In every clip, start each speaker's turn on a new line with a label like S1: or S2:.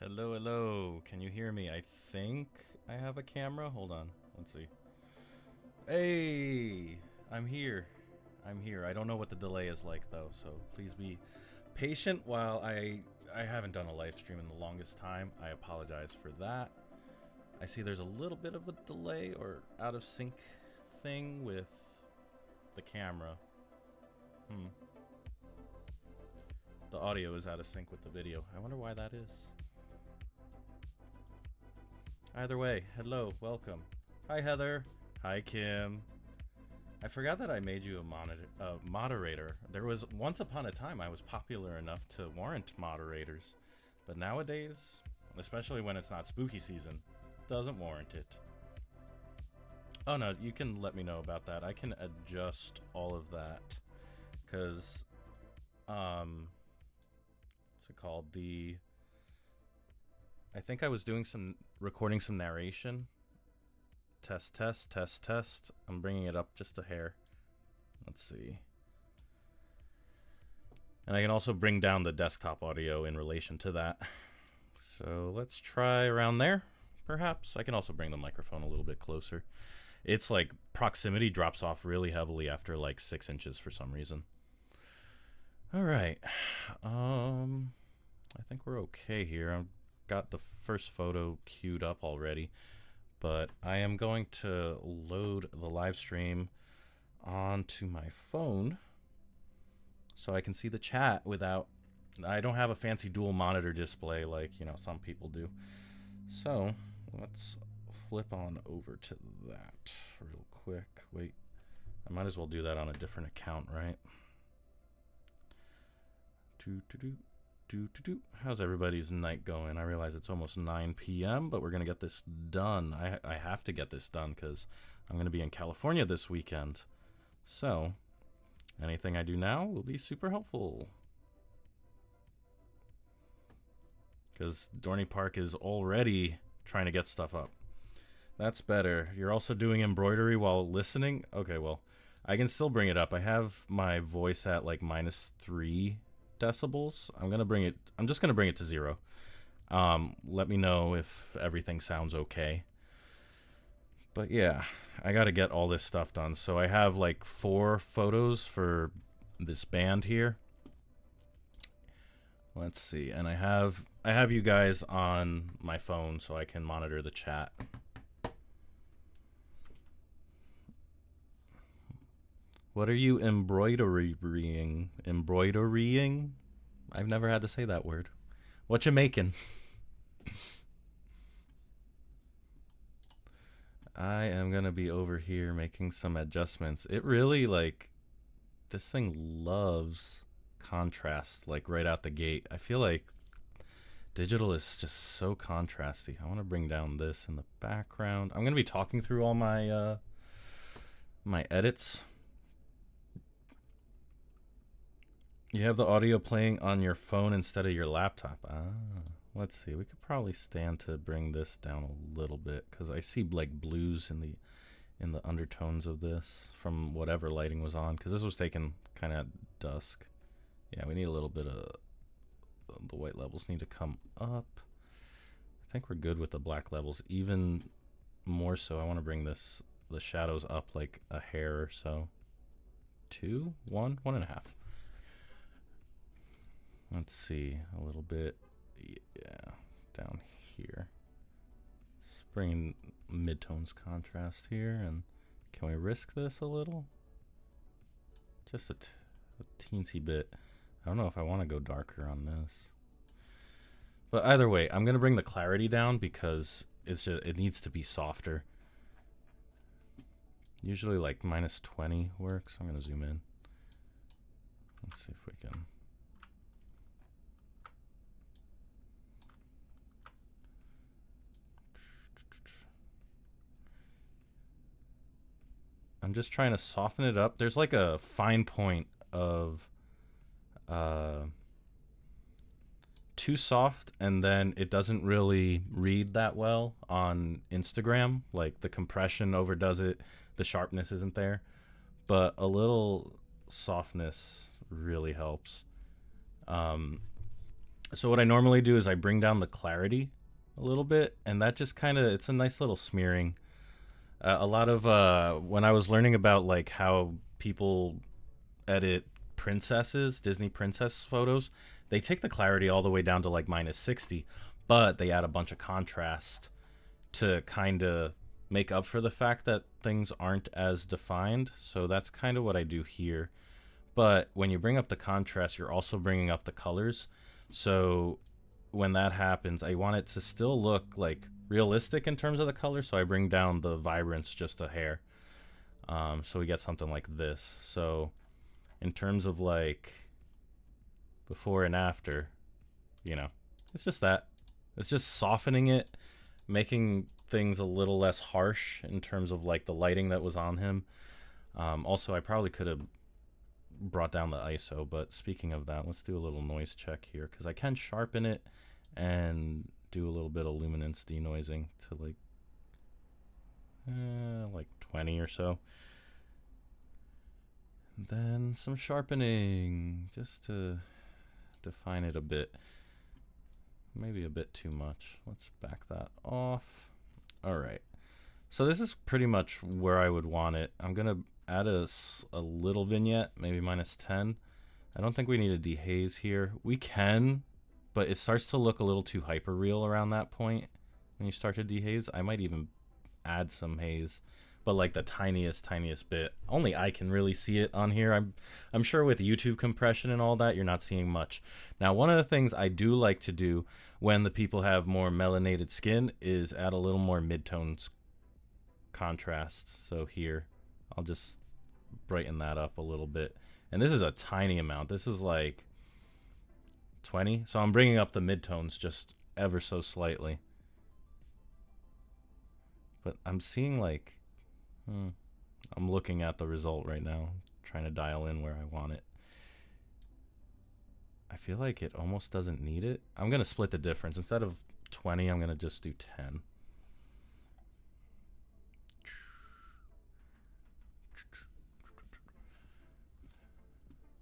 S1: Hello, hello. Can you hear me? I think I have a camera. Hold on. Let's see. Hey, I'm here. I'm here. I don't know what the delay is like though, so please be patient while I haven't done a live stream in the longest time. I apologize for that. I see there's a little bit of a delay or out of sync thing with the camera. The audio is out of sync with the video. I wonder why that is. Either way, hello, welcome. Hi, Heather. Hi, Kim. I forgot that I made you a moderator. There was once upon a time I was popular enough to warrant moderators, but nowadays, especially when it's not spooky season, doesn't warrant it. Oh no, you can let me know about that. I can adjust all of that, because what's it called? I think I was doing recording some narration. Test, test, test, test. I'm bringing it up just a hair. Let's see. And I can also bring down the desktop audio in relation to that. So let's try around there, perhaps. I can also bring the microphone a little bit closer. It's like proximity drops off really heavily after like 6 inches for some reason. All right. I think we're okay here. I've got the first photo queued up already, but I am going to load the live stream onto my phone so I can see the chat without, I don't have a fancy dual monitor display like, you know, some people do. So let's flip on over to that real quick. Wait, I might as well do that on a different account, right? How's everybody's night going? I realize it's almost 9 p.m., but we're going to get this done. I have to get this done because I'm going to be in California this weekend. So anything I do now will be super helpful. Because Dorney Park is already trying to get stuff up. That's better. You're also doing embroidery while listening? Okay, well, I can still bring it up. I have my voice at like -3 decibels. I'm just gonna bring it to 0. Let me know if everything sounds okay. But yeah, I gotta get all this stuff done. So I have like 4 photos for this band here. Let's see, and I have you guys on my phone so I can monitor the chat. What are you embroidering? Embroidering? I've never had to say that word. What you making? I am gonna be over here making some adjustments. It really, like, this thing loves contrast, like right out the gate. I feel like digital is just so contrasty. I want to bring down this in the background. I'm gonna be talking through all my my edits. You have the audio playing on your phone instead of your laptop. Let's see. We could probably stand to bring this down a little bit because I see like blues in the undertones of this from whatever lighting was on, because this was taken kind of at dusk. Yeah, we need a little bit of the white levels need to come up. I think we're good with the black levels. Even more so, I want to bring the shadows up like a hair or so. 2, 1, 1.5. Let's see, a little bit, yeah, down here. Just bringing midtones contrast here, and can we risk this a little? Just a teensy bit. I don't know if I want to go darker on this. But either way, I'm going to bring the clarity down because it needs to be softer. Usually like -20 works. I'm going to zoom in. Let's see if we can. I'm just trying to soften it up. There's like a fine point of too soft, and then it doesn't really read that well on Instagram. Like the compression overdoes it, the sharpness isn't there, but a little softness really helps. So what I normally do is I bring down the clarity a little bit, and that just kind of, it's a nice little smearing. A lot of when I was learning about like how people edit princesses, Disney princess photos, they take the clarity all the way down to like -60, but they add a bunch of contrast to kind of make up for the fact that things aren't as defined. So that's kind of what I do here. But when you bring up the contrast, you're also bringing up the colors. So when that happens, I want it to still look like realistic in terms of the color. So I bring down the vibrance just a hair. So we get something like this. So in terms of like before and after, you know, it's just that. It's just softening it, making things a little less harsh in terms of like the lighting that was on him. Also, I probably could have brought down the ISO, but speaking of that, let's do a little noise check here because I can sharpen it and do a little bit of luminance denoising to like 20 or so. And then some sharpening just to define it a bit. Maybe a bit too much. Let's back that off. All right. So this is pretty much where I would want it. I'm going to add a little vignette, maybe -10. I don't think we need a dehaze here. We can, but it starts to look a little too hyper real around that point when you start to dehaze. I might even add some haze, but like the tiniest bit. Only I can really see it on here. I'm sure with YouTube compression and all that, you're not seeing much. Now, one of the things I do like to do when the people have more melanated skin is add a little more midtones contrast. So here, I'll just brighten that up a little bit. And this is a tiny amount. This is like 20. So I'm bringing up the midtones just ever so slightly. But I'm seeing like, I'm looking at the result right now, trying to dial in where I want it. I feel like it almost doesn't need it. I'm going to split the difference. Instead of 20, I'm going to just do 10.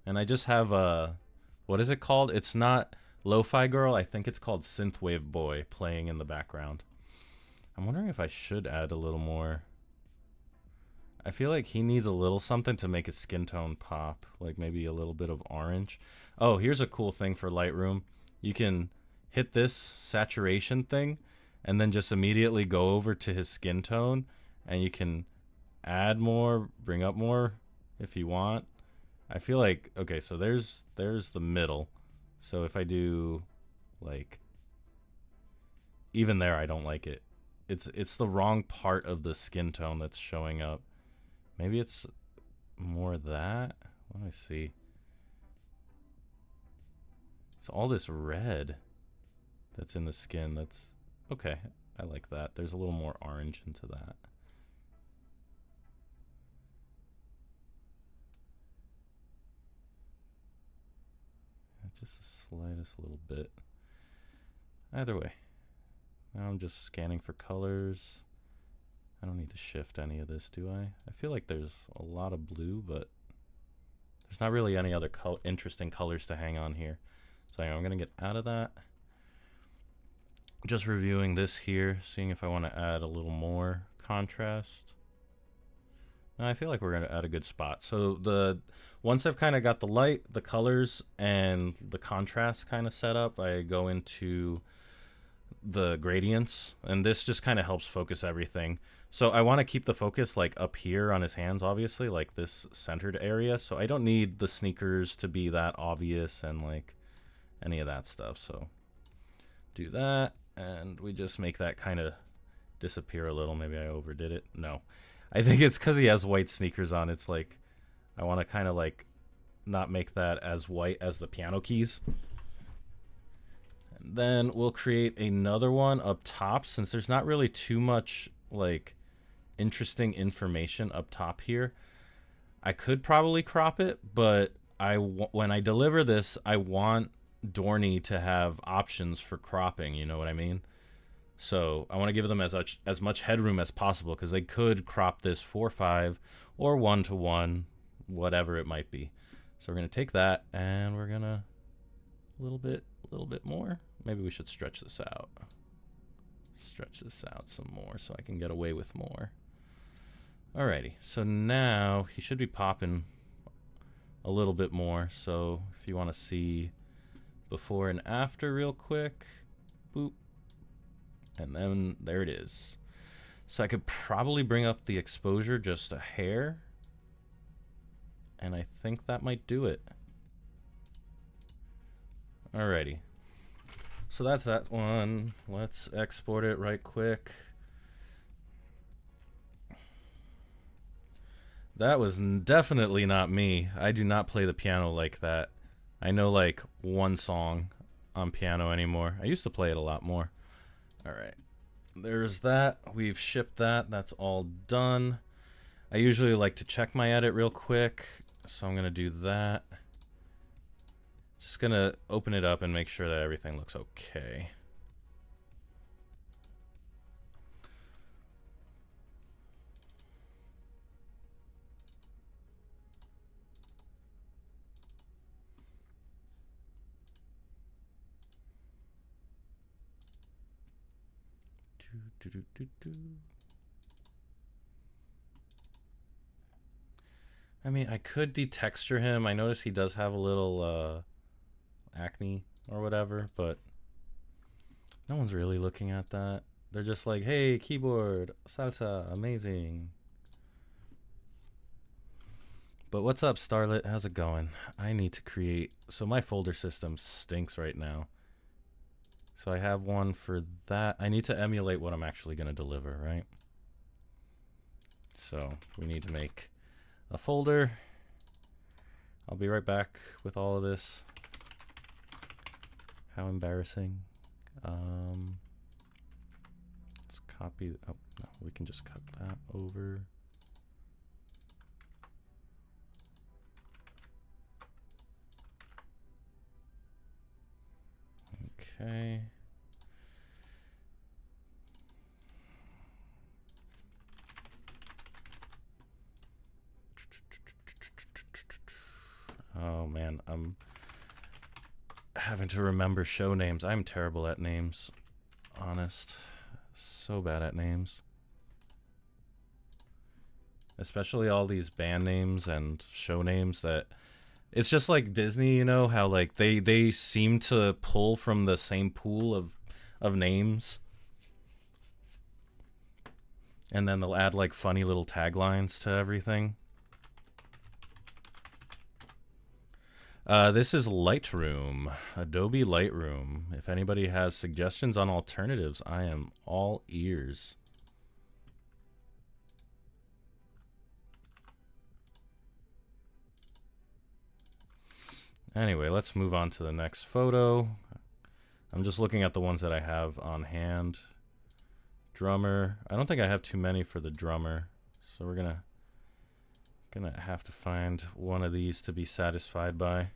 S1: And I just have a, what is it called? It's not Lo-Fi Girl. I think it's called Synthwave Boy playing in the background. I'm wondering if I should add a little more. I feel like he needs a little something to make his skin tone pop, like maybe a little bit of orange. Oh, here's a cool thing for Lightroom. You can hit this saturation thing and then just immediately go over to his skin tone, and you can add more, bring up more if you want. I feel like, okay, so there's the middle. So if I do like, even there, I don't like it. It's the wrong part of the skin tone that's showing up. Maybe it's more that. Let me see. It's all this red that's in the skin. That's okay. I like that. There's a little more orange into that. Just the slightest little bit. Either way. Now I'm just scanning for colors. I don't need to shift any of this, do I? I feel like there's a lot of blue, but there's not really any other interesting colors to hang on here. So I'm going to get out of that. Just reviewing this here, seeing if I want to add a little more contrast. I feel like we're going to add a good spot. So once I've kind of got the light, the colors, and the contrast kind of set up, I go into the gradients, and this just kind of helps focus everything. So I want to keep the focus like up here on his hands, obviously, like this centered area. So I don't need the sneakers to be that obvious and like any of that stuff. So do that, and we just make that kind of disappear a little. Maybe I overdid it. No, I think it's because he has white sneakers on. It's like I want to kind of like not make that as white as the piano keys. And then we'll create another one up top, since there's not really too much like interesting information up top here. I could probably crop it, but when I deliver this, I want Dorney to have options for cropping, you know what I mean? So I want to give them as much headroom as possible, because they could crop this 4:5 or 1:1, whatever it might be. So we're going to take that, and we're going to A little bit more. Maybe we should stretch this out. Stretch this out some more so I can get away with more. Alrighty, so now he should be popping a little bit more. So if you want to see before and after real quick, boop, and then there it is. So I could probably bring up the exposure just a hair, and I think that might do it. Alrighty. So that's that one. Let's export it right quick. That was definitely not me. I do not play the piano like that. I know like one song on piano anymore. I used to play it a lot more. Alright. There's that. We've shipped that. That's all done. I usually like to check my edit real quick, so I'm going to do that. Just going to open it up and make sure that everything looks okay. I mean, I could detexture him. I notice he does have a little acne or whatever, but no one's really looking at that. They're just like, hey, keyboard, salsa, amazing. But what's up, Starlet? How's it going? I need to create... So my folder system stinks right now. So I have one for that. I need to emulate what I'm actually going to deliver, right? So we need to make a folder. I'll be right back with all of this. How embarrassing. Let's copy. Oh, no, we can just cut that over. Okay. Oh man, I'm having to remember show names. I'm terrible at names, honest. So bad at names. Especially all these band names and show names that it's just like Disney, you know, how like they seem to pull from the same pool of names. And then they'll add like funny little taglines to everything. This is Lightroom, Adobe Lightroom. If anybody has suggestions on alternatives, I am all ears. Anyway, let's move on to the next photo. I'm just looking at the ones that I have on hand. Drummer. I don't think I have too many for the drummer, so we're gonna have to find one of these to be satisfied by.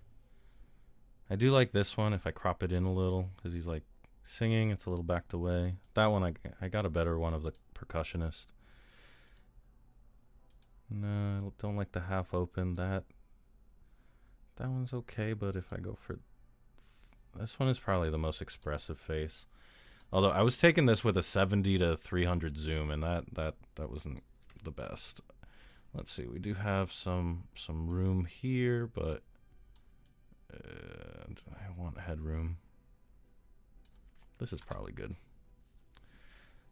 S1: I do like this one if I crop it in a little, because he's like singing, it's a little backed away. That one, I got a better one of the percussionist. No, I don't like the half open. That one's okay, but if I go for this one, is probably the most expressive face. Although I was taking this with a 70 to 300 zoom, and that wasn't the best. Let's see, we do have some room here, but I want headroom. This is probably good.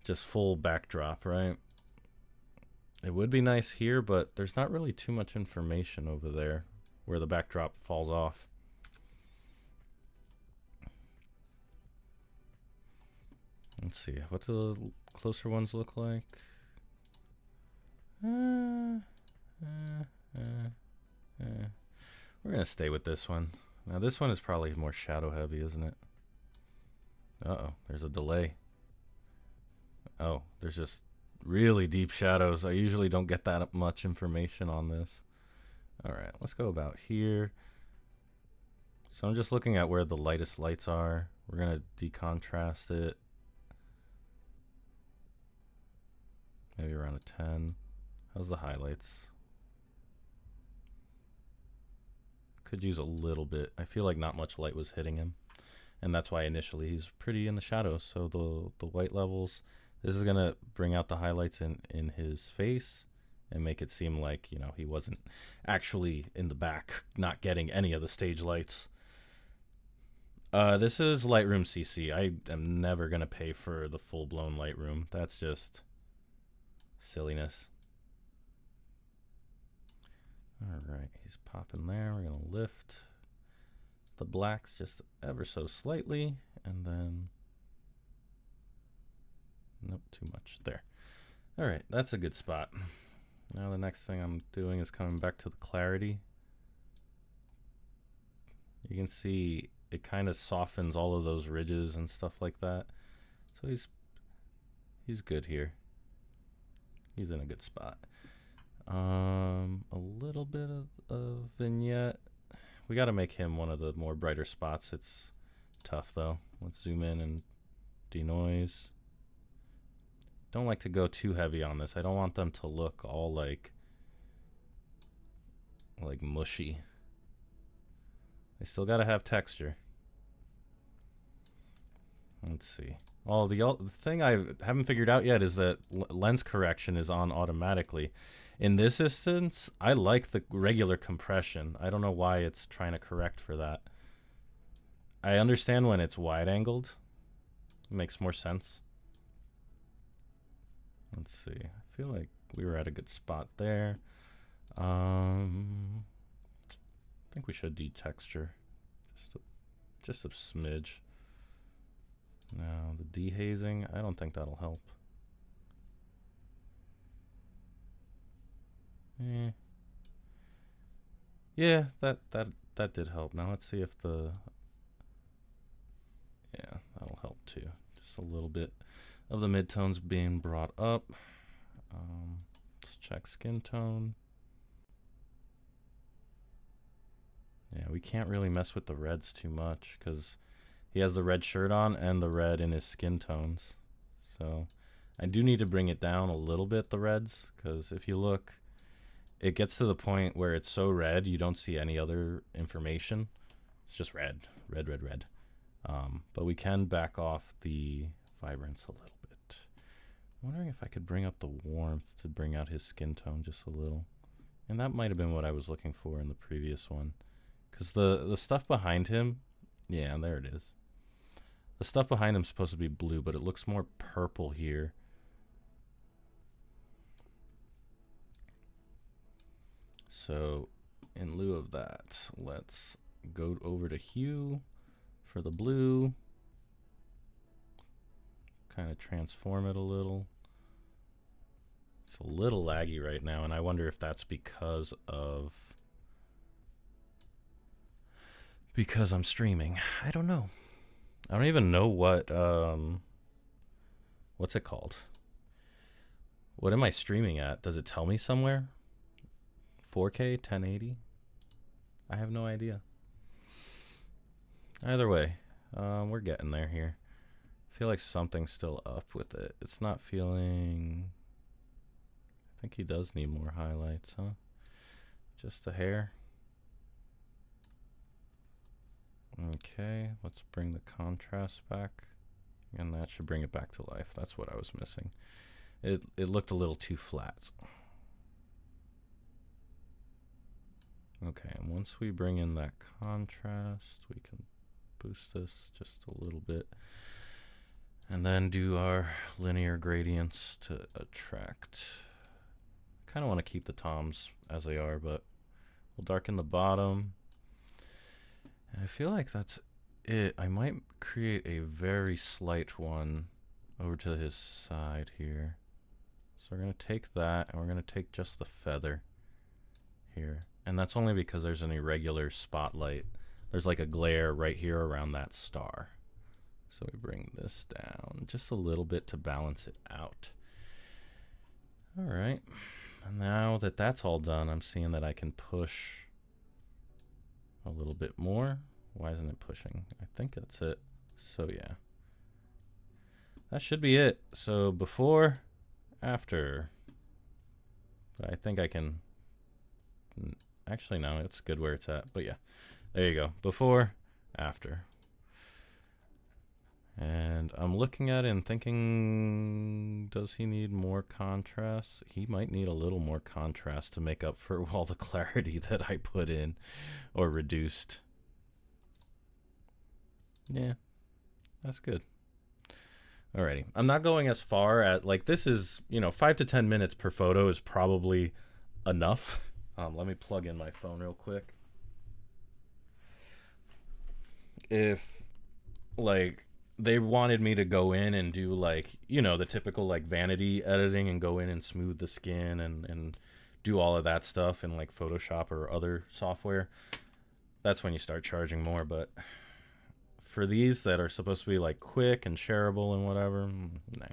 S1: Just full backdrop, right? It would be nice here, but there's not really too much information over there where the backdrop falls off. Let's see, what do the closer ones look like? We're gonna stay with this one. Now this one is probably more shadow heavy, isn't it? Uh-oh, there's a delay. Oh, there's just really deep shadows. I usually don't get that much information on this. All right, let's go about here. So I'm just looking at where the lightest lights are. We're gonna decontrast it. Maybe around a 10. How's the highlights? Could use a little bit. I feel like not much light was hitting him. And that's why initially he's pretty in the shadows. So the white levels, this is gonna bring out the highlights in his face and make it seem like, you know, he wasn't actually in the back, not getting any of the stage lights. This is Lightroom CC. I am never gonna pay for the full-blown Lightroom. That's just silliness. All right, he's popping there. We're gonna lift the blacks just ever so slightly, and then nope, too much there. All right, that's a good spot. Now the next thing I'm doing is coming back to the clarity. You can see it kind of softens all of those ridges and stuff like that. So he's good here. He's in a good spot. A little bit of vignette. We got to make him one of the more brighter spots. It's tough though. Let's zoom in and denoise. Don't like to go too heavy on this. I don't want them to look all like mushy. They still got to have texture. Let's see. Oh, the thing I haven't figured out yet is that lens correction is on automatically. In this instance, I like the regular compression. I don't know why it's trying to correct for that. I understand when it's wide angled. It makes more sense. Let's see. I feel like we were at a good spot there. I think we should detexture just a smidge. Now the dehazing, I don't think that'll help. Yeah, that did help. Now let's see if the that'll help too. Just a little bit of the midtones being brought up. Let's check skin tone. Yeah, we can't really mess with the reds too much because he has the red shirt on and the red in his skin tones. So I do need to bring it down a little bit, the reds, because if you look, it gets to the point where it's so red you don't see any other information. It's just red, red, red, red. But we can back off the vibrance a little bit. I'm wondering if I could bring up the warmth to bring out his skin tone just a little. And that might have been what I was looking for in the previous one. Because the stuff behind him, yeah, there it is. The stuff behind him is supposed to be blue, but it looks more purple here. So in lieu of that, let's go over to hue for the blue. Kind of transform it a little. It's a little laggy right now, and I wonder if that's because I'm streaming. I don't know. I don't even know what's it called? What am I streaming at? Does it tell me somewhere? 4K, 1080? I have no idea. Either way, we're getting there here. I feel like something's still up with it. It's not feeling... I think he does need more highlights, huh? Just a hair. Okay, let's bring the contrast back. And that should bring it back to life. That's what I was missing. It looked a little too flat. Okay, and once we bring in that contrast, we can boost this just a little bit. And then do our linear gradients to attract. Kind of want to keep the toms as they are, but we'll darken the bottom. And I feel like that's it. I might create a very slight one over to his side here. So we're going to take that and we're going to take just the feather here. And that's only because there's an irregular spotlight. There's like a glare right here around that star. So we bring this down just a little bit to balance it out. All right. And now that that's all done, I'm seeing that I can push a little bit more. Why isn't it pushing? I think that's it. So yeah, that should be it. So before, after. But I think I can Actually, no, it's good where it's at. But yeah, there you go. Before, after. And I'm looking at it and thinking, does he need more contrast? He might need a little more contrast to make up for all the clarity that I put in or reduced. Yeah, that's good. Alrighty. I'm not going as far at, like, this is, 5 to 10 minutes per photo is probably enough. Let me plug in my phone real quick. If, like, they wanted me to go in and do, like, the typical, like, vanity editing and go in and smooth the skin and do all of that stuff in, like, Photoshop or other software, that's when you start charging more. But for these that are supposed to be, like, quick and shareable and whatever, nah.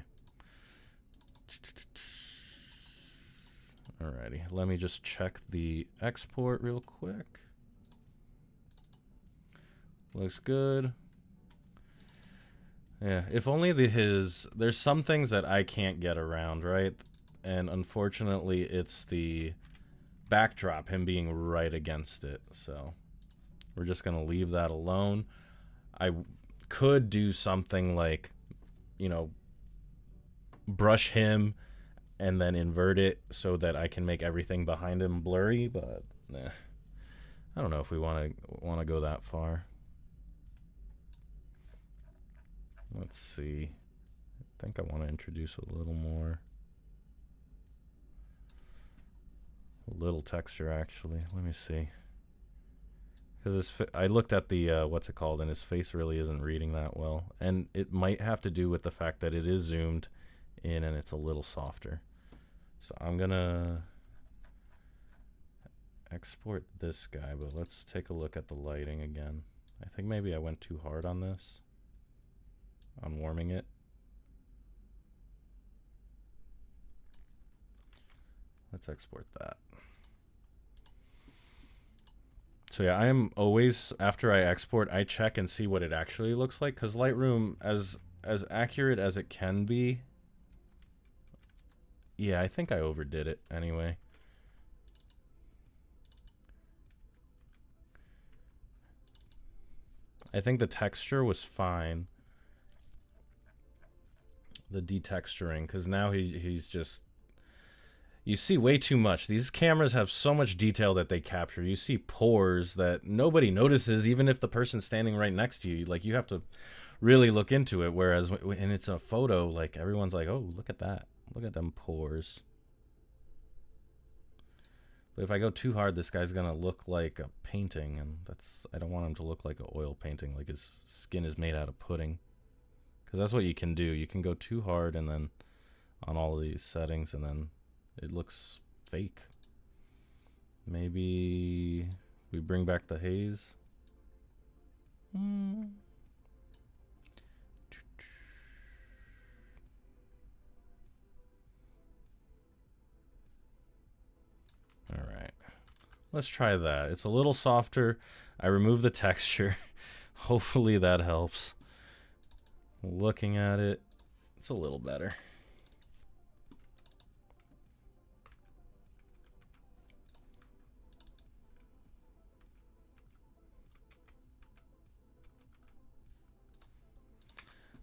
S1: Alrighty, let me just check the export real quick. Looks good. Yeah, if only there's some things that I can't get around, right? And unfortunately, it's the backdrop, him being right against it. So we're just going to leave that alone. I could do something like, brush him and then invert it so that I can make everything behind him blurry, but nah. I don't know if we want to go that far. Let's see. I think I want to introduce a little more. A little texture, actually. Let me see. Because I looked at the, what's it called, and his face really isn't reading that well. And it might have to do with the fact that it is zoomed in and it's a little softer. So I'm going to export this guy, but let's take a look at the lighting again. I think maybe I went too hard on this, on warming it. Let's export that. So yeah, I am always, after I export, I check and see what it actually looks like, because Lightroom, as accurate as it can be, yeah, I think I overdid it anyway. I think the texture was fine. The detexturing, because now he's just, you see way too much. These cameras have so much detail that they capture. You see pores that nobody notices, even if the person's standing right next to you. Like, you have to really look into it, whereas when it's a photo, like, everyone's like, oh, look at that. Look at them pores. But if I go too hard, this guy's going to look like a painting, and I don't want him to look like an oil painting, like his skin is made out of pudding. Because that's what you can do. You can go too hard and then on all of these settings, and then it looks fake. Maybe we bring back the haze. All right. Let's try that. It's a little softer. I removed the texture. Hopefully that helps. Looking at it, it's a little better.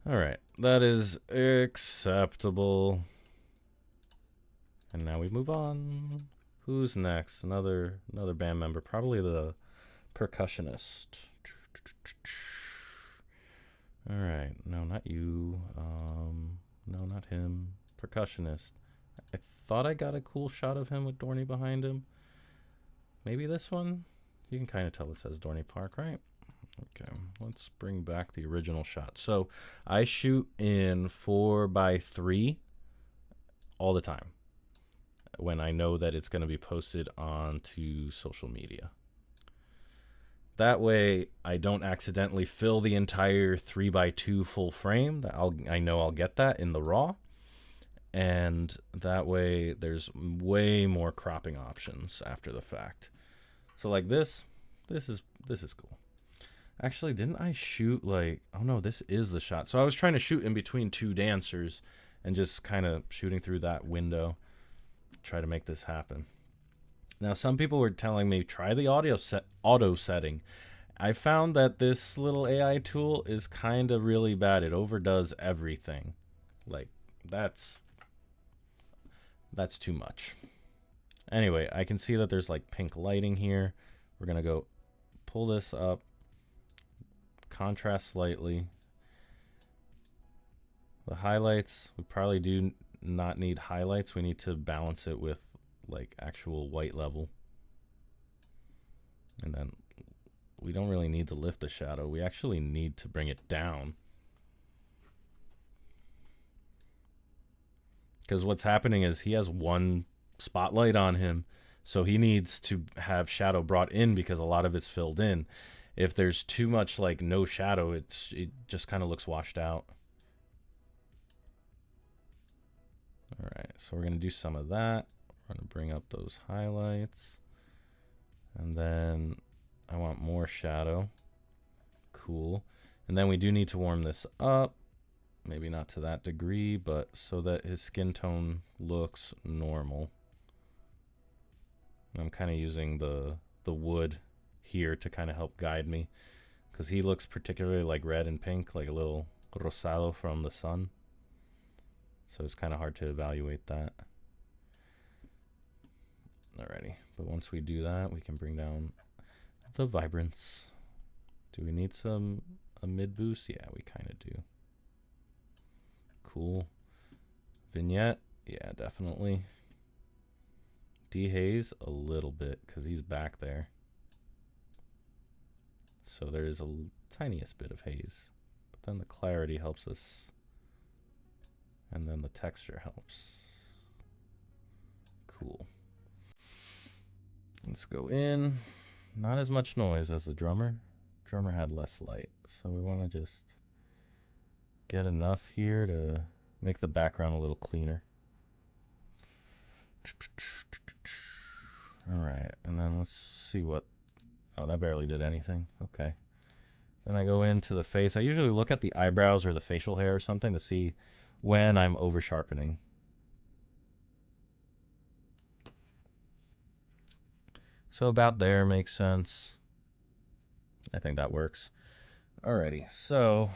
S1: All right, that is acceptable. And now we move on. Who's next? Another band member, probably the percussionist. All right, no, not you. No, not him. Percussionist. I thought I got a cool shot of him with Dorney behind him. Maybe this one? You can kind of tell it says Dorney Park, right? Okay, let's bring back the original shot. So I shoot in 4:3 all the time when I know that it's going to be posted onto social media. That way I don't accidentally fill the entire 3:2 full frame. I know I'll get that in the RAW. And that way there's way more cropping options after the fact. So like this is cool. Actually, didn't I shoot like, oh no, this is the shot. So I was trying to shoot in between two dancers and just kind of shooting through that window, try to make this happen. Now, some people were telling me try the auto setting. I found that this little AI tool is kind of really bad. It overdoes everything. Like that's too much. Anyway, I can see that there's like pink lighting here. We're gonna go pull this up, contrast slightly. The highlights, we probably do not need highlights. We need to balance it with like actual white level. And then we don't really need to lift the shadow. We actually need to bring it down. Because what's happening is he has one spotlight on him, so he needs to have shadow brought in because a lot of it's filled in. If there's too much like no shadow, it just kind of looks washed out. All right, so we're gonna do some of that. We're gonna bring up those highlights, and then I want more shadow. Cool. And then we do need to warm this up. Maybe not to that degree, but so that his skin tone looks normal. And I'm kind of using the wood here to kind of help guide me, because he looks particularly like red and pink, like a little rosado from the sun. So it's kind of hard to evaluate that. Alrighty, but once we do that, we can bring down the vibrance. Do we need a mid boost? Yeah, we kind of do. Cool. Vignette, yeah, definitely. Dehaze a little bit because he's back there. So there's a tiniest bit of haze, but then the clarity helps us, and then the texture helps. Cool. Let's go in. Not as much noise as the drummer. Drummer had less light, so we want to just get enough here to make the background a little cleaner. Alright, and then let's see what... Oh, that barely did anything. Okay. Then I go into the face. I usually look at the eyebrows or the facial hair or something to see when I'm over sharpening. So about there makes sense. I think that works. Alrighty, so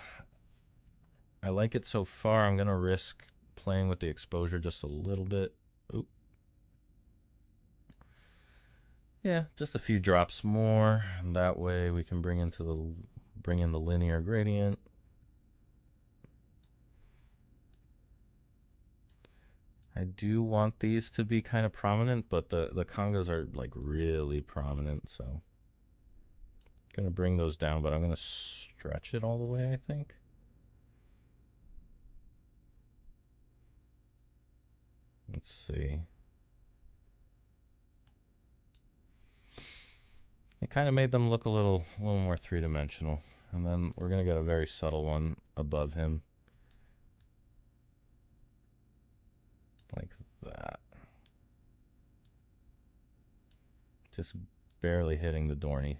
S1: I like it so far. I'm gonna risk playing with the exposure just a little bit. Oop. Yeah, just a few drops more, and that way we can bring in the linear gradient. I do want these to be kind of prominent, but the congas are like really prominent, so I'm gonna bring those down, but I'm gonna stretch it all the way, I think. Let's see. It kind of made them look a little more three-dimensional. And then we're gonna get a very subtle one above him, like that. Just barely hitting the Dorney.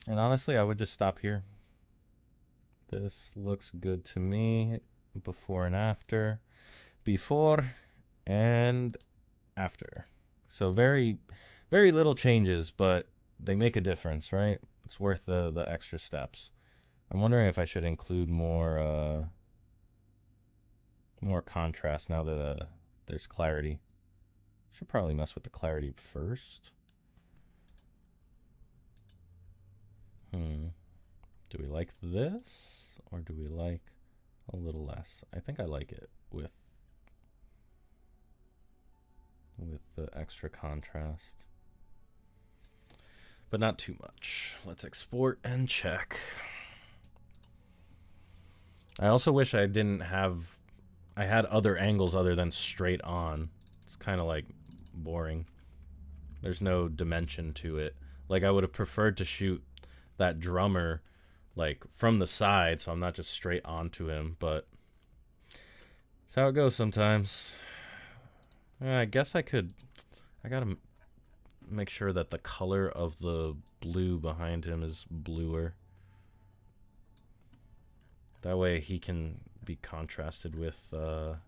S1: And honestly, I would just stop here. This looks good to me. Before and after. Before and after. So very, very little changes, but they make a difference, right? It's worth the extra steps. I'm wondering if I should include more contrast now that there's clarity. Should probably mess with the clarity first. Do we like this, or do we like a little less? I think I like it with the extra contrast, but not too much. Let's export and check. I also wish I had other angles other than straight on. It's kind of like boring. There's no dimension to it. Like I would have preferred to shoot that drummer like from the side, so I'm not just straight onto him, but that's how it goes sometimes. I guess I gotta make sure that the color of the blue behind him is bluer. That way he can be contrasted with the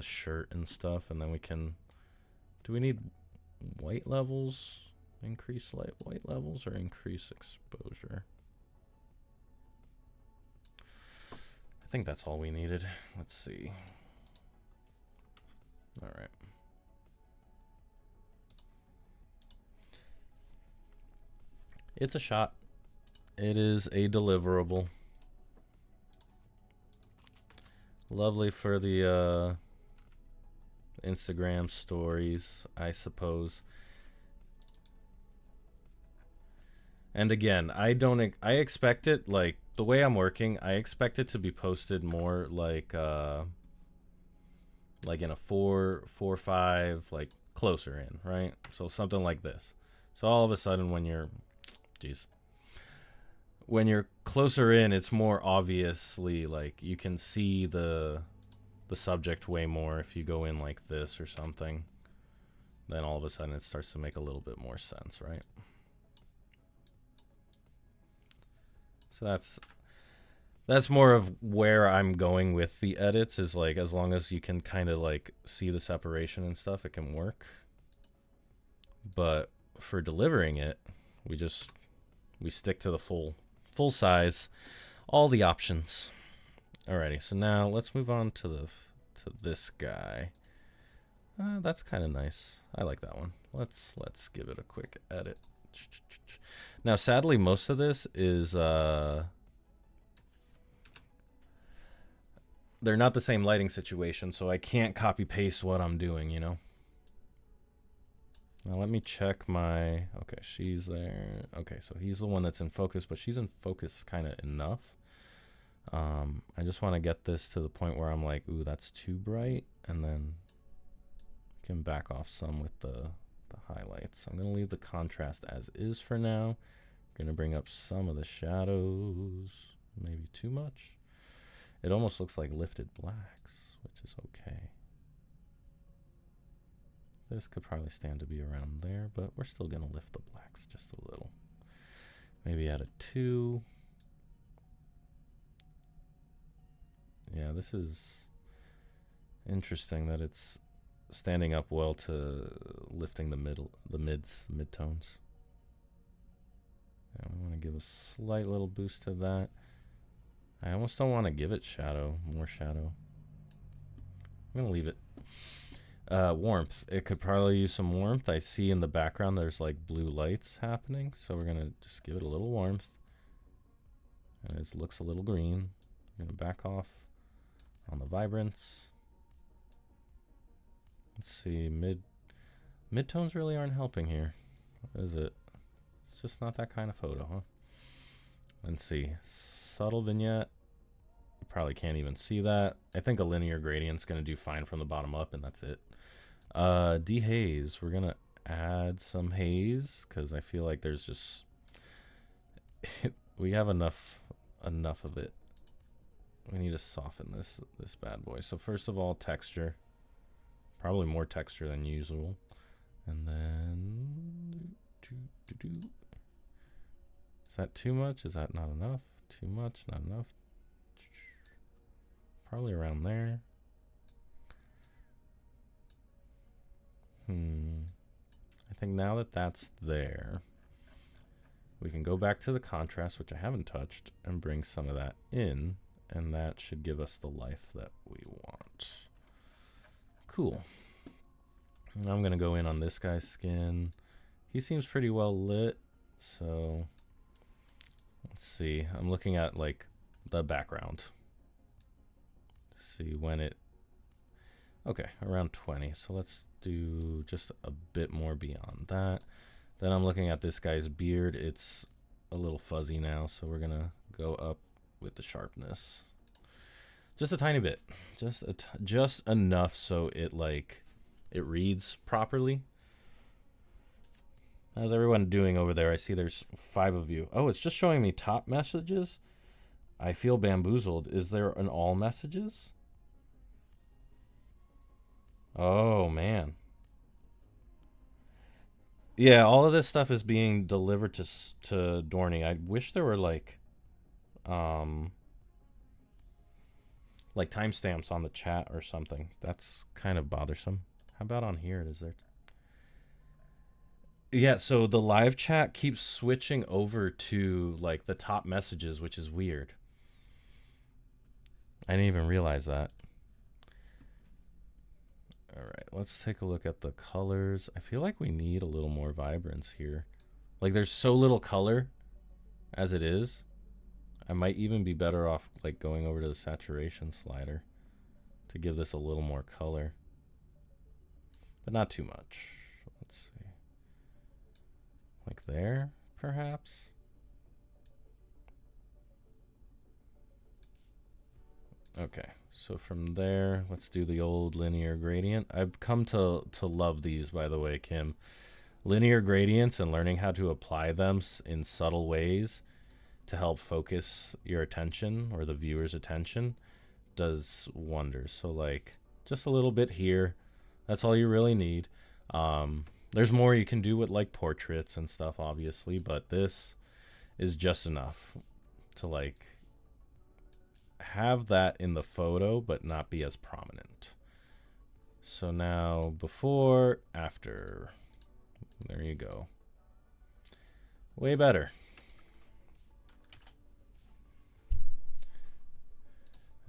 S1: shirt and stuff, and then we can Do we need white levels? Increase white levels or increase exposure? I think that's all we needed. Let's see. All right. It's a shot. It is a deliverable. Lovely for the Instagram stories, I suppose. And again, I expect it, like, the way I'm working, I expect it to be posted more like in a 4, 5, like closer in, right? So something like this. So all of a sudden when you're closer in, it's more obviously, like, you can see the subject way more if you go in like this or something. Then all of a sudden it starts to make a little bit more sense, right? So that's more of where I'm going with the edits, is like, as long as you can kind of like see the separation and stuff, it can work. But for delivering it, we stick to the full size, all the options. Alrighty, so now let's move on to this guy. That's kind of nice. I like that one. Let's give it a quick edit. Now, sadly, most of this is they're not the same lighting situation, so I can't copy paste what I'm doing, you know. Now let me check my, okay, she's there. Okay, so he's the one that's in focus, but she's in focus kind of enough. I just want to get this to the point where I'm like, ooh, that's too bright, and then can back off some with the highlights. I'm going to leave the contrast as is for now. Going to bring up some of the shadows, maybe too much. It almost looks like lifted blacks, which is okay. This could probably stand to be around there, but we're still going to lift the blacks just a little. Maybe add a 2. Yeah, this is interesting that it's standing up well to lifting the midtones. Yeah, we want to give a slight little boost to that. I almost don't want to give it more shadow. I'm going to leave it. Warmth. It could probably use some warmth. I see in the background there's like blue lights happening, so we're going to just give it a little warmth. And it looks a little green. I'm going to back off on the vibrance. Let's see, midtones really aren't helping here. What is it? It's just not that kind of photo, huh? Let's see, subtle vignette. You probably can't even see that. I think a linear gradient's gonna do fine from the bottom up, and that's it. Dehaze, we're gonna add some haze because I feel like there's just we have enough of it. We need to soften this bad boy. So first of all, texture. Probably more texture than usual. And then is that too much? Is that not enough? Too much, not enough. Probably around there. I think now that that's there, we can go back to the contrast, which I haven't touched, and bring some of that in, and that should give us the life that we want. Cool. Now I'm going to go in on this guy's skin. He seems pretty well lit, so let's see. I'm looking at like the background. See when it, okay, around 20. So let's do just a bit more beyond that. Then I'm looking at this guy's beard. It's a little fuzzy now, so we're going to go up with the sharpness. Just a tiny bit. Just enough so it it reads properly. How's everyone doing over there? I see there's 5 of you. Oh, it's just showing me top messages. I feel bamboozled. Is there an all messages? Oh, man. Yeah, all of this stuff is being delivered to Dorney. I wish there were like timestamps on the chat or something. That's kind of bothersome. How about on here? Is there? Yeah, so the live chat keeps switching over to like the top messages, which is weird. I didn't even realize that. All right, let's take a look at the colors. I feel like we need a little more vibrance here. Like there's so little color as it is. I might even be better off like going over to the saturation slider to give this a little more color, but not too much. Let's see. Like there, perhaps. Okay, so from there, let's do the old linear gradient. I've come to love these, by the way, Kim. Linear gradients and learning how to apply them in subtle ways to help focus your attention or the viewer's attention does wonders. So like just a little bit here, that's all you really need. There's more you can do with like portraits and stuff, obviously, but this is just enough to like have that in the photo but not be as prominent. So now before, after, there you go. Way better.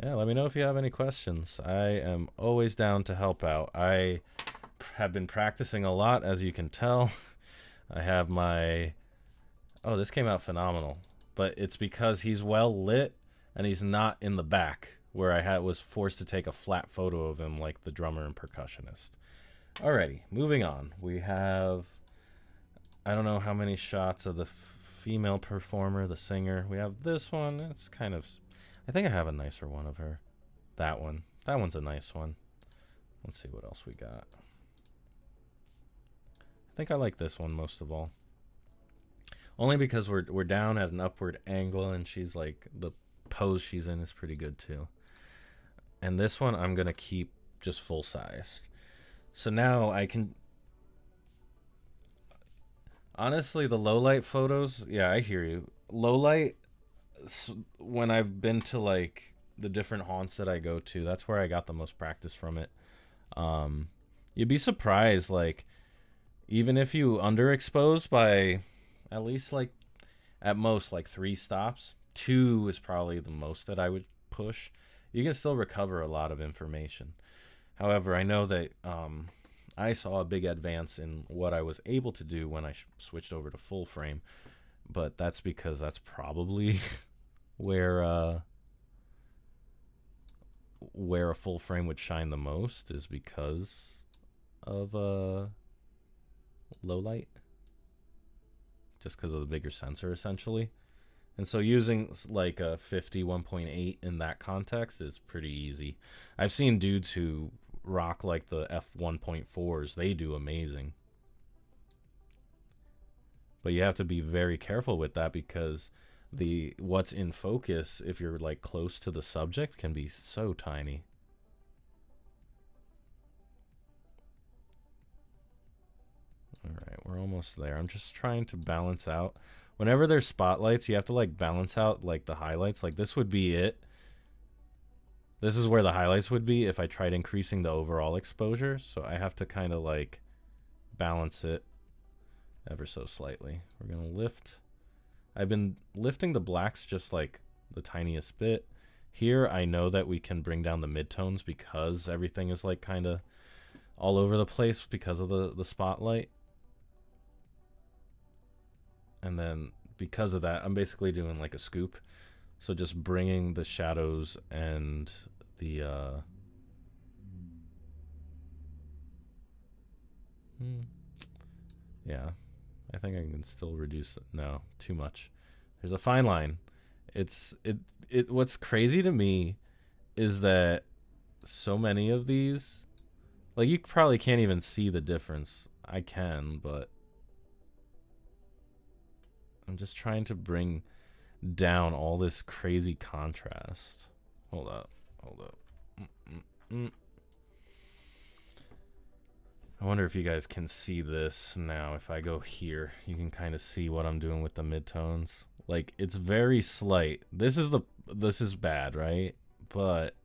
S1: Yeah, let me know if you have any questions. I am always down to help out. I have been practicing a lot, as you can tell. I have my... Oh, this came out phenomenal. But it's because he's well lit and he's not in the back where I was forced to take a flat photo of him like the drummer and percussionist. Alrighty, moving on. We have... I don't know how many shots of the female performer, the singer. We have this one. It's kind of... I think I have a nicer one of her. That one. That one's a nice one. Let's see what else we got. I think I like this one most of all. Only because we're down at an upward angle and she's like, the pose she's in is pretty good too. And this one I'm going to keep just full size. So now I can... Honestly, the low light photos, yeah, I hear you. Low light, when I've been to like the different haunts that I go to, that's where I got the most practice from it. You'd be surprised, like, even if you underexpose by at least like at most like 3 stops, 2 is probably the most that I would push. You can still recover a lot of information. However, I know that I saw a big advance in what I was able to do when I switched over to full frame, but that's because that's probably where a full frame would shine the most, is because of low light, just because of the bigger sensor essentially. And so using like a 51.8 in that context is pretty easy. I've seen dudes who rock like the f1.4s. They do amazing. But you have to be very careful with that, because the what's in focus, if you're like close to the subject, can be so tiny. All right, we're almost there. I'm just trying to balance out. Whenever there's spotlights, you have to like balance out like the highlights. Like this would be it. This is where the highlights would be if I tried increasing the overall exposure. So I have to kind of like balance it ever so slightly. We're going to lift. I've been lifting the blacks just like the tiniest bit. Here I know that we can bring down the midtones because everything is like kind of all over the place because of the spotlight. And then because of that, I'm basically doing like a scoop. So just bringing the shadows and the yeah, I think I can still reduce it. No, too much. There's a fine line. What's crazy to me is that so many of these, like, you probably can't even see the difference. I can, but I'm just trying to bring down all this crazy contrast. Hold up. I wonder if you guys can see this now. If I go here, you can kind of see what I'm doing with the midtones. Like, it's very slight. This is bad, right? But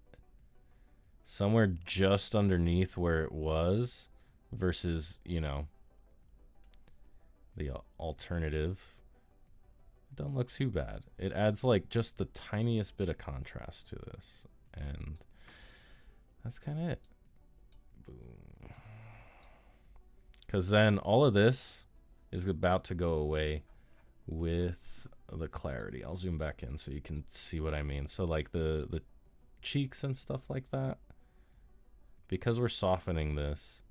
S1: somewhere just underneath where it was versus, you know, the alternative. It doesn't look too bad. It adds like just the tiniest bit of contrast to this, and that's kind of it. Boom. Because then all of this is about to go away with the clarity. I'll zoom back in so you can see what I mean. So like the cheeks and stuff like that, because we're softening this,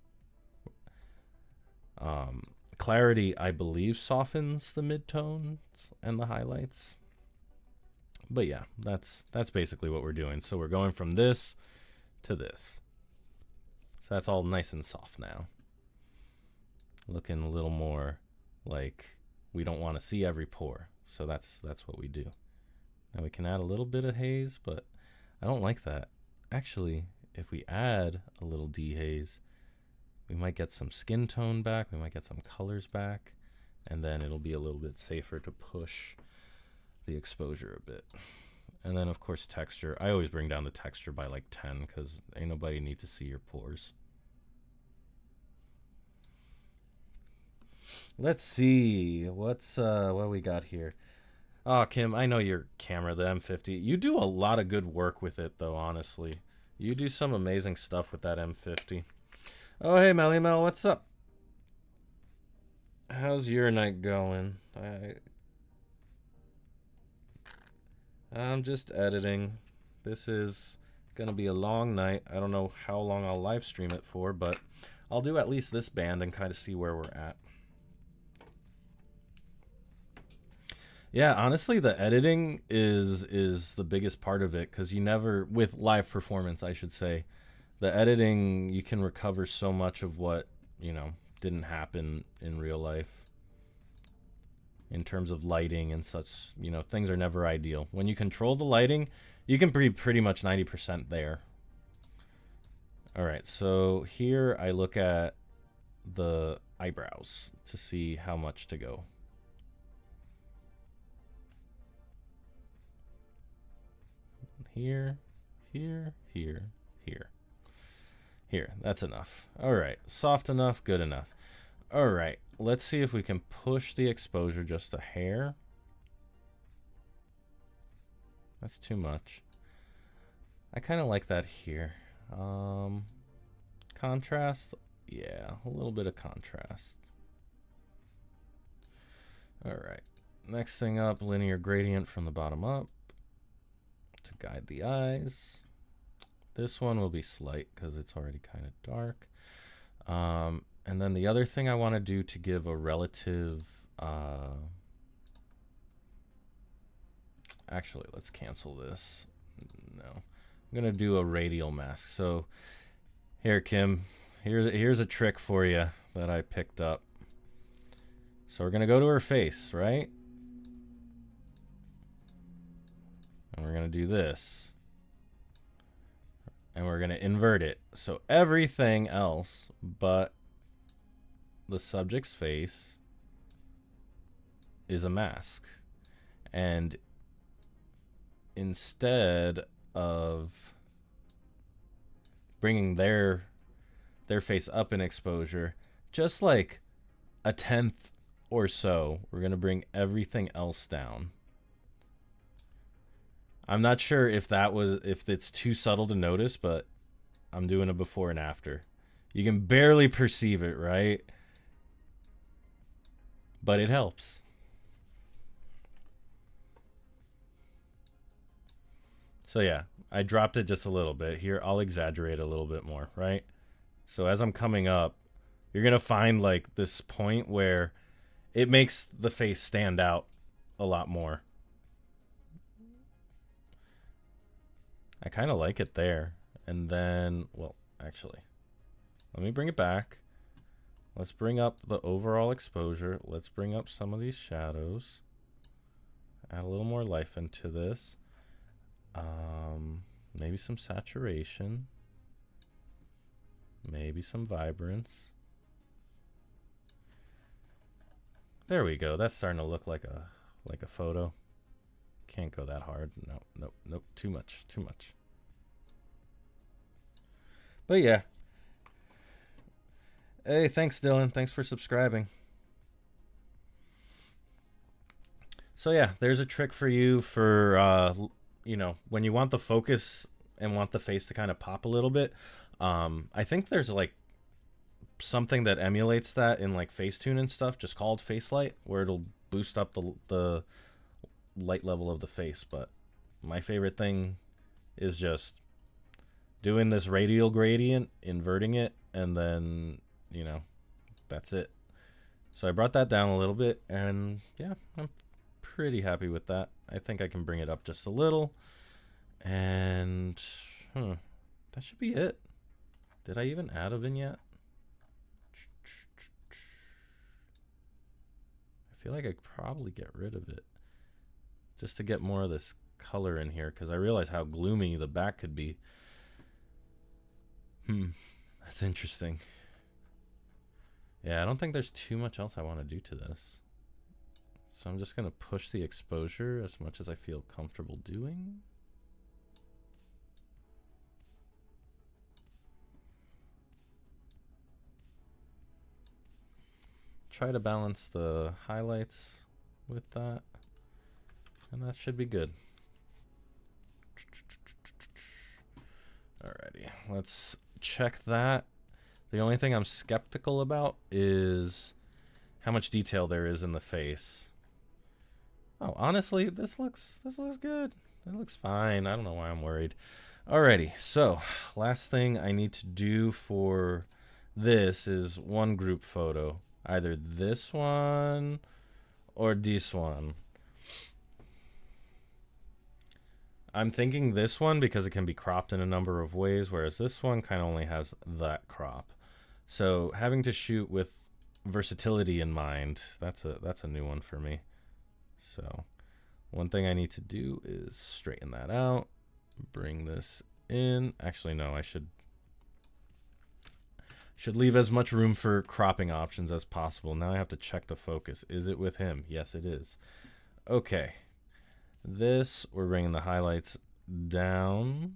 S1: clarity, I believe, softens the midtones and the highlights. But yeah, that's basically what we're doing. So we're going from this to this. So that's all nice and soft now. Looking a little more like we don't want to see every pore. So that's what we do. Now we can add a little bit of haze, but I don't like that. Actually, if we add a little dehaze, we might get some skin tone back, we might get some colors back, and then it'll be a little bit safer to push the exposure a bit. And then of course texture. I always bring down the texture by like 10 because ain't nobody need to see your pores. Let's see what's what we got here. Oh, Kim, I know your camera, the M50. You do a lot of good work with it though, honestly. You do some amazing stuff with that M50. Oh, hey, Melly Mel, what's up? How's your night going? I'm just editing. This is gonna be a long night. I don't know how long I'll live stream it for, but I'll do at least this band and kind of see where we're at. Yeah, honestly, the editing is the biggest part of it, because you never, with live performance, I should say, the editing, you can recover so much of what, you know, didn't happen in real life. In terms of lighting and such, you know, things are never ideal. When you control the lighting, you can be pretty much 90% there. All right, so here I look at the eyebrows to see how much to go. Here, here, here, here. Here, that's enough. All right, soft enough, good enough. All right, let's see if we can push the exposure just a hair. That's too much. I kind of like that here. Contrast, yeah, a little bit of contrast. All right, next thing up, linear gradient from the bottom up to guide the eyes. This one will be slight because it's already kind of dark. And then the other thing I want to do to give a relative, actually, let's cancel this. No, I'm gonna do a radial mask. So here, Kim, here's a trick for you that I picked up. So we're gonna go to her face, right? And we're gonna do this. And we're gonna invert it. So everything else but the subject's face is a mask. And instead of bringing their face up in exposure, just like a 1/10 or so, we're gonna bring everything else down. I'm not sure if it's too subtle to notice, but I'm doing a before and after. You can barely perceive it, right? But it helps. So yeah, I dropped it just a little bit. Here, I'll exaggerate a little bit more, right? So as I'm coming up, you're gonna find like this point where it makes the face stand out a lot more. I kind of like it there. And then, well, actually, let me bring it back. Let's bring up the overall exposure. Let's bring up some of these shadows. Add a little more life into this. Maybe some saturation. Maybe some vibrance. There we go. That's starting to look like a photo. Can't go that hard. Nope. Too much. But yeah. Hey, thanks, Dylan. Thanks for subscribing. So yeah, there's a trick for you for you know, when you want the focus and want the face to kind of pop a little bit. I think there's like something that emulates that in like Facetune and stuff, just called Face Light, where it'll boost up the light level of the face. But my favorite thing is just doing this radial gradient, inverting it, and then, you know, that's it. So I brought that down a little bit, and yeah, I'm pretty happy with that. I think I can bring it up just a little, and that should be it. Did I even add a vignette? I feel like I could probably get rid of it just to get more of this color in here, because I realize how gloomy the back could be. That's interesting. Yeah, I don't think there's too much else I want to do to this. So I'm just going to push the exposure as much as I feel comfortable doing. Try to balance the highlights with that, and that should be good. Alrighty, let's check that. The only thing I'm skeptical about is how much detail there is in the face. Oh, honestly, this looks good. It looks fine. I don't know why I'm worried. Alrighty, so last thing I need to do for this is one group photo. Either this one or this one. I'm thinking this one because it can be cropped in a number of ways, whereas this one kind of only has that crop. So having to shoot with versatility in mind, that's a new one for me. So one thing I need to do is straighten that out, bring this in. Actually, no, I should leave as much room for cropping options as possible. Now I have to check the focus. Is it with him? Yes, it is. Okay. This, we're bringing the highlights down.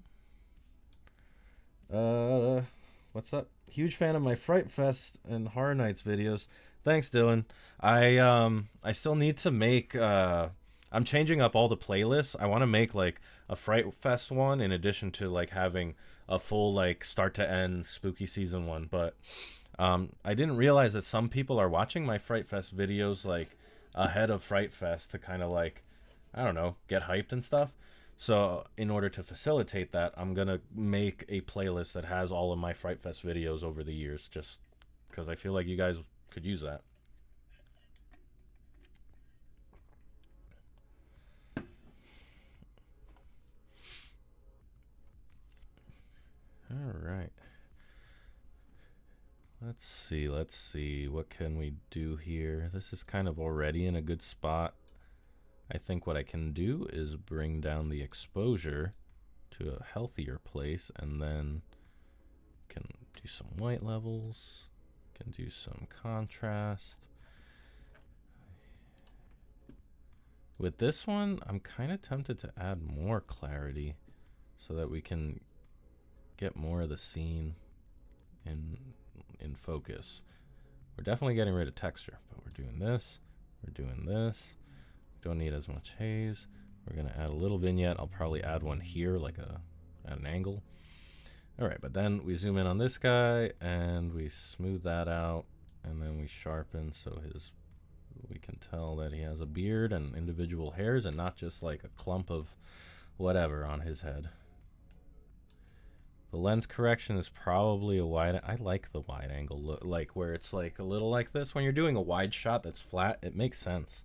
S1: What's up? Huge fan of my Fright Fest and Horror Nights videos. Thanks, Dylan. I still need to make I'm changing up all the playlists. I want to make like a Fright Fest one in addition to like having a full like start to end spooky season one. But I didn't realize that some people are watching my Fright Fest videos like ahead of Fright Fest to kind of like, I don't know, get hyped and stuff. So in order to facilitate that, I'm going to make a playlist that has all of my Fright Fest videos over the years, just because I feel like you guys could use that. All right. Let's see. What can we do here? This is kind of already in a good spot. I think what I can do is bring down the exposure to a healthier place, and then can do some white levels, can do some contrast. With this one, I'm kind of tempted to add more clarity so that we can get more of the scene in focus. We're definitely getting rid of texture, but we're doing this, we're doing this. Don't need as much haze. We're gonna add a little vignette. I'll probably add one here, like at an angle. All right, but then we zoom in on this guy and we smooth that out, and then we sharpen so we can tell that he has a beard and individual hairs and not just like a clump of whatever on his head. The lens correction is probably a wide. I like the wide angle look, like where it's like a little like this. When you're doing a wide shot that's flat, it makes sense.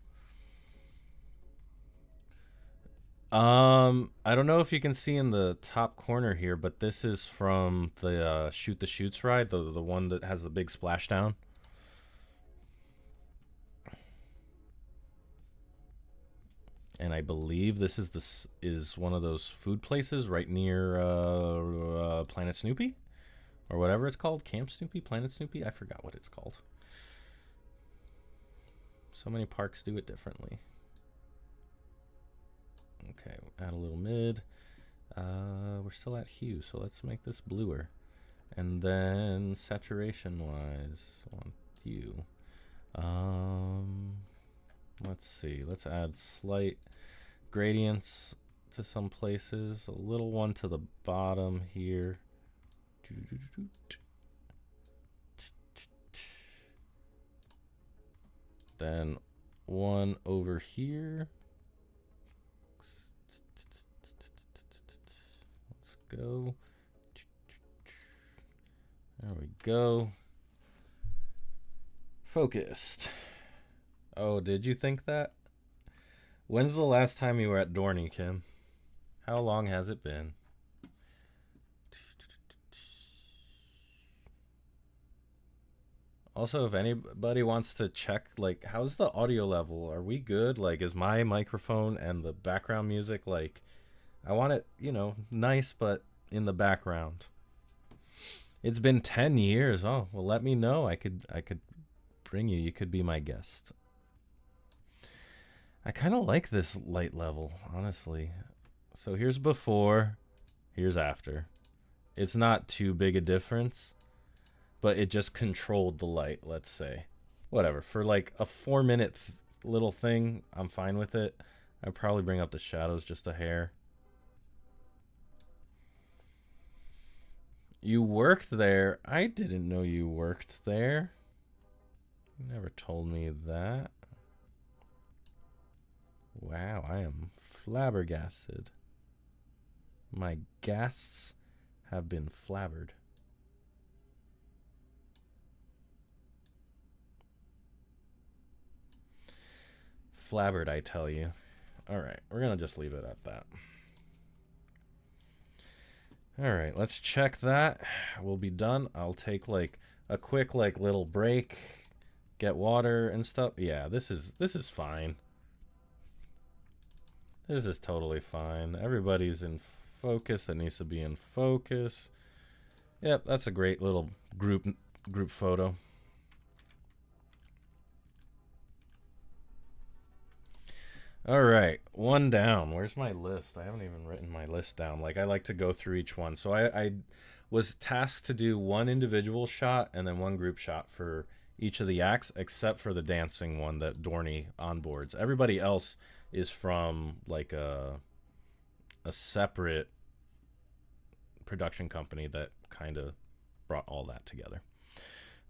S1: I don't know if you can see in the top corner here, but this is from the Shoot the Shoots ride, the one that has the big splashdown. And I believe this is one of those food places right near Planet Snoopy, or whatever it's called, Camp Snoopy, Planet Snoopy. I forgot what it's called. So many parks do it differently. Okay, add a little mid. We're still at hue, so let's make this bluer. And then saturation wise, on hue, let's let's see. Let's add slight gradients to some places. A little one to the bottom here. Then one over here. Let's go. There we go. Focused. Oh, did you think that? When's the last time you were at Dorney, Kim? How long has it been? Also, if anybody wants to check, like, how's the audio level? Are we good? Like, is my microphone and the background music, like, I want it, you know, nice, but in the background. It's been 10 years. Oh, well, let me know. I could bring you. You could be my guest. I kind of like this light level, honestly. So here's before, here's after. It's not too big a difference, but it just controlled the light, let's say. Whatever. For like a 4-minute little thing, I'm fine with it. I'd probably bring up the shadows just a hair. You worked there? I didn't know you worked there. You never told me that. Wow, I am flabbergasted. My gasts have been flabbered. Flabbered, I tell you. All right, we're going to just leave it at that. All right, let's check that. We'll be done. I'll take like a quick like little break, get water and stuff. Yeah, this is fine. This is totally fine. Everybody's in focus that needs to be in focus. Yep, that's a great little group photo. All right, one down. Where's my list? I haven't even written my list down. Like, I like to go through each one. So I was tasked to do one individual shot and then one group shot for each of the acts, except for the dancing one that Dorney onboards. Everybody else is from like a separate production company that kind of brought all that together.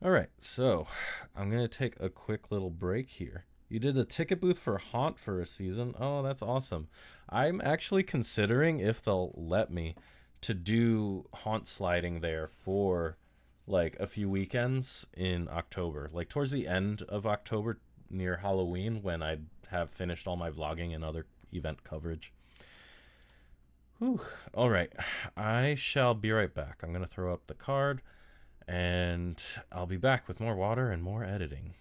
S1: All right, so I'm going to take a quick little break here. You did a ticket booth for Haunt for a season. Oh, that's awesome. I'm actually considering, if they'll let me, to do Haunt sliding there for like a few weekends in October. Like towards the end of October near Halloween, when I have finished all my vlogging and other event coverage. Whew. All right. I shall be right back. I'm going to throw up the card and I'll be back with more water and more editing.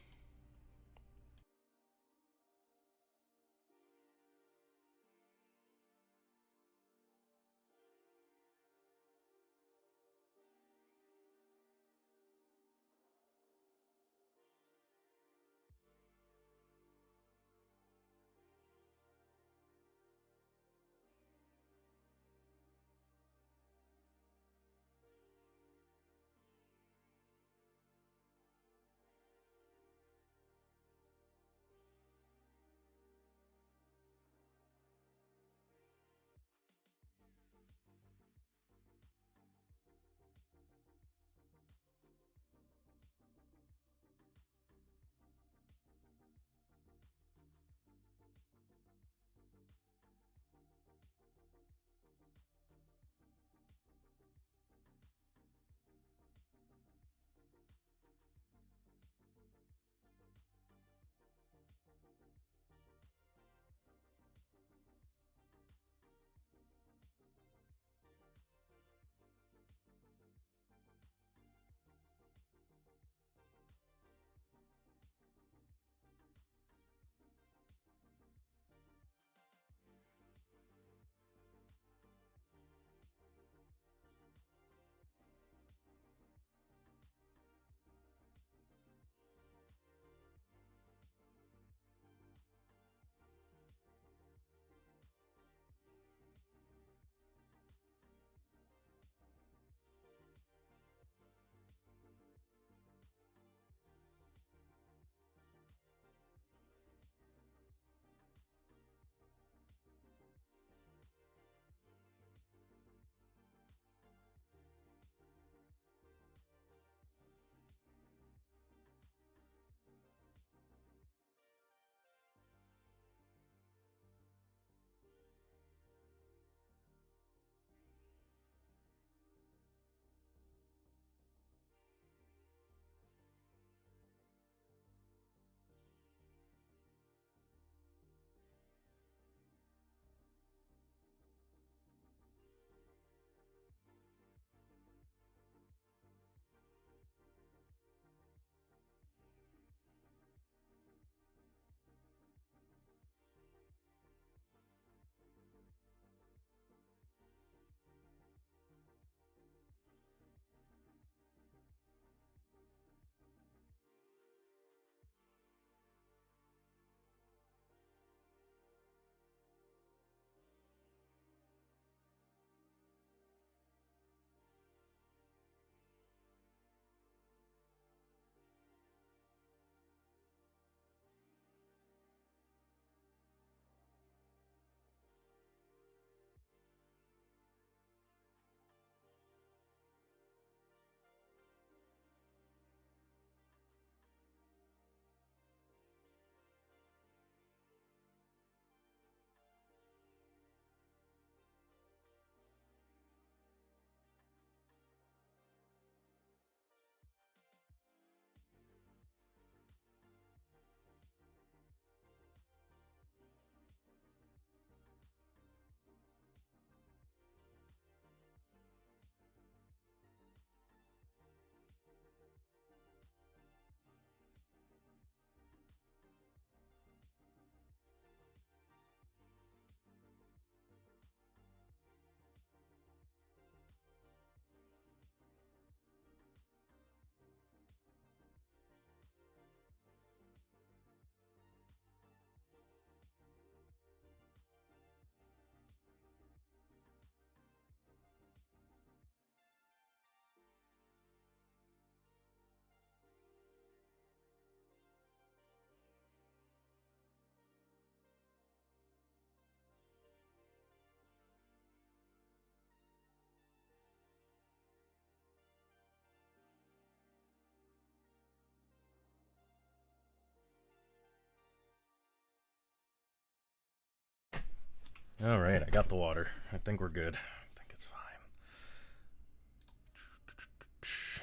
S1: All right, I got the water. I think we're good. I think it's fine.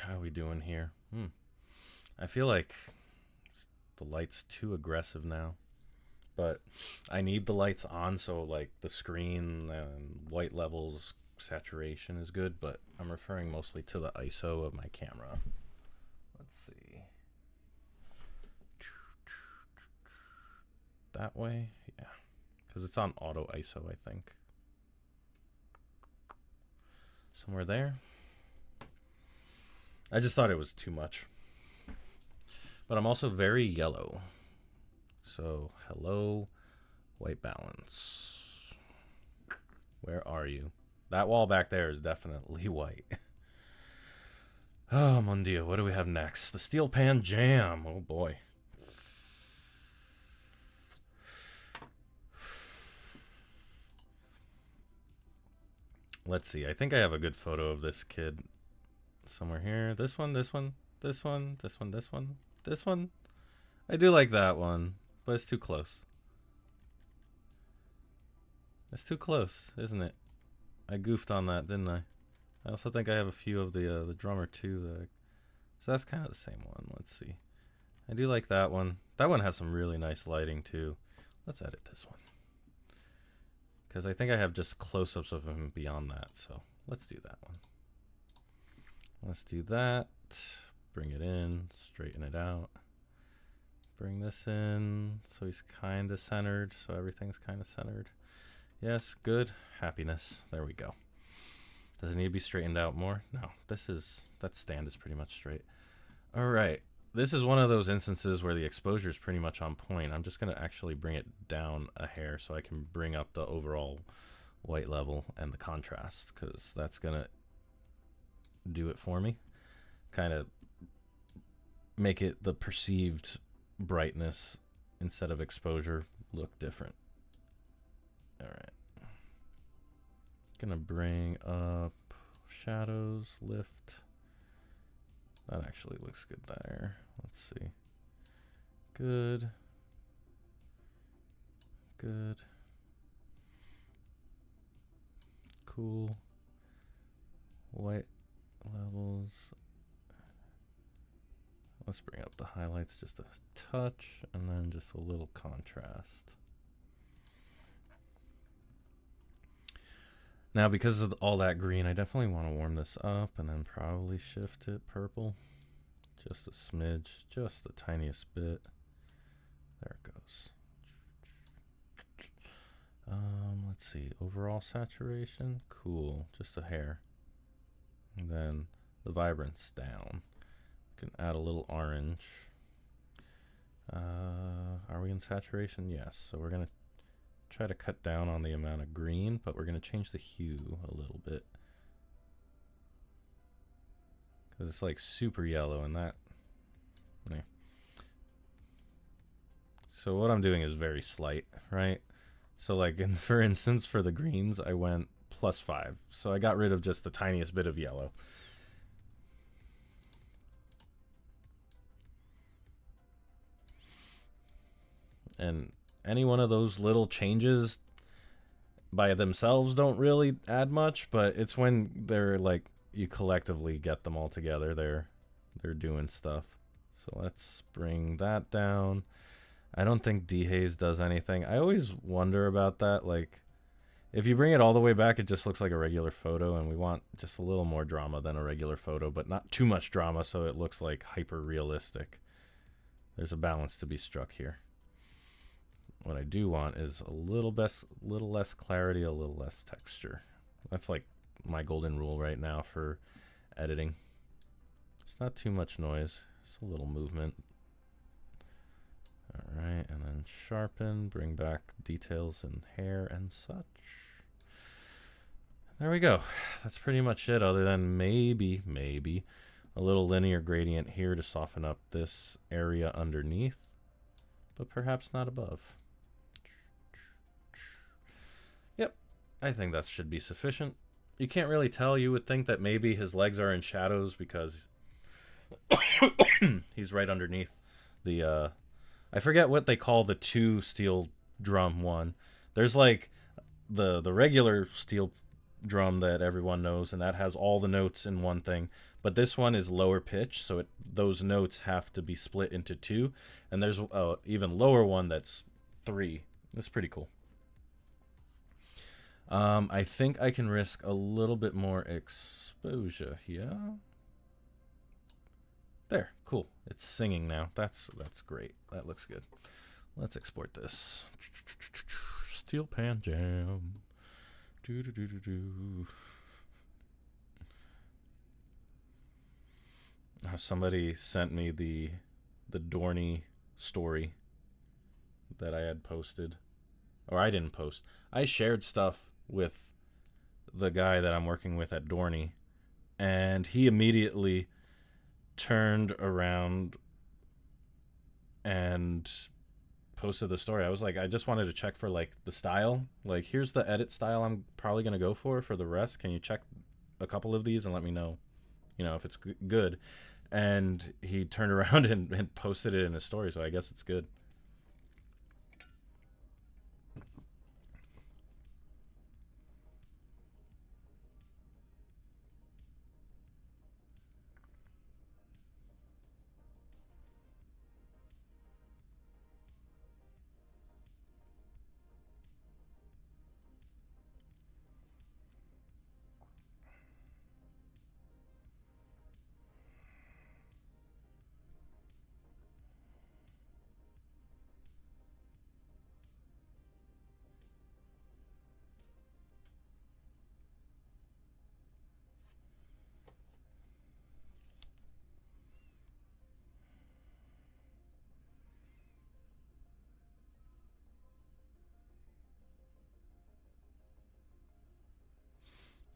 S1: How are we doing here? I feel like the light's too aggressive now, but I need the lights on so like the screen and white levels saturation is good, but I'm referring mostly to the ISO of my camera. Let's see. That way? Yeah. Because it's on auto ISO, I think. Somewhere there. I just thought it was too much. But I'm also very yellow. So, hello, white balance. Where are you? That wall back there is definitely white. Oh, mon Dieu, what do we have next? The steel pan jam. Oh, boy. Let's see. I think I have a good photo of this kid somewhere here. This one, this one, this one, this one, this one, this one. I do like that one, but it's too close. It's too close, isn't it? I goofed on that, didn't I? I also think I have a few of the drummer too. So that's kind of the same one. Let's see. I do like that one. That one has some really nice lighting too. Let's edit this one. Because I think I have just close-ups of him beyond that. So let's do that one. Let's do that. Bring it in. Straighten it out. Bring this in so he's kind of centered. So everything's kind of centered. Yes, good. Happiness. There we go. Does it need to be straightened out more? No. That stand is pretty much straight. All right. This is one of those instances where the exposure is pretty much on point. I'm just going to actually bring it down a hair so I can bring up the overall white level and the contrast, because that's going to do it for me. Kind of make it the perceived brightness instead of exposure look different. All right. Gonna bring up shadows, lift. That actually looks good there. Let's see. Good. Good. Cool. White levels. Let's bring up the highlights just a touch, and then just a little contrast. Now, because of all that green, I definitely want to warm this up and then probably shift it purple. Just a smidge, just the tiniest bit. There it goes. Let's see, overall saturation, cool, just a hair. And then the vibrance down. We can add a little orange. Are we in saturation? Yes, so we're gonna try to cut down on the amount of green, but we're going to change the hue a little bit because it's like super yellow and that. Yeah. So what I'm doing is very slight, right? So like for instance, for the greens, I went +5. So I got rid of just the tiniest bit of yellow. And any one of those little changes by themselves don't really add much, but it's when they're like you collectively get them all together, they're doing stuff. So let's bring that down. I don't think dehaze does anything. I always wonder about that. Like if you bring it all the way back, it just looks like a regular photo, and we want just a little more drama than a regular photo, but not too much drama so it looks like hyper realistic. There's a balance to be struck here. What I do want is a little less clarity, a little less texture. That's like my golden rule right now for editing. It's not too much noise, just a little movement. All right, and then sharpen, bring back details in hair and such. There we go. That's pretty much it, other than maybe a little linear gradient here to soften up this area underneath, but perhaps not above. Yep, I think that should be sufficient. You can't really tell. You would think that maybe his legs are in shadows because he's right underneath the I forget what they call the two steel drum one. There's like the regular steel drum that everyone knows, and that has all the notes in one thing. But this one is lower pitch, so those notes have to be split into two. And there's a even lower one that's 3. That's pretty cool. I think I can risk a little bit more exposure here. There, cool. It's singing now. That's great. That looks good. Let's export this. Steel pan jam. Do do do do do. Somebody sent me the Dorney story that I had posted, or I didn't post. I shared stuff with the guy that I'm working with at Dorney, and he immediately turned around and posted the story. I was like, I just wanted to check for like the style. Like, here's the edit style I'm probably gonna go for the rest. Can you check a couple of these and let me know, if it's good? And he turned around and posted it in his story, so I guess it's good.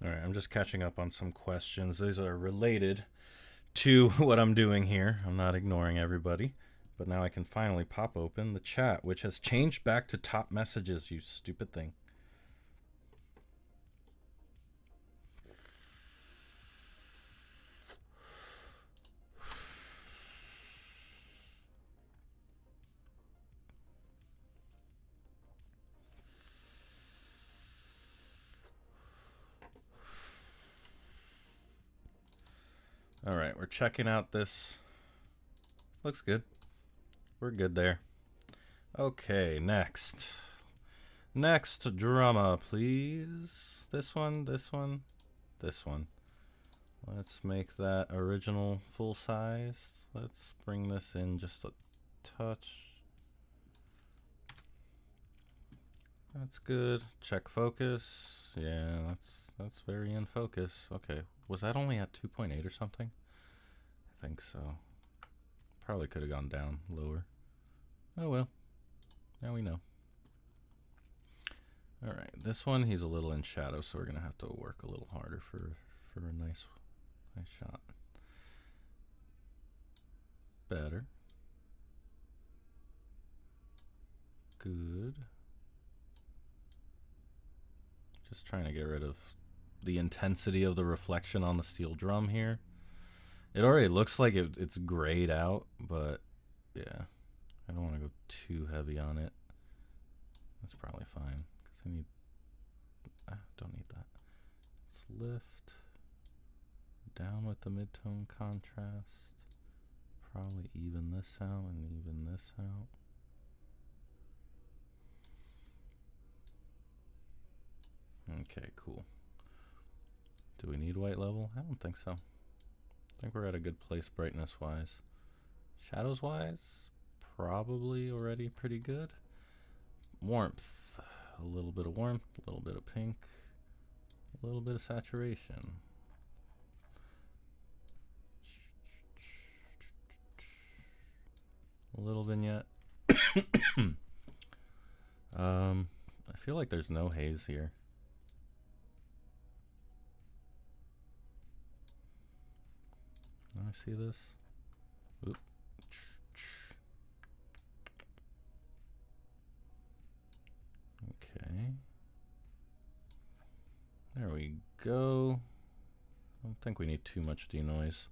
S1: All right, I'm just catching up on some questions. These are related to what I'm doing here. I'm not ignoring everybody, but now I can finally pop open the chat, which has changed back to top messages, you stupid thing. All right, we're checking out this. Looks good. We're good there. Okay, next. Next drama, please. This one, this one, this one. Let's make that original full size. Let's bring this in just a touch. That's good. Check focus. Yeah, that's very in focus. Okay, was that only at 2.8 or something? I think so. Probably could have gone down lower. Oh well, now we know. All right, this one he's a little in shadow, so we're gonna have to work a little harder for a nice shot. Better. Good. Just trying to get rid of the intensity of the reflection on the steel drum here. It already looks like it's grayed out, but yeah, I don't want to go too heavy on it. That's probably fine, because I need, don't need that. Let's lift, down with the mid-tone contrast, probably even this out and even this out. Okay, cool. Do we need white level? I don't think so. I think we're at a good place brightness wise. Shadows wise, probably already pretty good. Warmth, a little bit of warmth, a little bit of pink, a little bit of saturation. A little vignette. I feel like there's no haze here. Let me see this. Oop. Okay. There we go. I don't think we need too much denoise.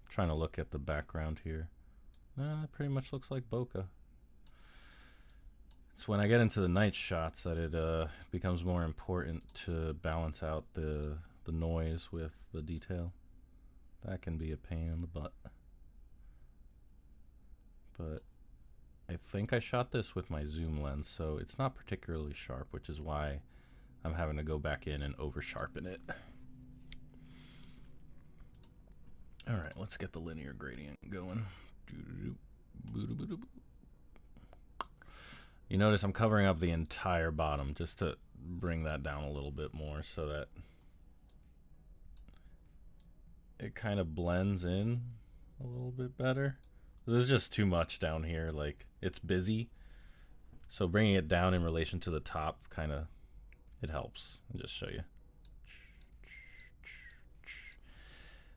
S1: I'm trying to look at the background here. It pretty much looks like bokeh. It's when I get into the night shots that it becomes more important to balance out the noise with the detail. That can be a pain in the butt. But I think I shot this with my zoom lens, so it's not particularly sharp, which is why I'm having to go back in and over sharpen it. Alright, let's get the linear gradient going. You notice I'm covering up the entire bottom just to bring that down a little bit more so that it kind of blends in a little bit better. This is just too much down here, like it's busy. So bringing it down in relation to the top kind of, it helps. I'll just show you.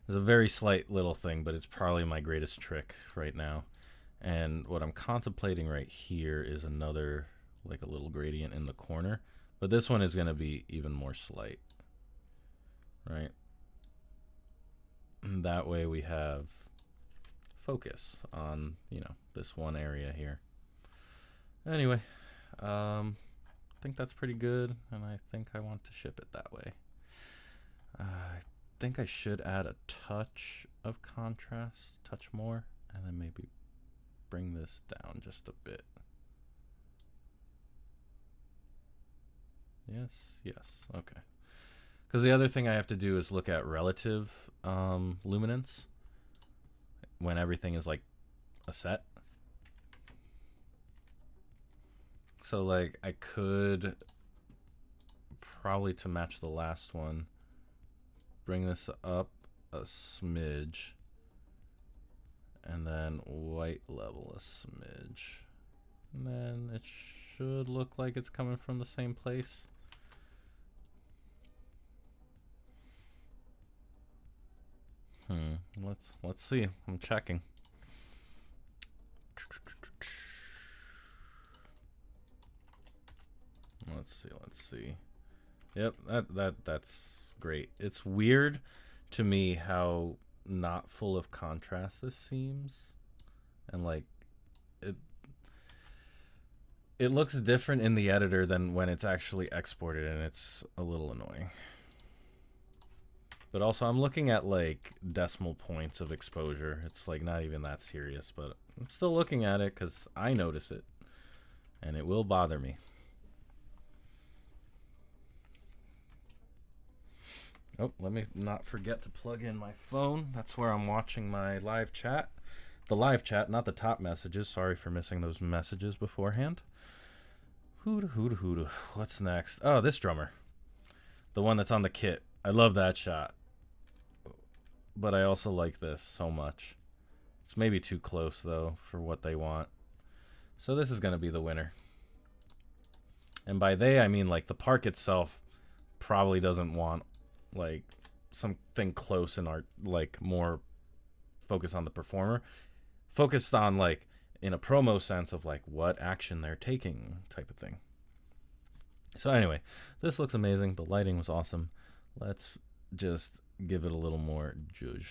S1: It's a very slight little thing, but it's probably my greatest trick right now. And what I'm contemplating right here is another, like a little gradient in the corner. But this one is going to be even more slight, right? And that way we have focus on, you know, this one area here. Anyway, I think that's pretty good, and I think I want to ship it that way. I think I should add a touch of contrast, touch more, and then maybe bring this down just a bit. Yes, okay. Because the other thing I have to do is look at relative luminance when everything is like a set. So like I could probably, to match the last one, bring this up a smidge and then white level a smidge, and then it should look like it's coming from the same place. Let's see. I'm checking. Let's see. Yep, that's great. It's weird to me how not full of contrast this seems, and like it looks different in the editor than when it's actually exported, and it's a little annoying. But also I'm looking at like decimal points of exposure. It's like not even that serious, but I'm still looking at it because I notice it and it will bother me. Oh, let me not forget to plug in my phone. That's where I'm watching my live chat. The live chat, not the top messages. Sorry for missing those messages beforehand. Hoota. What's next? Oh, this drummer. The one that's on the kit. I love that shot. But I also like this so much. It's maybe too close, though, for what they want. So this is going to be the winner. And by they, I mean, like, the park itself probably doesn't want, like, something close in art, like, more focused on the performer. Focused on, like, in a promo sense of, like, what action they're taking type of thing. So anyway, this looks amazing. The lighting was awesome. Let's just give it a little more zhuzh.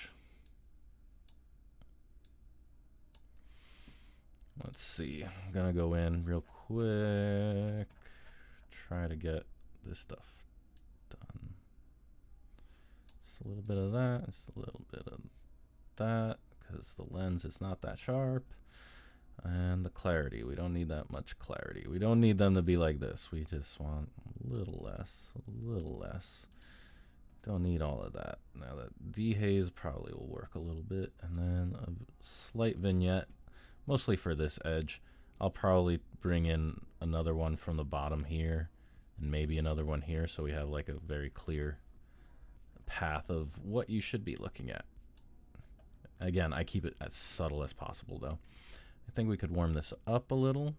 S1: Let's see. I'm going to go in real quick. Try to get this stuff done. Just a little bit of that. Just a little bit of that, because the lens is not that sharp. And the clarity. We don't need that much clarity. We don't need them to be like this. We just want a little less. A little less. Don't need all of that. Now that dehaze probably will work a little bit. And then a slight vignette, mostly for this edge. I'll probably bring in another one from the bottom here, and maybe another one here, so we have like a very clear path of what you should be looking at. Again, I keep it as subtle as possible, though. I think we could warm this up a little.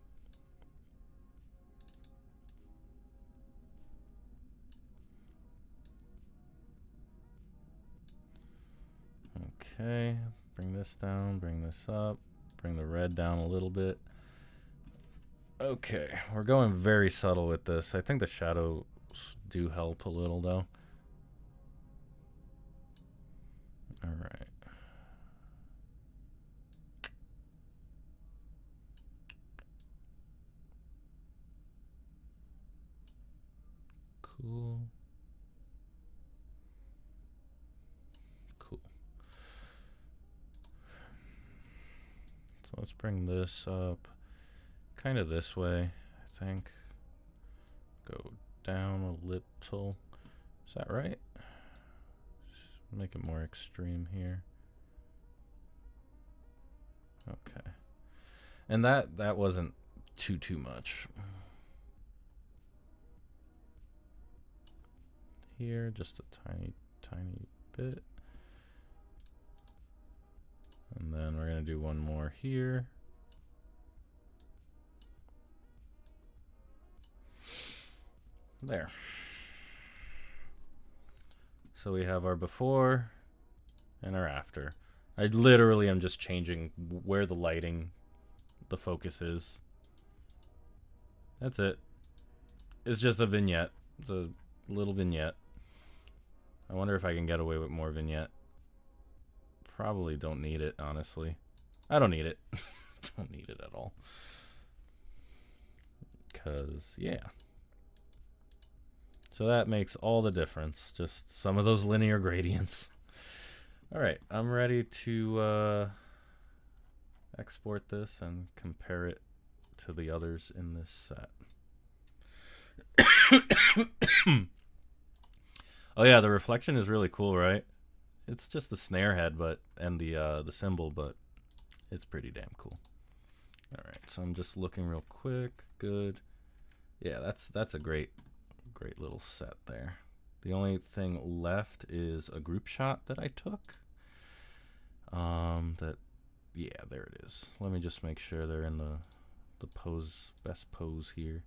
S1: Okay, bring this down, bring this up, bring the red down a little bit. Okay, we're going very subtle with this. I think the shadows do help a little, though. All right. Cool. Cool. So let's bring this up kind of this way, I think. Go down a little. Is that right? Just make it more extreme here. Okay. And that wasn't too much. Here, just a tiny bit. And then we're going to do one more here. There. So we have our before and our after. I literally am just changing where the lighting, the focus is. That's it. It's just a vignette. It's a little vignette. I wonder if I can get away with more vignette. Probably don't need it, honestly. I don't need it. Don't need it at all. Because, yeah. So that makes all the difference. Just some of those linear gradients. All right, I'm ready to export this and compare it to the others in this set. Oh yeah, the reflection is really cool, right? It's just the snare head, and the cymbal, but it's pretty damn cool. All right, so I'm just looking real quick. Good. Yeah, that's a great little set there. The only thing left is a group shot that I took. Yeah, there it is. Let me just make sure they're in the best pose here.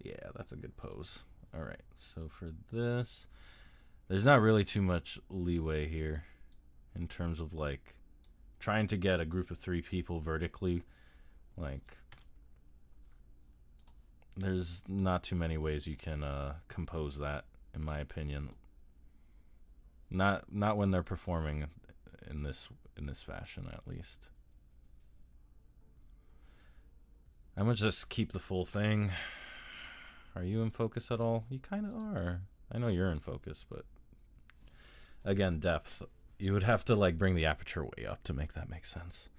S1: Yeah, that's a good pose. All right, so for this, there's not really too much leeway here in terms of like trying to get a group of 3 people vertically. Like, there's not too many ways you can compose that, in my opinion. Not when they're performing in this fashion, at least. I'm gonna just keep the full thing. Are you in focus at all? You kind of are. I know you're in focus, but again, depth. You would have to like bring the aperture way up to make that make sense.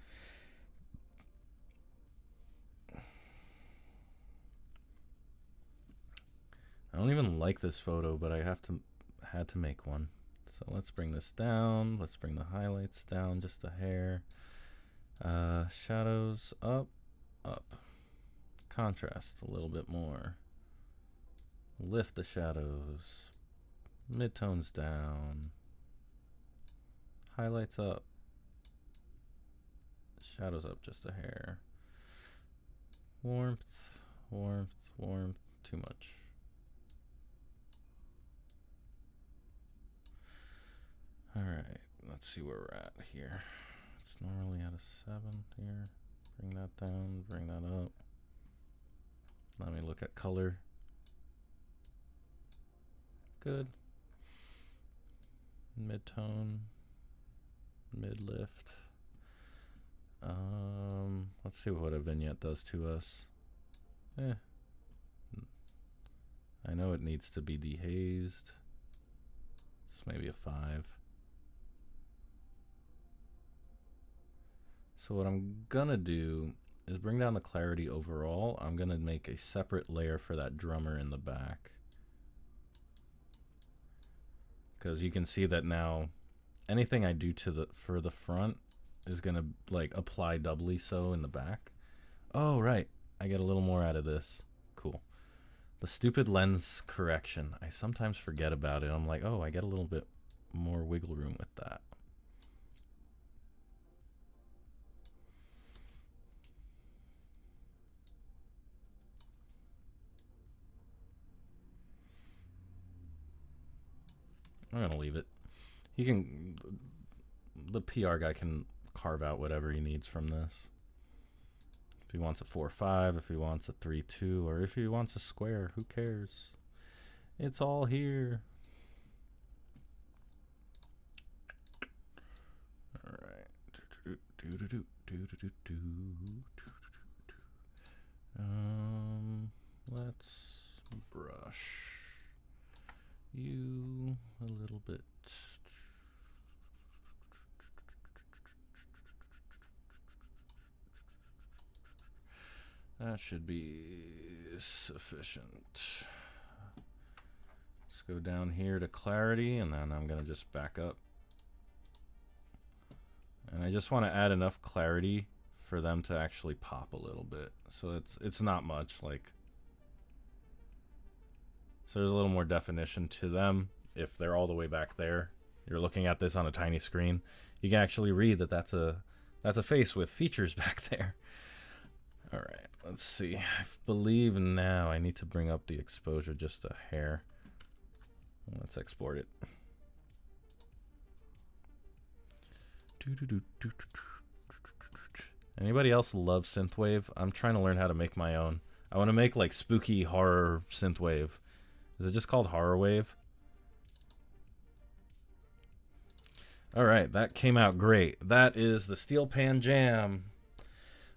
S1: I don't even like this photo, but I had to make one. So let's bring this down. Let's bring the highlights down just a hair. Shadows up. Contrast a little bit more. Lift the shadows. Midtones down. Highlights up. Shadows up just a hair. Warmth. Too much. Alright, let's see where we're at here. It's normally at a 7 here. Bring that down, bring that up. Let me look at color. Good. Mid-tone. Mid-lift. Let's see what a vignette does to us. I know it needs to be dehazed. It's maybe a 5. So what I'm gonna do is bring down the clarity overall. I'm gonna make a separate layer for that drummer in the back, because you can see that now anything I do for the front is gonna like apply doubly so in the back. Oh right, I get a little more out of this. Cool. The stupid lens correction, I sometimes forget about it. I'm like, oh, I get a little bit more wiggle room with that. I'm gonna leave it. He can, the PR guy can carve out whatever he needs from this. If he wants a 4-5, if he wants a 3-2, or if he wants a square, who cares? It's all here. All right. Let's brush. you a little bit. That should be sufficient. Let's go down here to clarity, and then I'm going to just back up. And I just want to add enough clarity for them to actually pop a little bit. So it's not much, like, so there's a little more definition to them. If they're all the way back there, you're looking at this on a tiny screen, you can actually read that that's a face with features back there. All right, let's see. I believe now I need to bring up the exposure just a hair. Let's export it. Anybody else love synthwave? I'm trying to learn how to make my own. I want to make like spooky horror synthwave. Is it just called horror wave? All right, that came out great. That is the Steel Pan Jam.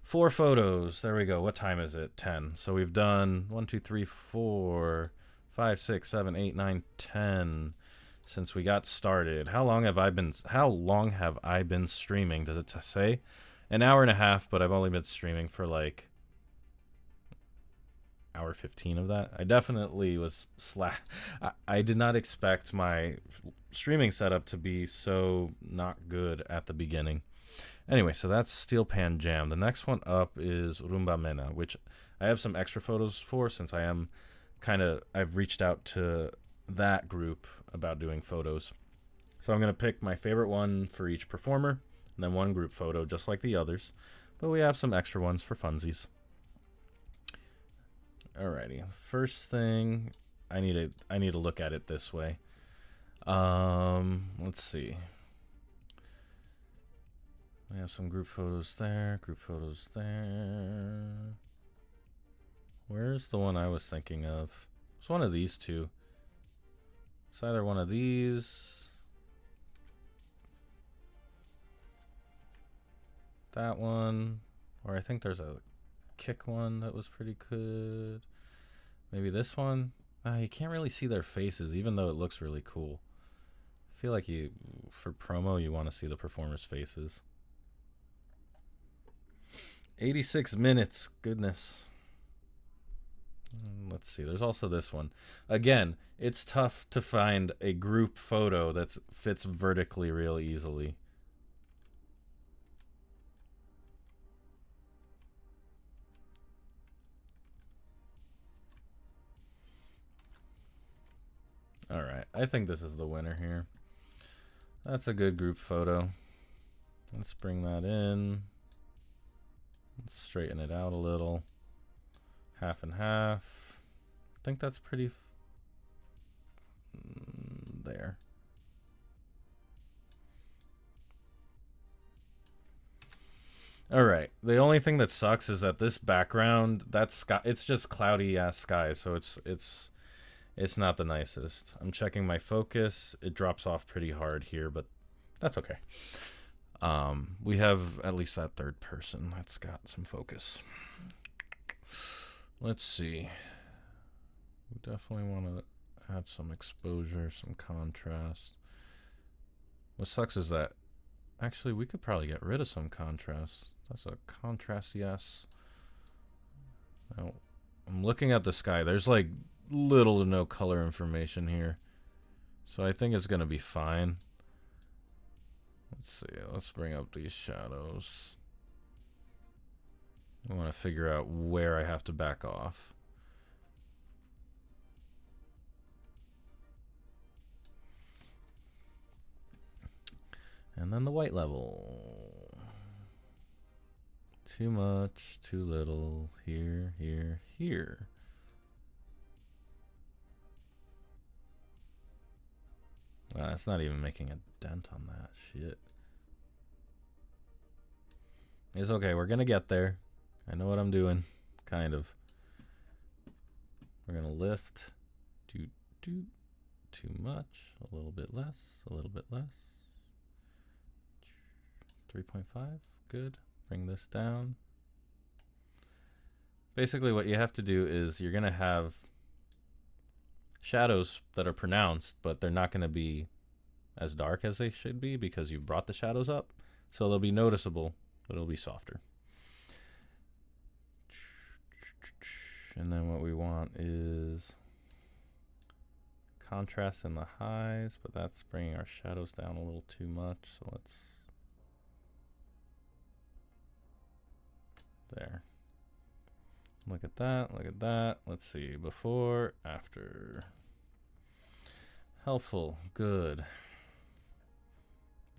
S1: 4 photos. There we go. What time is it? 10. So we've done 1, 2, 3, 4, 5, 6, 7, 8, 9, 10 since we got started. How long have I been streaming? Does it say? An hour and a half, but I've only been streaming for like hour 15 of that. I definitely was I did not expect my streaming setup to be so not good at the beginning. Anyway, so that's Steel Pan Jam. The next one up is Rumba Mena, which I have some extra photos for since I've reached out to that group about doing photos. So I'm going to pick my favorite one for each performer, and then one group photo just like the others. But we have some extra ones for funsies. Alrighty, first thing, I need to look at it this way. Let's see. We have some group photos there, group photos there. Where's the one I was thinking of? It's one of these two. It's either one of these, that one, or I think there's a kick one that was pretty good. Maybe this one. You can't really see their faces, even though it looks really cool. I feel like for promo, you want to see the performers' faces. 86 minutes, goodness. Let's see, there's also this one. Again, it's tough to find a group photo that fits vertically real easily. All right, I think this is the winner here. That's a good group photo. Let's bring that in. Let's straighten it out a little. Half and half. I think that's pretty there. All right. The only thing that sucks is that this background, that's sky, it's just cloudy ass sky, so it's not the nicest. I'm checking my focus. It drops off pretty hard here, but that's okay. We have at least that third person that's got some focus. Let's see. We definitely want to add some exposure, some contrast. What sucks is that actually we could probably get rid of some contrast. That's a contrast, yes. Now, I'm looking at the sky. There's like little to no color information here, so I think it's gonna be fine. Let's see, let's bring up these shadows. I want to figure out where I have to back off. And then the white level. Too much, too little, here, here, here. Wow, it's not even making a dent on that shit. It's okay, we're gonna get there. I know what I'm doing, kind of. We're gonna lift. Too much, a little bit less, a little bit less. 3.5, good. Bring this down. Basically what you have to do is you're gonna have shadows that are pronounced, but they're not going to be as dark as they should be because you brought the shadows up. So they'll be noticeable, but it'll be softer. And then what we want is contrast in the highs, but that's bringing our shadows down a little too much. So let's, there. Look at that, look at that. Let's see, before, after. Helpful, good.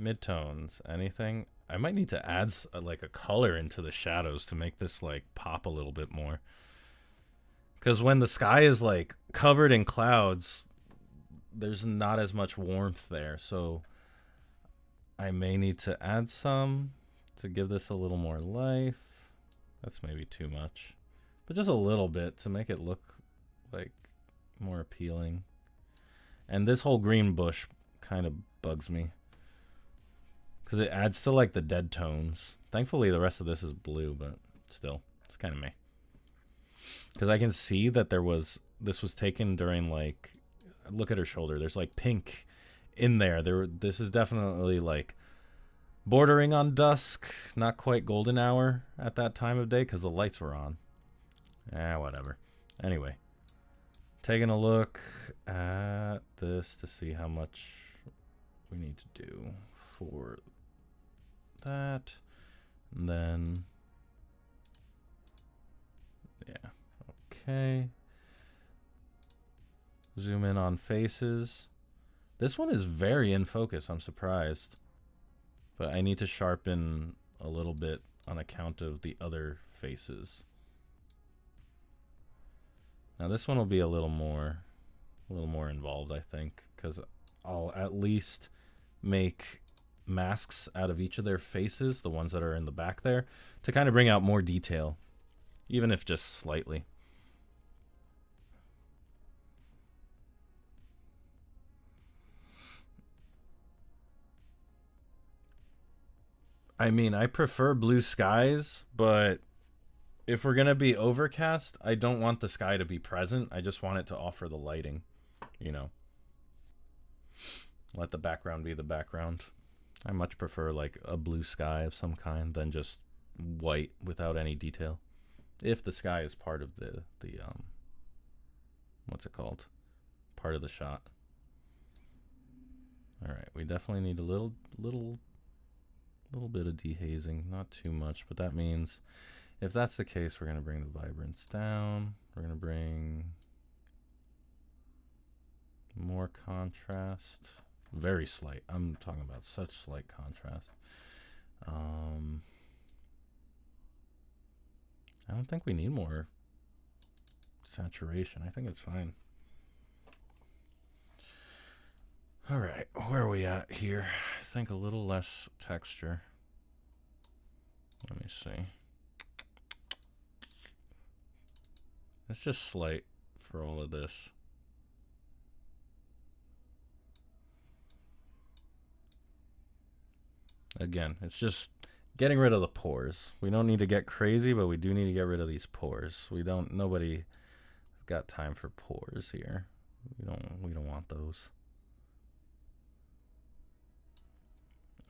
S1: Midtones, anything? I might need to add like a color into the shadows to make this like pop a little bit more. Because when the sky is like covered in clouds, there's not as much warmth there. So I may need to add some to give this a little more life. That's maybe too much. But just a little bit to make it look like more appealing. And this whole green bush kind of bugs me. Because it adds to like the dead tones. Thankfully the rest of this is blue, but still, it's kind of meh. Because I can see that this was taken during like, look at her shoulder. There's like pink in there. This is definitely like bordering on dusk, not quite golden hour at that time of day because the lights were on. Whatever. Anyway, taking a look at this to see how much we need to do for that. And then, yeah, okay. Zoom in on faces. This one is very in focus. I'm surprised. But I need to sharpen a little bit on account of the other faces. Now this one will be a little more involved, I think, because I'll at least make masks out of each of their faces, the ones that are in the back there, to kind of bring out more detail, even if just slightly. I mean, I prefer blue skies, but if we're going to be overcast, I don't want the sky to be present. I just want it to offer the lighting, you know. Let the background be the background. I much prefer like a blue sky of some kind than just white without any detail. If the sky is part of the what's it called? Part of the shot. All right, we definitely need a little bit of dehazing, not too much, but that means if that's the case, we're going to bring the vibrance down. We're going to bring more contrast. Very slight. I'm talking about such slight contrast. I don't think we need more saturation. I think it's fine. All right, where are we at here? I think a little less texture. Let me see. It's just slight for all of this. Again, it's just getting rid of the pores. We don't need to get crazy, but we do need to get rid of these pores. Nobody got time for pores here. We don't want those.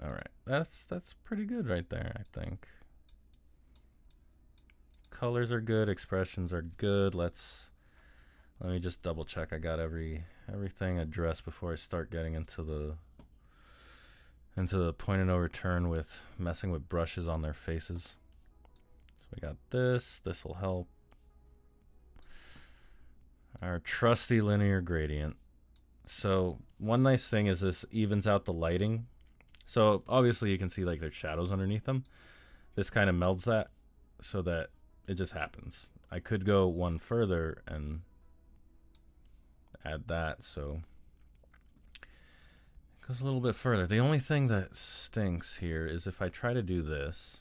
S1: All right, that's pretty good right there, I think. Colors are good, expressions are good. Let me just double check I got everything addressed before I start getting into the point of no return with messing with brushes on their faces. So we got this will help. Our trusty linear gradient. So one nice thing is this evens out the lighting. So obviously you can see like there's shadows underneath them. This kind of melds that so that it just happens. I could go one further and add that, so it goes a little bit further. The only thing that stinks here is if I try to do this,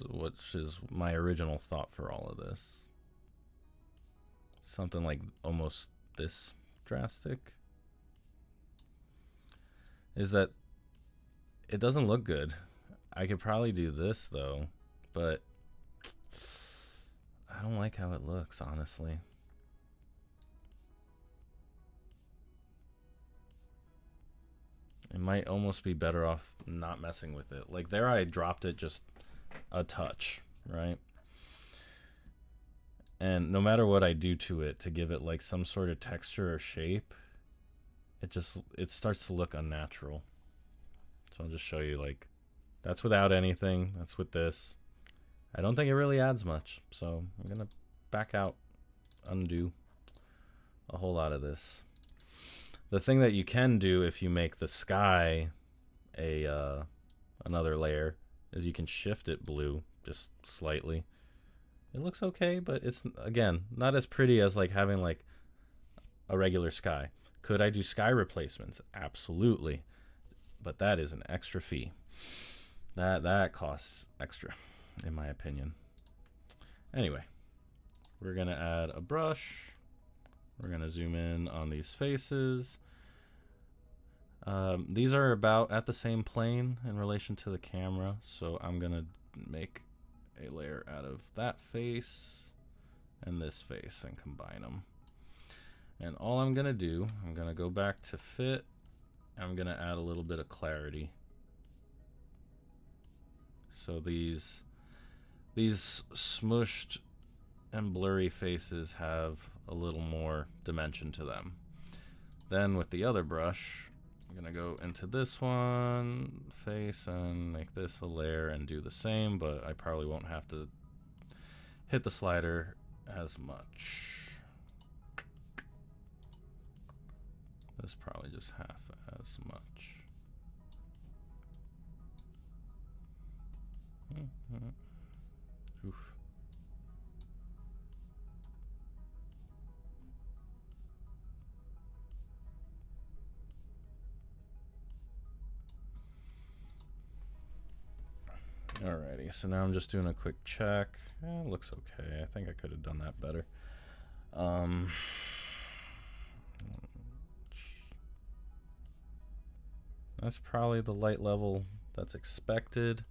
S1: which is my original thought for all of this. Something like almost this drastic. Is that it doesn't look good. I could probably do this though, but I don't like how it looks, honestly. It might almost be better off not messing with it. Like there I dropped it just a touch, right? And no matter what I do to it to give it like some sort of texture or shape, it starts to look unnatural. So I'll just show you, like, that's without anything. That's with this. I don't think it really adds much. So I'm gonna back out, undo a whole lot of this. The thing that you can do if you make the sky another layer is you can shift it blue just slightly. It looks okay, but it's, again, not as pretty as like having like a regular sky. Could I do sky replacements? Absolutely. But that is an extra fee. That costs extra, in my opinion. Anyway, we're gonna add a brush. We're gonna zoom in on these faces. These are about at the same plane in relation to the camera, so I'm gonna make a layer out of that face and this face and combine them. And all I'm gonna do, I'm gonna go back to fit. I'm gonna add a little bit of clarity. So these smushed and blurry faces have a little more dimension to them. Then with the other brush, I'm gonna go into this one face and make this a layer and do the same, but I probably won't have to hit the slider as much. This probably just half as much. Oof. Alrighty, so now I'm just doing a quick check. It looks okay. I think I could have done that better. That's probably the light level that's expected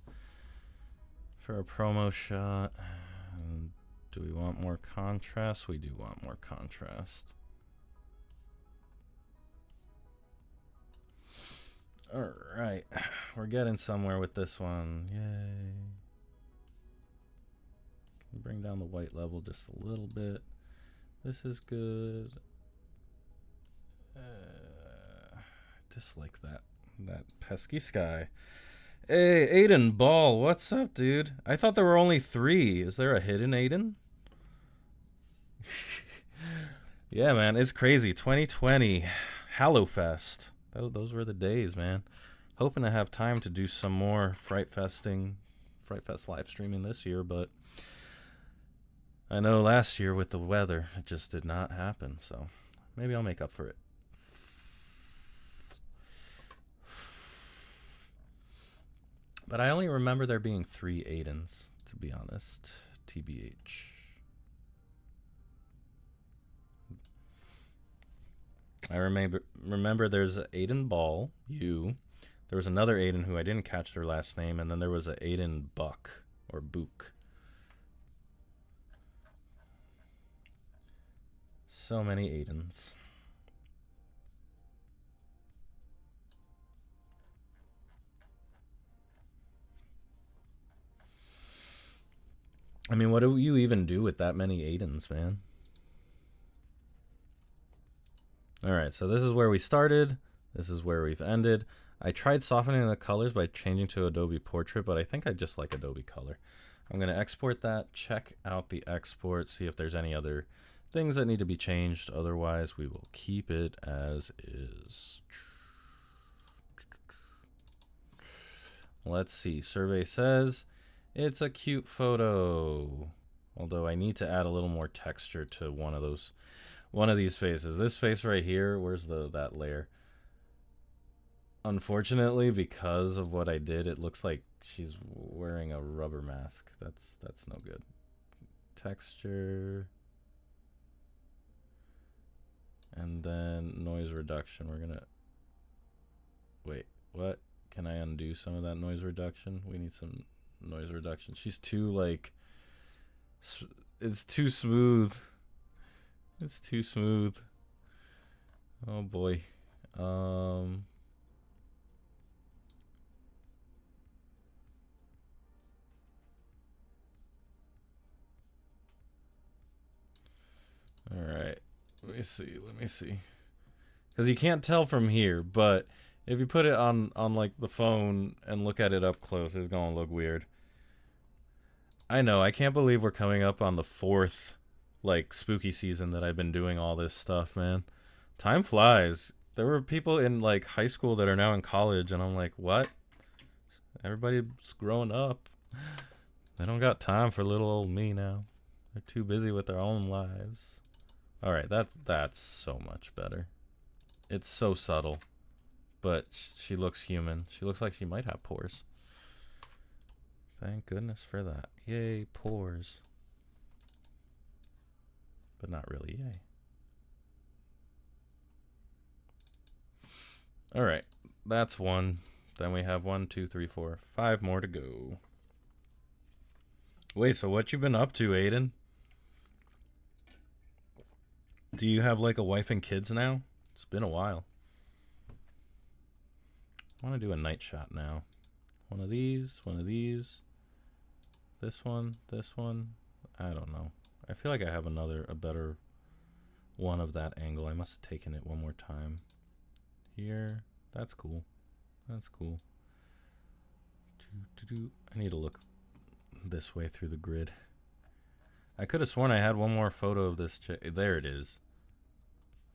S1: for a promo shot. And do we want more contrast? We do want more contrast. All right, we're getting somewhere with this one. Yay. Bring down the white level just a little bit. This is good. Dislike that pesky sky. Hey, Aiden Ball, what's up, dude? I thought there were only 3. Is there a hidden Aiden? Yeah, man, it's crazy. 2020, Hallowfest. Those were the days, man. Hoping to have time to do some more Fright Fest live streaming this year, but I know last year with the weather, it just did not happen. So maybe I'll make up for it. But I only remember there being 3 Aidens, to be honest. TBH. I remember there's an Aiden Ball, you. There was another Aiden who I didn't catch their last name, and then there was an Aiden Buck, or Book. So many Aidens. I mean, what do you even do with that many Aidens, man? Alright, so this is where we started. This is where we've ended. I tried softening the colors by changing to Adobe Portrait, but I think I just like Adobe Color. I'm going to export that, check out the export, see if there's any other things that need to be changed. Otherwise, we will keep it as is. Let's see. Survey says it's a cute photo. Although I need to add a little more texture to one of these faces. This face right here, where's that layer? Unfortunately, because of what I did, it looks like she's wearing a rubber mask. That's no good. Texture. And then noise reduction. We're gonna wait, what? Can I undo some of that noise reduction? We need some noise reduction. She's too, like, it's too smooth. It's too smooth. Oh boy. All right. Let me see. Let me see. Because you can't tell from here, but if you put it on like the phone and look at it up close, it's gonna look weird. I know. I can't believe we're coming up on the 4th like spooky season that I've been doing all this stuff, man. Time flies. There were people in like high school that are now in college, and I'm like, what? Everybody's growing up. They don't got time for little old me now. They're too busy with their own lives. All right, that's so much better. It's so subtle, but she looks human. She looks like she might have pores. Thank goodness for that. Yay, pores. But not really yay. All right, that's one. Then we have 1, 2, 3, 4, 5 more to go. Wait, so what you been up to, Aiden? Do you have like a wife and kids now? It's been a while. I want to do a night shot now. One of these, this one. I don't know. I feel like I have a better one of that angle. I must have taken it one more time. Here, that's cool. That's cool. I need to look this way through the grid. I could have sworn I had one more photo of this chick. There it is.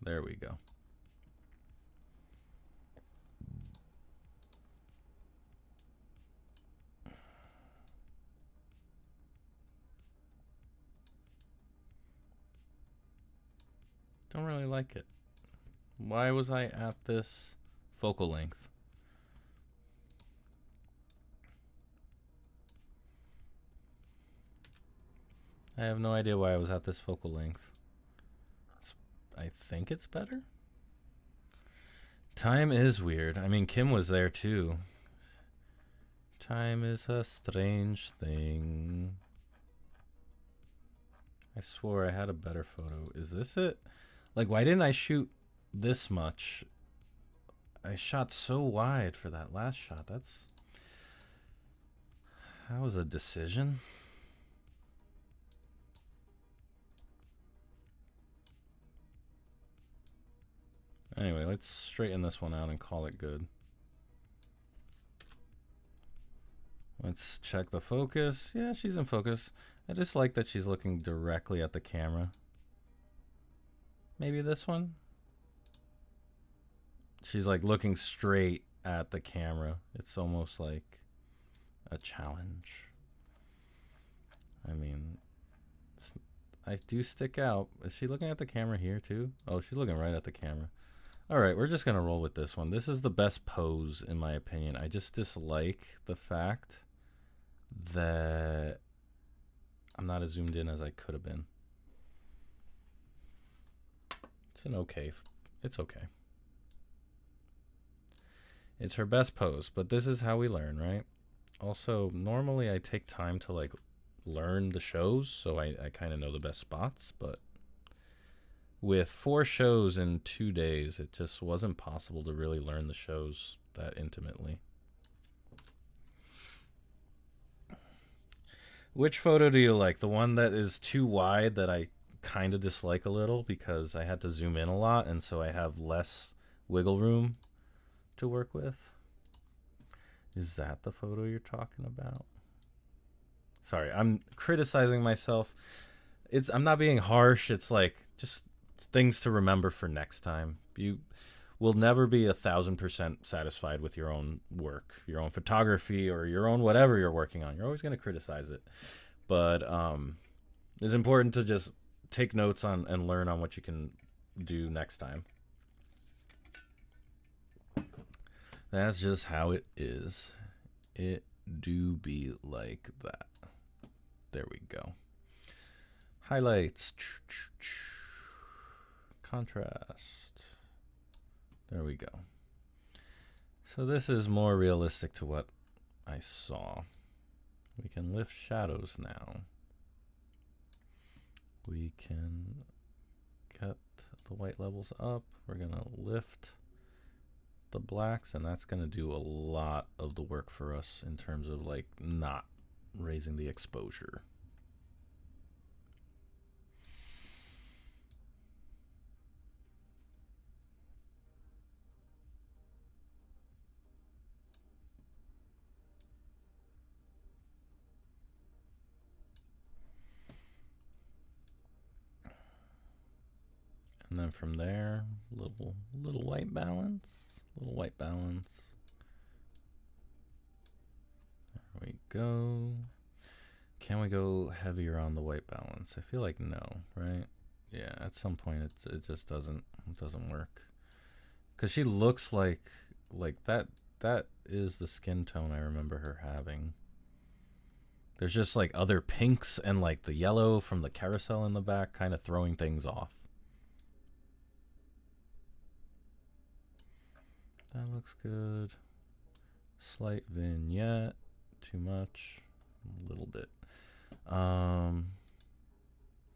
S1: There we go. Don't really like it. Why was I at this focal length? I have no idea why I was at this focal length. I think it's better. Time is weird. I mean, Kim was there too. Time is a strange thing. I swore I had a better photo. Is this it? Like, why didn't I shoot this much? I shot so wide for that last shot. That was a decision. Anyway, let's straighten this one out and call it good. Let's check the focus. Yeah, she's in focus. I just like that she's looking directly at the camera. Maybe this one? She's like looking straight at the camera. It's almost like a challenge. I mean, I do stick out. Is she looking at the camera here too? Oh, she's looking right at the camera. All right, we're just going to roll with this one. This is the best pose, in my opinion. I just dislike the fact that I'm not as zoomed in as I could have been. It's okay. It's her best pose, but this is how we learn, right? Also, normally I take time to like learn the shows, so I kind of know the best spots, but with 4 shows in 2 days, it just wasn't possible to really learn the shows that intimately. Which photo do you like? The one that is too wide that I kind of dislike a little because I had to zoom in a lot, and so I have less wiggle room to work with? Is that the photo you're talking about? Sorry, I'm criticizing myself. I'm not being harsh. It's like just things to remember for next time. You will never be 1,000% satisfied with your own work, your own photography, or your own whatever you're working on. You're always going to criticize it, but it's important to just take notes on and learn on what you can do next time. That's just how it is. It do be like that. There we go. Highlights. Contrast. There we go. So this is more realistic to what I saw. We can lift shadows now. We can get the white levels up. We're going to lift the blacks, and that's going to do a lot of the work for us in terms of like not raising the exposure. And then from there, little white balance. Little white balance. There we go. Can we go heavier on the white balance? I feel like no, right? Yeah, at some point it just doesn't work. Cause she looks like that is the skin tone I remember her having. There's just like other pinks and like the yellow from the carousel in the back kind of throwing things off. That looks good. Slight vignette. Too much. A little bit.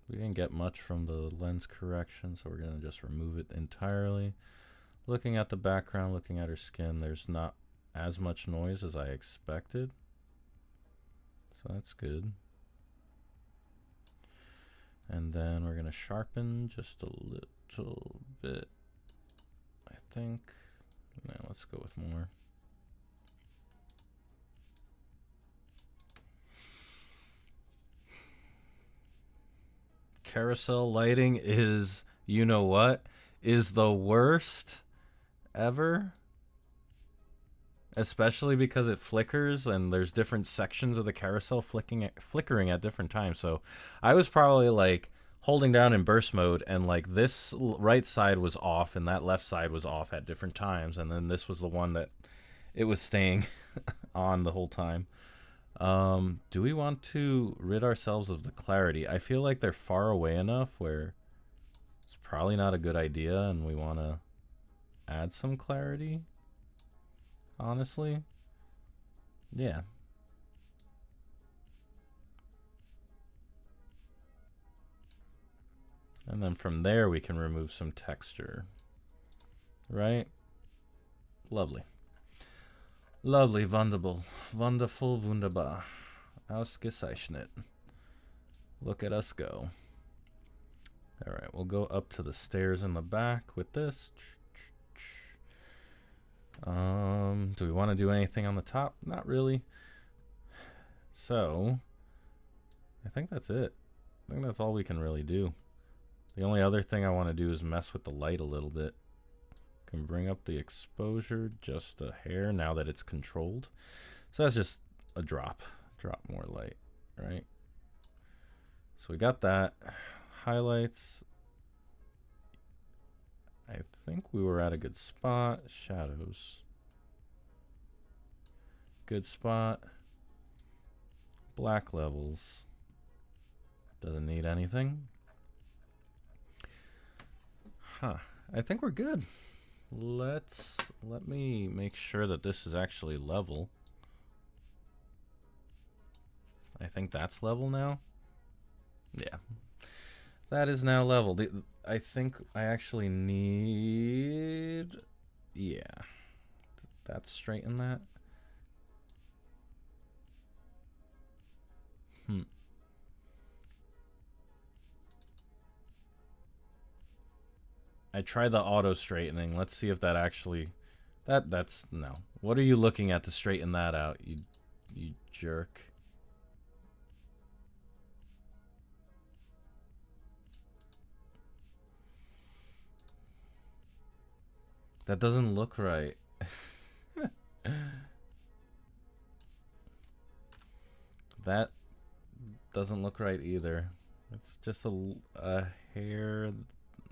S1: We didn't get much from the lens correction, so we're going to just remove it entirely. Looking at the background, looking at her skin, there's not as much noise as I expected. So that's good. And then we're going to sharpen just a little bit, I think. Now let's go with more. Carousel lighting is, you know what, is the worst ever. Especially because it flickers and there's different sections of the carousel flickering at different times. So I was probably like holding down in burst mode, and like this right side was off and that left side was off at different times, and then this was the one that it was staying on the whole time. Do we want to rid ourselves of the clarity? I feel like they're far away enough where it's probably not a good idea, and we want to add some clarity, honestly. Yeah. And then from there we can remove some texture. Right? Lovely. Lovely, wunderbar. Wonderful, wunderbar. Ausgezeichnet. Look at us go. Alright, we'll go up to the stairs in the back with this. Do we want to do anything on the top? Not really. So, I think that's it. I think that's all we can really do. The only other thing I want to do is mess with the light a little bit. Can bring up the exposure just a hair now that it's controlled. So that's just a drop more light, right? So we got that. Highlights. I think we were at a good spot. Shadows. Good spot. Black levels. Doesn't need anything. Huh. I think we're good. Let me make sure that this is actually level. I think that's level now. Yeah. That is now level. I think I actually need... Yeah. That's straighten that. I tried the auto straightening. Let's see if that actually... That's... No. What are you looking at to straighten that out, you jerk? That doesn't look right. That doesn't look right either. It's just a hair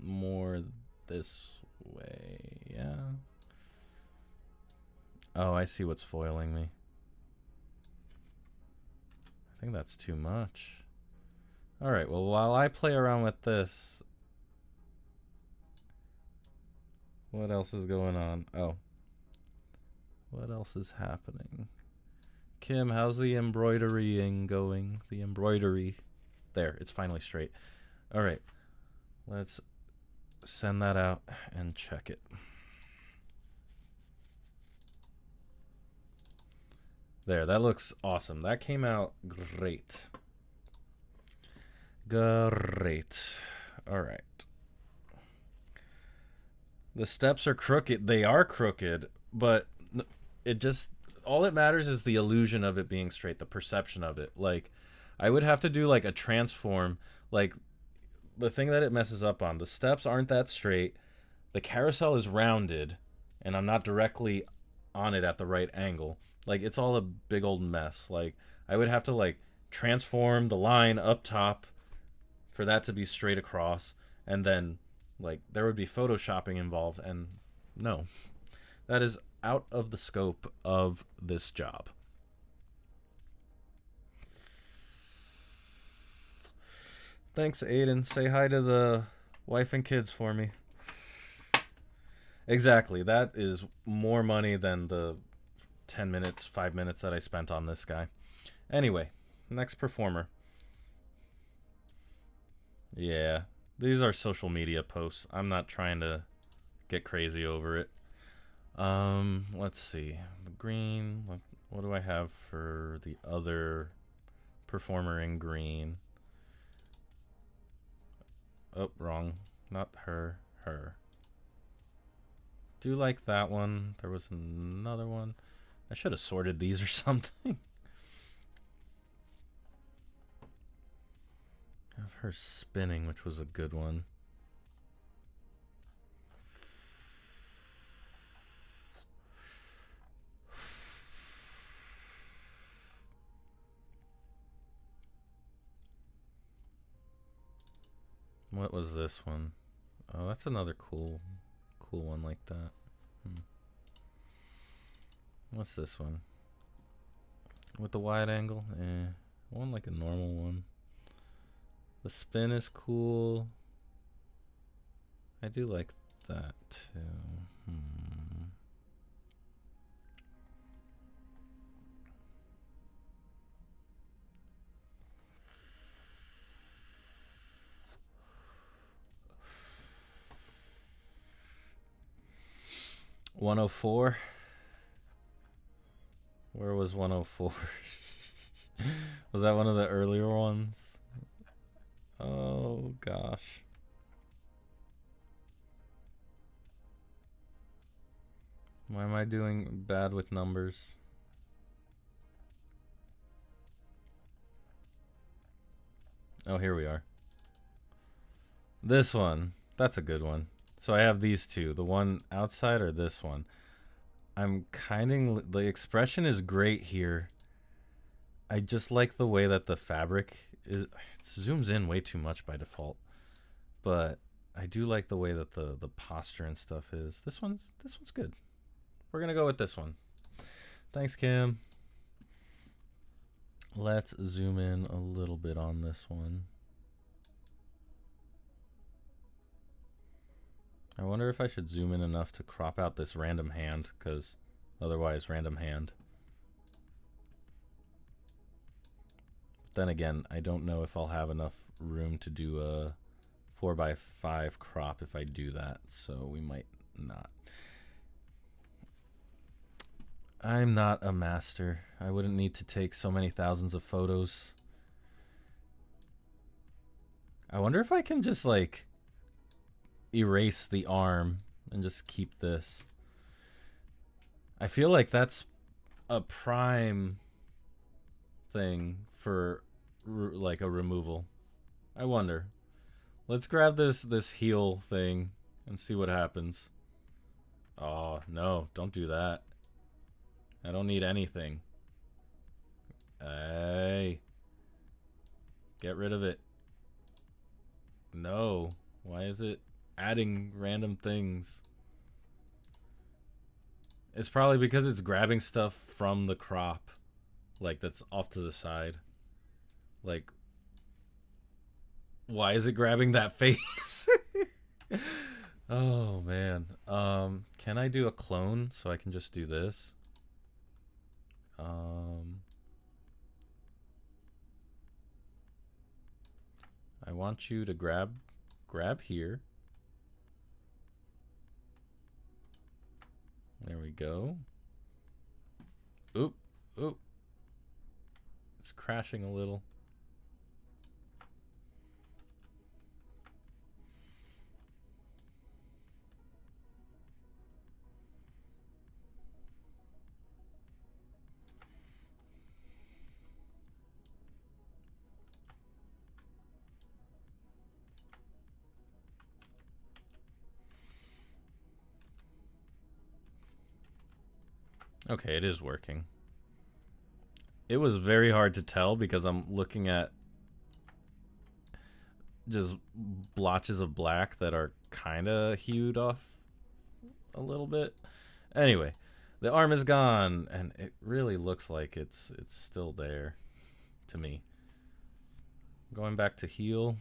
S1: more this way, yeah. Oh, I see what's foiling me. I think that's too much. All right, well, while I play around with this, what else is going on? Oh, what else is happening? Kim, how's the embroiderying going? The embroidery. There, it's finally straight. All right, let's send that out and check it. There, that looks awesome. That came out great. Great. All right. The steps are crooked. They are crooked, but it just... all that matters is the illusion of it being straight, the perception of it. Like, I would have to do like a transform, like the thing that it messes up on, the steps aren't that straight. The carousel is rounded, and I'm not directly on it at the right angle. Like, it's all a big old mess. Like, I would have to, like, transform the line up top for that to be straight across, and then, like, there would be photoshopping involved, and no. That is out of the scope of this job. Thanks, Aiden. Say hi to the wife and kids for me. Exactly. That is more money than the 10 minutes, 5 minutes that I spent on this guy. Anyway, next performer. Yeah, these are social media posts. I'm not trying to get crazy over it. Let's see. The green. What do I have for the other performer in green? Oh, wrong. Not her. Her. Do like that one. There was another one. I should have sorted these or something. I have her spinning, which was a good one. What was this one? Oh, that's another cool one like that. What's this one? With the wide angle? One like a normal one. The spin is cool. I do like that too. 104. Where was 104? Was that one of the earlier ones? Oh gosh. Why am I doing bad with numbers? Oh, here we are. This one. That's a good one. So I have these two. The one outside or this one? I'm the expression is great here. I just like the way that the fabric is. It zooms in way too much by default. But I do like the way that the posture and stuff is. This one's good. We're gonna go with this one. Thanks, Kim. Let's zoom in a little bit on this one. I wonder if I should zoom in enough to crop out this random hand, because otherwise random hand. Then again, I don't know if I'll have enough room to do a 4x5 crop if I do that, so we might not. I'm not a master. I wouldn't need to take so many thousands of photos. I wonder if I can just like erase the arm and just keep this. I feel like that's a prime thing for like a removal. I wonder. Let's grab this heel thing and see what happens. Oh, no, don't do that. I don't need anything. Hey. Get rid of it. No. Why is it adding random things? It's probably because it's grabbing stuff from the crop. Like, that's off to the side. Like, why is it grabbing that face? Oh, man. Can I do a clone so I can just do this? I want you to grab here. There we go. Oop, oop. It's crashing a little. Okay, it is working. It was very hard to tell because I'm looking at just blotches of black that are kind of hued off a little bit. Anyway, the arm is gone, and it really looks like it's still there to me. Going back to heal,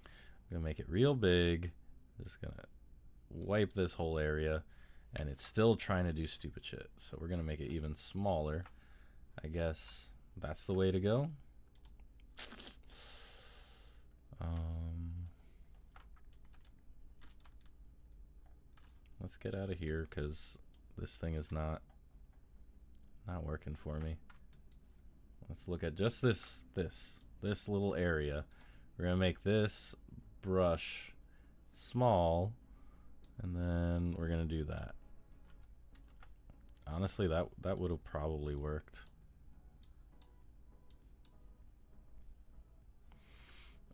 S1: I'm gonna make it real big. Just gonna wipe this whole area, and it's still trying to do stupid shit. So we're gonna make it even smaller. I guess that's the way to go. Let's get out of here because this thing is not working for me. Let's look at just this little area. We're gonna make this brush small, and then we're gonna do that. Honestly, that would have probably worked.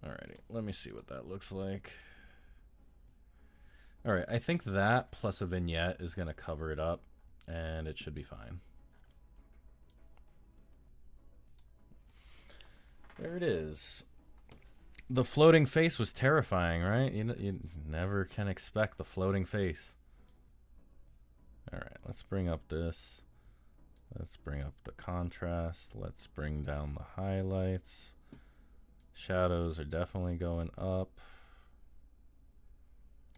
S1: Alrighty, let me see what that looks like. Alright, I think that plus a vignette is gonna cover it up, and it should be fine. There it is. The floating face was terrifying, right? You never can expect the floating face. Alright, let's bring up this. Let's bring up the contrast. Let's bring down the highlights. Shadows are definitely going up.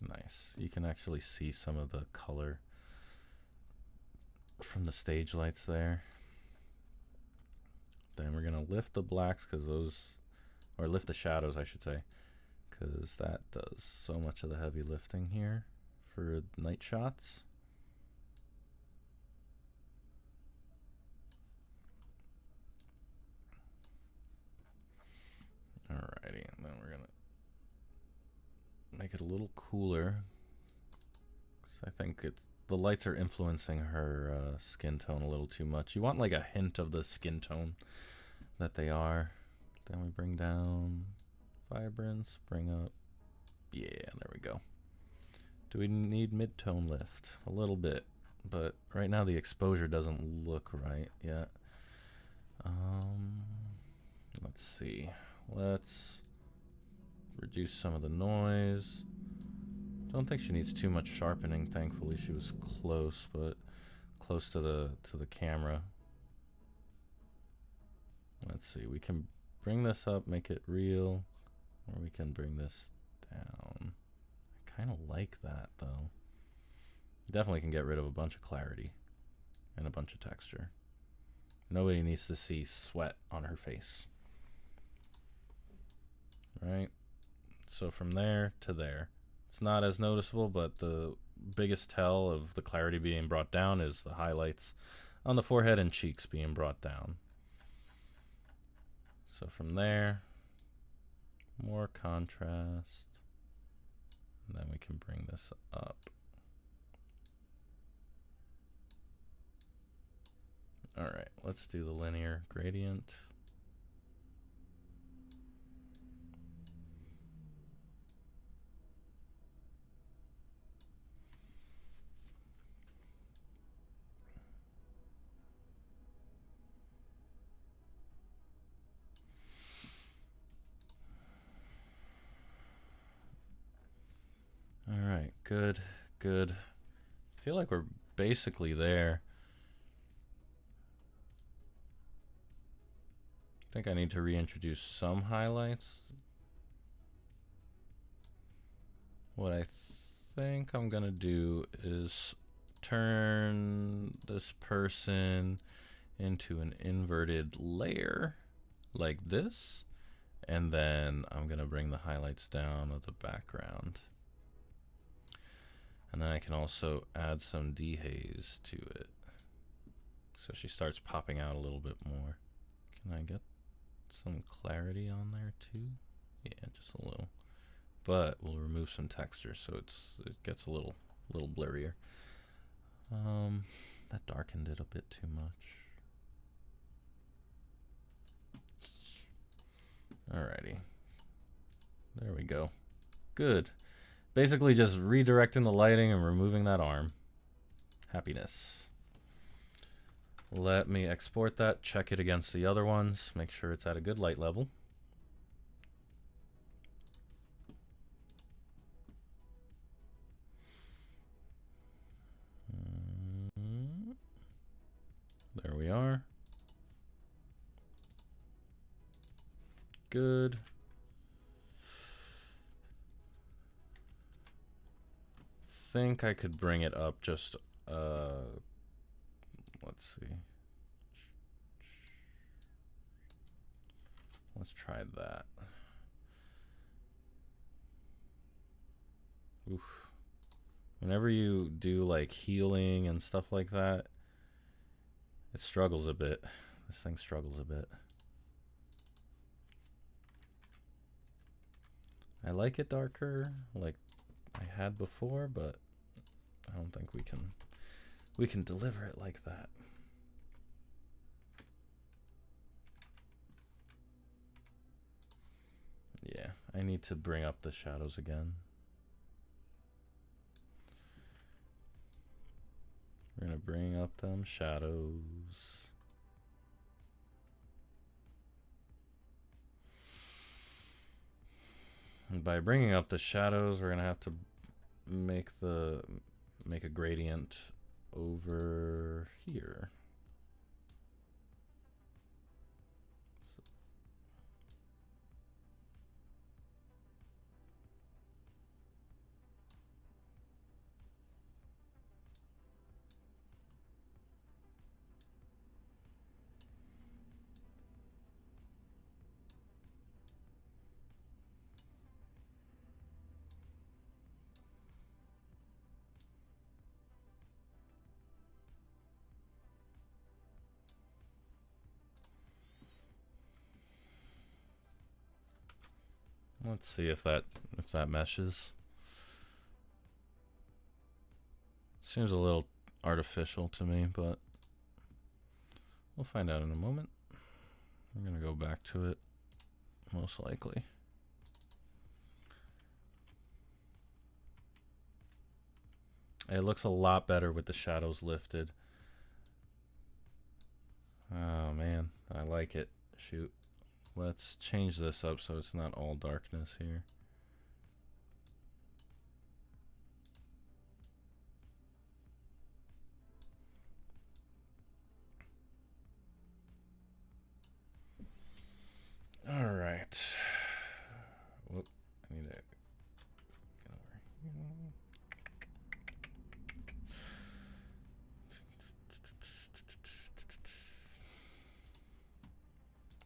S1: Nice. You can actually see some of the color from the stage lights there. Then we're going to lift the blacks because those, or lift the shadows, I should say, because that does so much of the heavy lifting here for night shots. Alrighty, and then we're going to make it a little cooler because I think the lights are influencing her skin tone a little too much. You want like a hint of the skin tone that they are. Then we bring down vibrance, bring up, yeah, there we go. Do we need mid-tone lift? A little bit, but right now the exposure doesn't look right yet. Let's see. Let's reduce some of the noise. Don't think she needs too much sharpening. Thankfully, she was close, but close to the camera. Let's see. We can bring this up, make it real, or we can bring this down. I kind of like that though. Definitely can get rid of a bunch of clarity and a bunch of texture. Nobody needs to see sweat on her face. Right? So from there to there. It's not as noticeable, but the biggest tell of the clarity being brought down is the highlights on the forehead and cheeks being brought down. So from there, more contrast. And then we can bring this up. All right, let's do the linear gradient. All right, good, good. I feel like we're basically there. I think I need to reintroduce some highlights. What I think I'm gonna do is turn this person into an inverted layer like this, and then I'm gonna bring the highlights down of the background. And then I can also add some dehaze to it, so she starts popping out a little bit more. Can I get some clarity on there too? Yeah, just a little. But we'll remove some texture so it gets a little blurrier. That darkened it a bit too much. Alrighty. There we go. Good. Basically just redirecting the lighting and removing that arm. Happiness. Let me export that, check it against the other ones, make sure it's at a good light level. There we are. Good. Think I could bring it up just let's see. Let's try that. Oof. Whenever you do like healing and stuff like that, it struggles a bit. This thing struggles a bit. I like it darker, like I had before, but I don't think we can deliver it like that. Yeah, I need to bring up the shadows again. We're gonna bring up them shadows. And by bringing up the shadows, we're gonna have to make a gradient over here. Let's see if that meshes. Seems a little artificial to me, but we'll find out in a moment. I'm gonna go back to it, most likely. It looks a lot better with the shadows lifted. Oh man, I like it. Shoot. Let's change this up so it's not all darkness here. All right. Whoop, I need to get over here.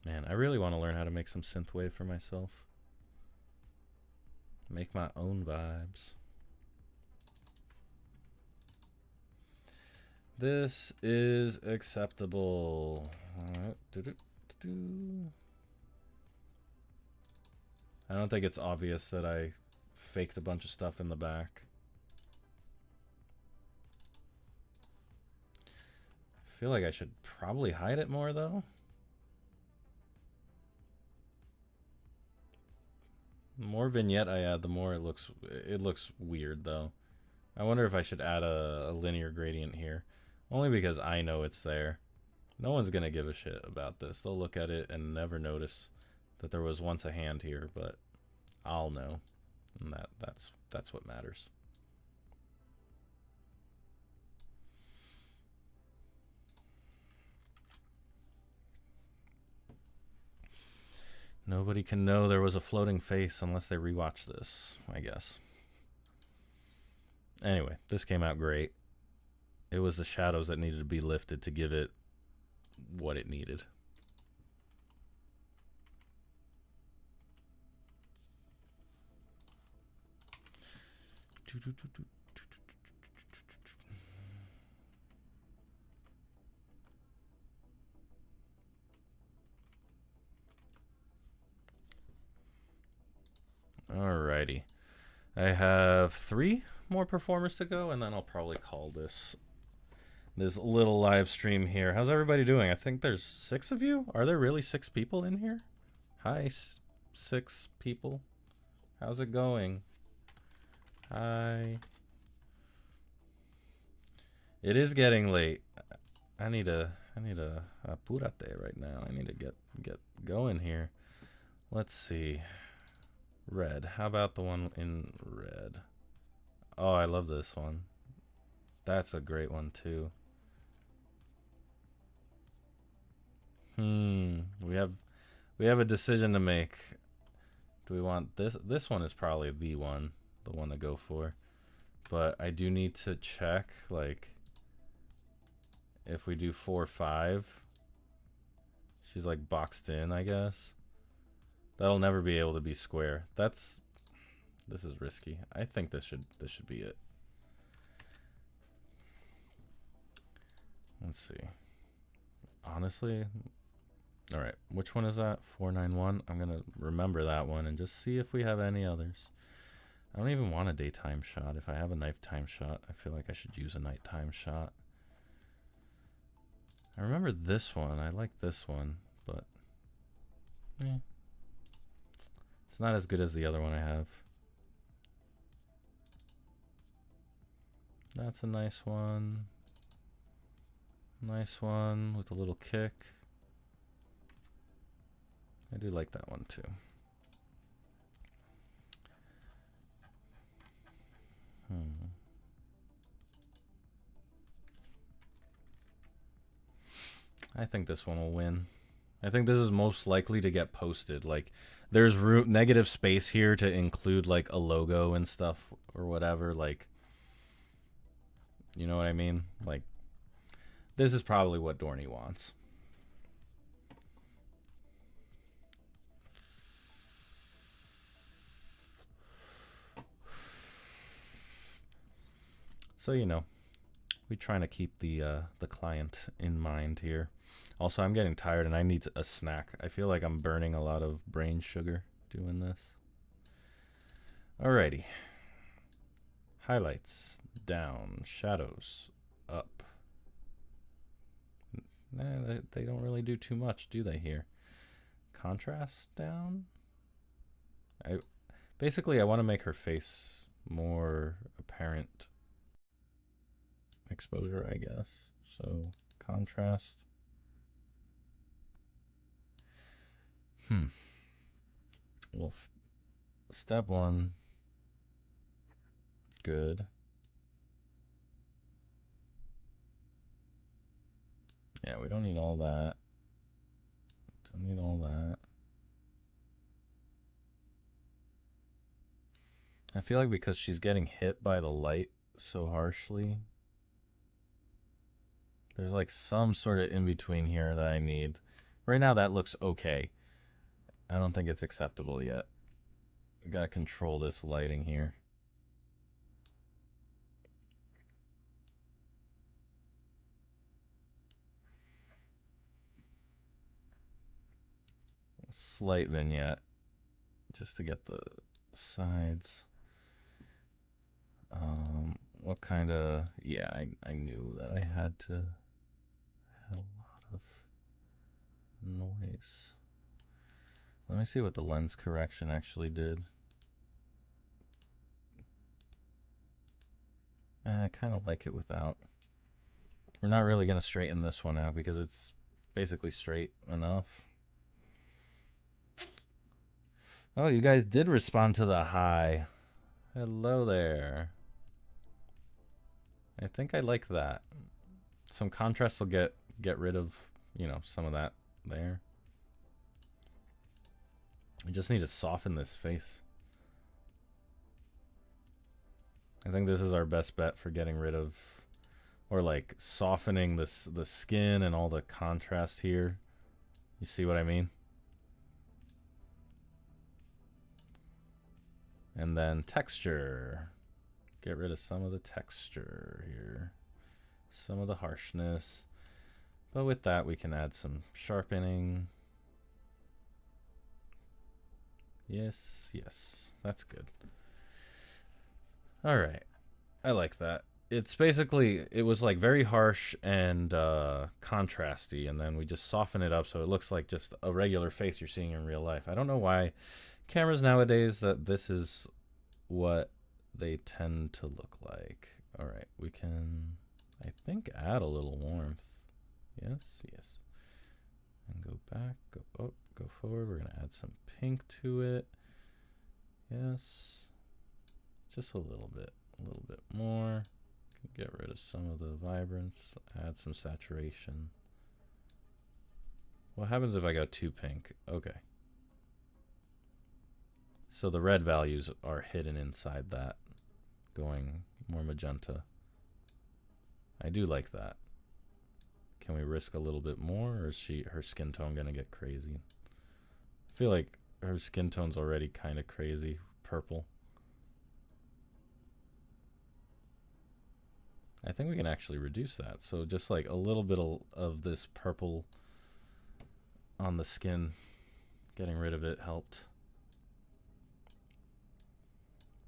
S1: Man, I really want to learn how to make some synthwave for myself. Make my own vibes. This is acceptable. I don't think it's obvious that I faked a bunch of stuff in the back. I feel like I should probably hide it more though. The more vignette I add, the more it looks weird though. I wonder if I should add a linear gradient here. Only because I know it's there. No one's gonna give a shit about this. They'll look at it and never notice that there was once a hand here, but I'll know. And that's what matters. Nobody can know there was a floating face unless they rewatch this, I guess. Anyway, this came out great. It was the shadows that needed to be lifted to give it what it needed. Alrighty. I have 3 more performers to go, and then I'll probably call this little live stream here. How's everybody doing? I think there's 6 of you. Are there really 6 people in here? Hi, 6 people. How's it going? Hi. It is getting late. I need to I need a apurate right now. I need to get going here. Let's see. Red. How about the one in red? Oh, I love this one. That's a great one too. We have a decision to make. Do we want this? This one is probably the one to go for. But I do need to check, like, if we do 4, 5, she's like boxed in, I guess. That'll never be able to be square. This is risky. I think this should be it. Let's see. Honestly, all right. Which one is that? 491. I'm gonna remember that one and just see if we have any others. I don't even want a daytime shot. If I have a nighttime shot, I feel like I should use a nighttime shot. I remember this one. I like this one, but it's not as good as the other one I have. That's a nice one. Nice one with a little kick. I do like that one too. I think this one will win. I think this is most likely to get posted. Like, there's negative space here to include like a logo and stuff or whatever. Like, you know what I mean? Like, this is probably what Dorney wants. So, you know, we're trying to keep the client in mind here. Also, I'm getting tired and I need a snack. I feel like I'm burning a lot of brain sugar doing this. Alrighty. Highlights down, shadows up. Nah, they don't really do too much, do they here? Contrast down. Basically I want to make her face more apparent. Exposure, I guess. So contrast. Well, step 1, good. Yeah, we don't need all that. Don't need all that. I feel like because she's getting hit by the light so harshly, there's like some sort of in between here that I need. Right now that looks okay. I don't think it's acceptable yet. We gotta control this lighting here. Slight vignette just to get the sides. What kind of, yeah, I knew that I had to have a lot of noise. Let me see what the lens correction actually did. I kind of like it without. We're not really going to straighten this one out because it's basically straight enough. Oh, you guys did respond to the hi. Hello there. I think I like that. Some contrast will get rid of, you know, some of that there. We just need to soften this face. I think this is our best bet for getting rid of, or like softening this the skin and all the contrast here. You see what I mean? And then texture. Get rid of some of the texture here. Some of the harshness. But with that, we can add some sharpening. Yes, yes. That's good. All right. I like that. It's basically, it was like very harsh and contrasty, and then we just soften it up so it looks like just a regular face you're seeing in real life. I don't know why cameras nowadays that this is what they tend to look like. All right, we can, I think, add a little warmth. Yes, yes. And go back, go up, go forward. We're gonna add some pink to it. Yes. Just a little bit more. Get rid of some of the vibrance, add some saturation. What happens if I go too pink? Okay. So the red values are hidden inside that, going more magenta. I do like that. Can we risk a little bit more, or is her skin tone gonna get crazy? I feel like her skin tone's already kind of crazy, purple. I think we can actually reduce that. So just like a little bit of this purple on the skin, getting rid of it helped.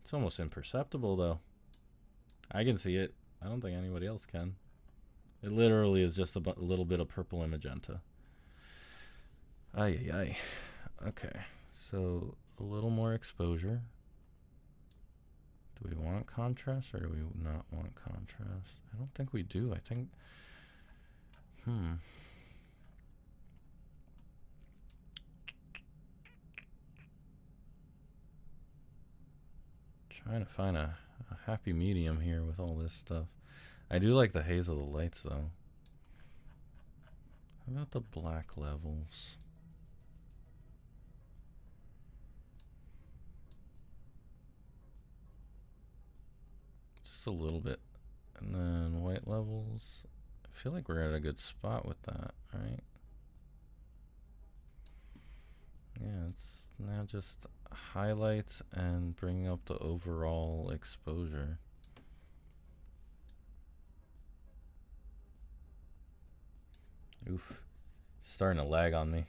S1: It's almost imperceptible though. I can see it. I don't think anybody else can. It literally is just a little bit of purple and magenta. Ay, ay, ay. Okay, so a little more exposure. Do we want contrast or do we not want contrast? I don't think we do. I think, Trying to find a happy medium here with all this stuff. I do like the haze of the lights though. How about the black levels? Just a little bit. And then white levels. I feel like we're at a good spot with that, right? Yeah, it's now just highlights and bring up the overall exposure. Oof, starting to lag on me.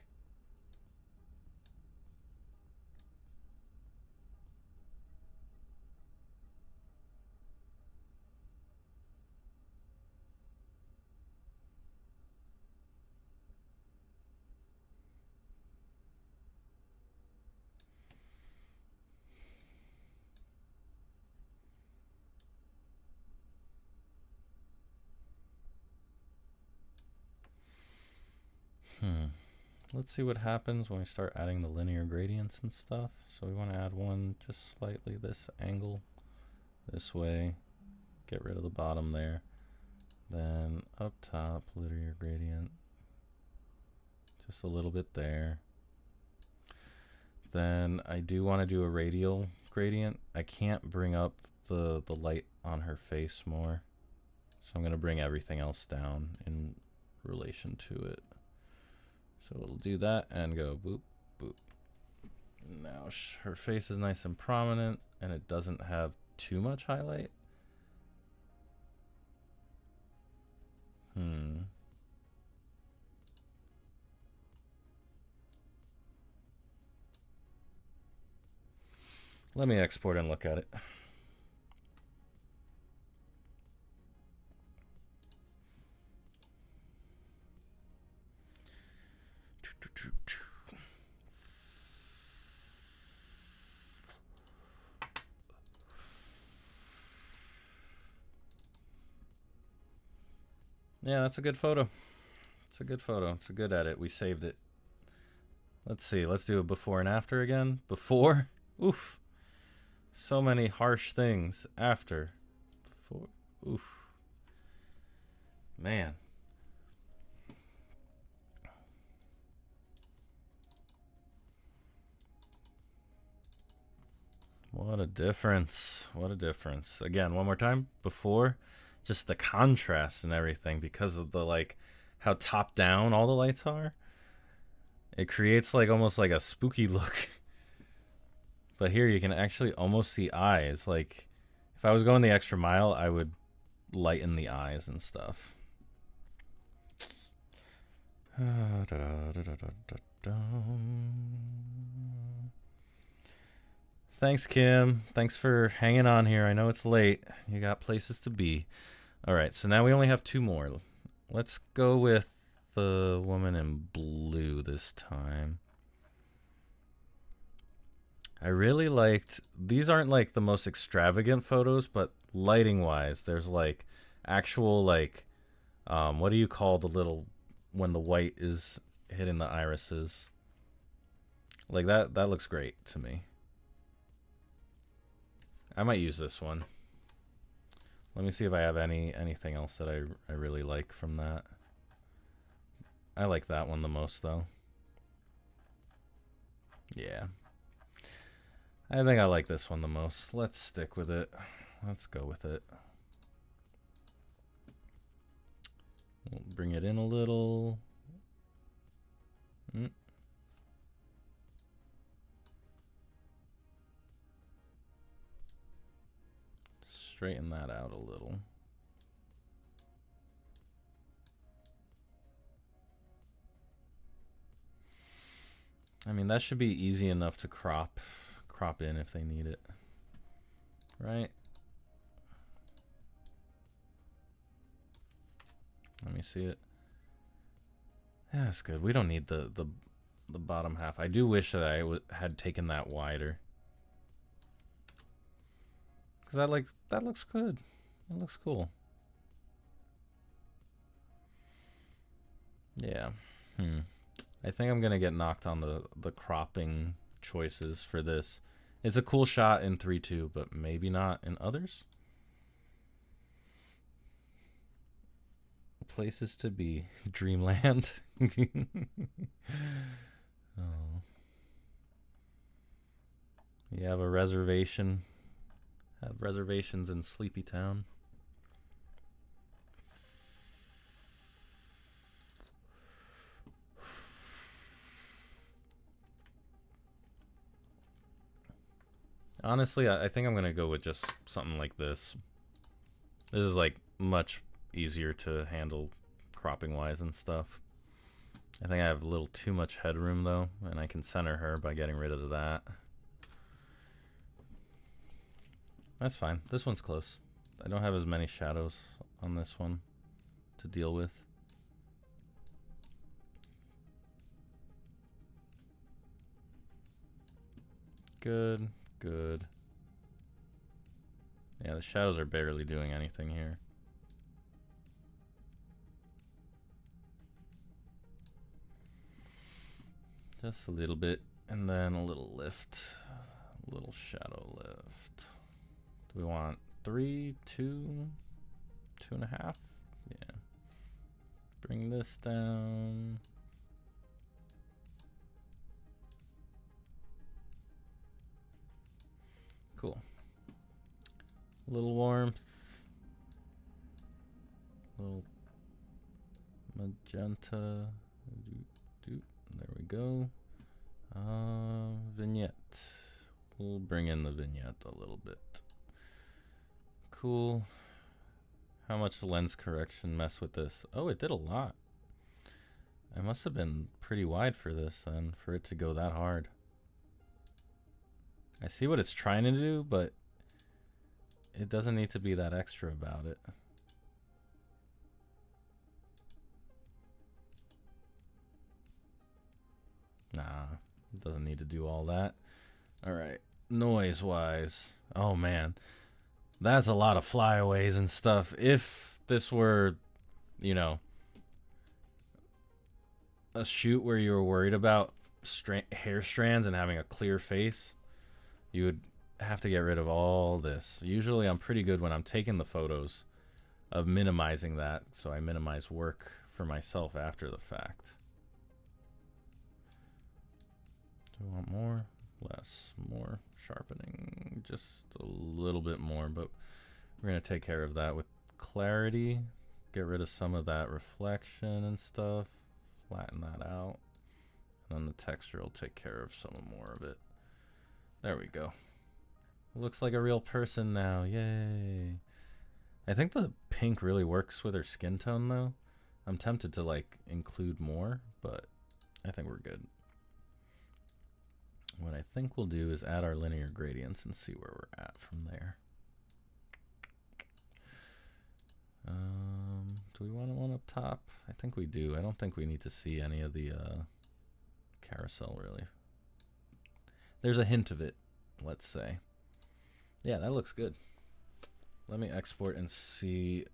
S1: Let's see what happens when we start adding the linear gradients and stuff. So we want to add one just slightly this angle, this way, get rid of the bottom there. Then up top, linear gradient, just a little bit there. Then I do want to do a radial gradient. I can't bring up the light on her face more, so I'm going to bring everything else down in relation to it. So we'll do that and go boop, boop. Now her face is nice and prominent and it doesn't have too much highlight. Let me export and look at it. Yeah, that's a good photo. It's a good photo. It's a good edit. We saved it. Let's see. Let's do a before and after again. Before. Oof. So many harsh things. After. Before. Oof. Man. What a difference. What a difference. Again, one more time. Before. Just the contrast and everything because of the like how top down all the lights are. It creates like almost like a spooky look. But here you can actually almost see eyes. Like if I was going the extra mile, I would lighten the eyes and stuff. Thanks, Kim. Thanks for hanging on here. I know it's late. You got places to be. All right, so now we only have two more. Let's go with the woman in blue this time. I really liked, these aren't like the most extravagant photos, but lighting wise, there's like actual like, what do you call the little when the white is hitting the irises. Like that looks great to me. I might use this one. Let me see if I have anything else that I really like from that. I like that one the most though. Yeah. I think I like this one the most. Let's stick with it. Let's go with it. We'll bring it in a little. Straighten that out a little. I mean, that should be easy enough to crop in if they need it, right? Let me see it. Yeah, that's good. We don't need the bottom half. I do wish that I had taken that wider, because that looks good. That looks cool. Yeah. I think I'm gonna get knocked on the cropping choices for this. It's a cool shot in 3.2, but maybe not in others. Places to be. Dreamland. Oh. You have a reservation. Have reservations in Sleepy Town. Honestly, I think I'm gonna go with just something like this. This is like much easier to handle cropping wise and stuff. I think I have a little too much headroom though, and I can center her by getting rid of that. That's fine. This one's close. I don't have as many shadows on this one to deal with. Good, good. Yeah, the shadows are barely doing anything here. Just a little bit, and then a little lift. A little shadow lift. Do we want 3, 2, 2.5? Yeah. Bring this down. Cool. A little warmth. A little magenta. There we go. Vignette. We'll bring in the vignette a little bit. Cool. How much lens correction mess with this? Oh, it did a lot. I must have been pretty wide for this then, for it to go that hard. I see what it's trying to do, but it doesn't need to be that extra about it. Nah, it doesn't need to do all that. All right, noise wise. Oh man, that's a lot of flyaways and stuff. If this were, you know, a shoot where you were worried about hair strands and having a clear face, you would have to get rid of all this. Usually I'm pretty good when I'm taking the photos of minimizing that, so I minimize work for myself after the fact. Do we want more? Less? More? Sharpening? Just a little bit more, but we're going to take care of that with clarity. Get rid of some of that reflection and stuff. Flatten that out. And then the texture will take care of some more of it. There we go. Looks like a real person now. Yay. I think the pink really works with her skin tone though. I'm tempted to like include more, but I think we're good. What I think we'll do is add our linear gradients and see where we're at from there. Do we want one up top? I think we do. I don't think we need to see any of the carousel really. There's a hint of it, let's say. Yeah, that looks good. Let me export and see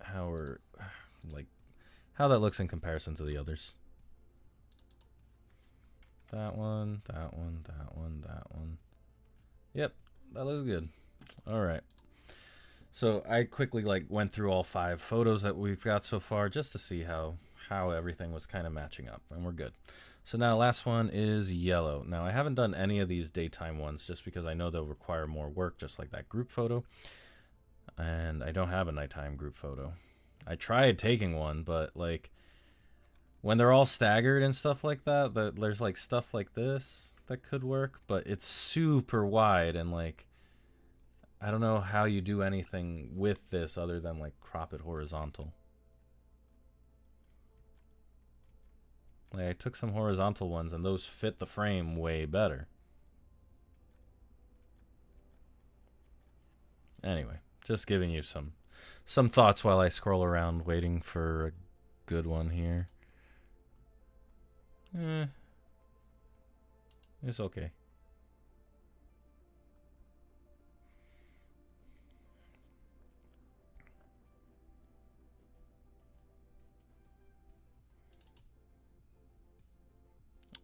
S1: how we're like how that looks in comparison to the others. That one, that one, that one, that one. Yep, that looks good. All right. So I quickly went through all 5 photos that we've got so far just to see how everything was kind of matching up, and we're good. So now last one is yellow. Now I haven't done any of these daytime ones just because I know they'll require more work, just like that group photo. And I don't have a nighttime group photo. I tried taking one, but when they're all staggered and stuff like that, there's stuff like this that could work, but it's super wide and I don't know how you do anything with this other than crop it horizontal. I took some horizontal ones and those fit the frame way better. Anyway, just giving you some thoughts while I scroll around waiting for a good one here. It's okay.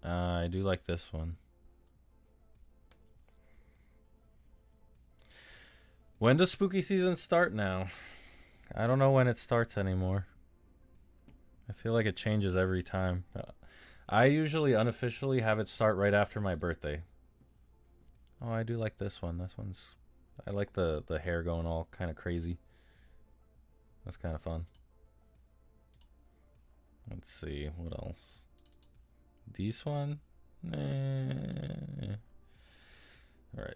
S1: I do like this one. When does spooky season start now? I don't know when it starts anymore. I feel like it changes every time. I usually unofficially have it start right after my birthday. Oh, I do like this one. This one's... I like the hair going all kind of crazy. That's kind of fun. Let's see, what else? This one? Nah. Alright.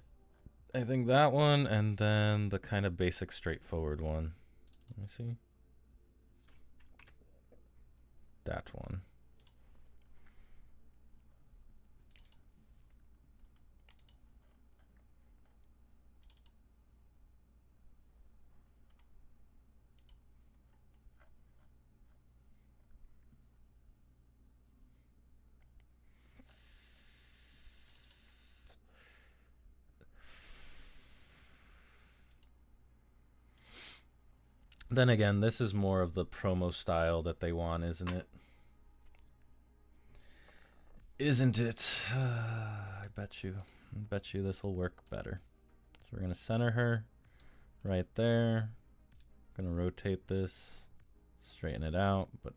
S1: I think that one, and then the kind of basic straightforward one. Let me see. That one. Then again, this is more of the promo style that they want, isn't it? Isn't it? I bet you this will work better. So we're going to center her right there. Going to rotate this, straighten it out, but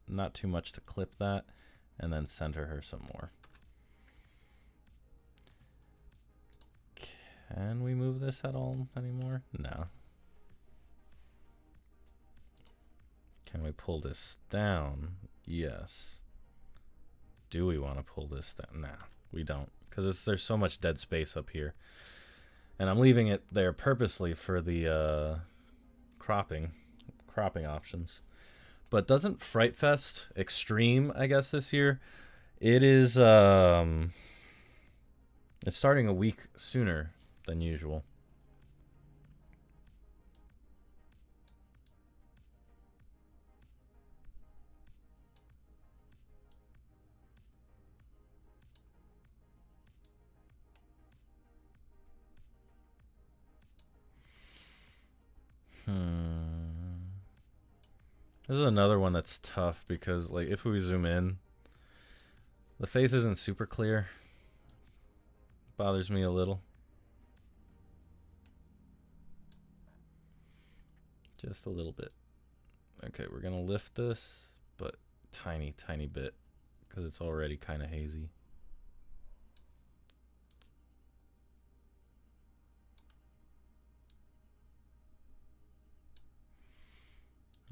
S1: not too much to clip that, and then center her some more. Can we move this at all anymore? No. Can we pull this down? Yes. Do we want to pull this down? Nah, we don't, because there's so much dead space up here. And I'm leaving it there purposely for the cropping options. But doesn't Fright Fest Extreme, I guess, this year, it is it's starting a week sooner than usual. This is another one that's tough because, if we zoom in, the face isn't super clear. Bothers me a little. Just a little bit. Okay, we're gonna lift this, but tiny bit, because it's already kind of hazy.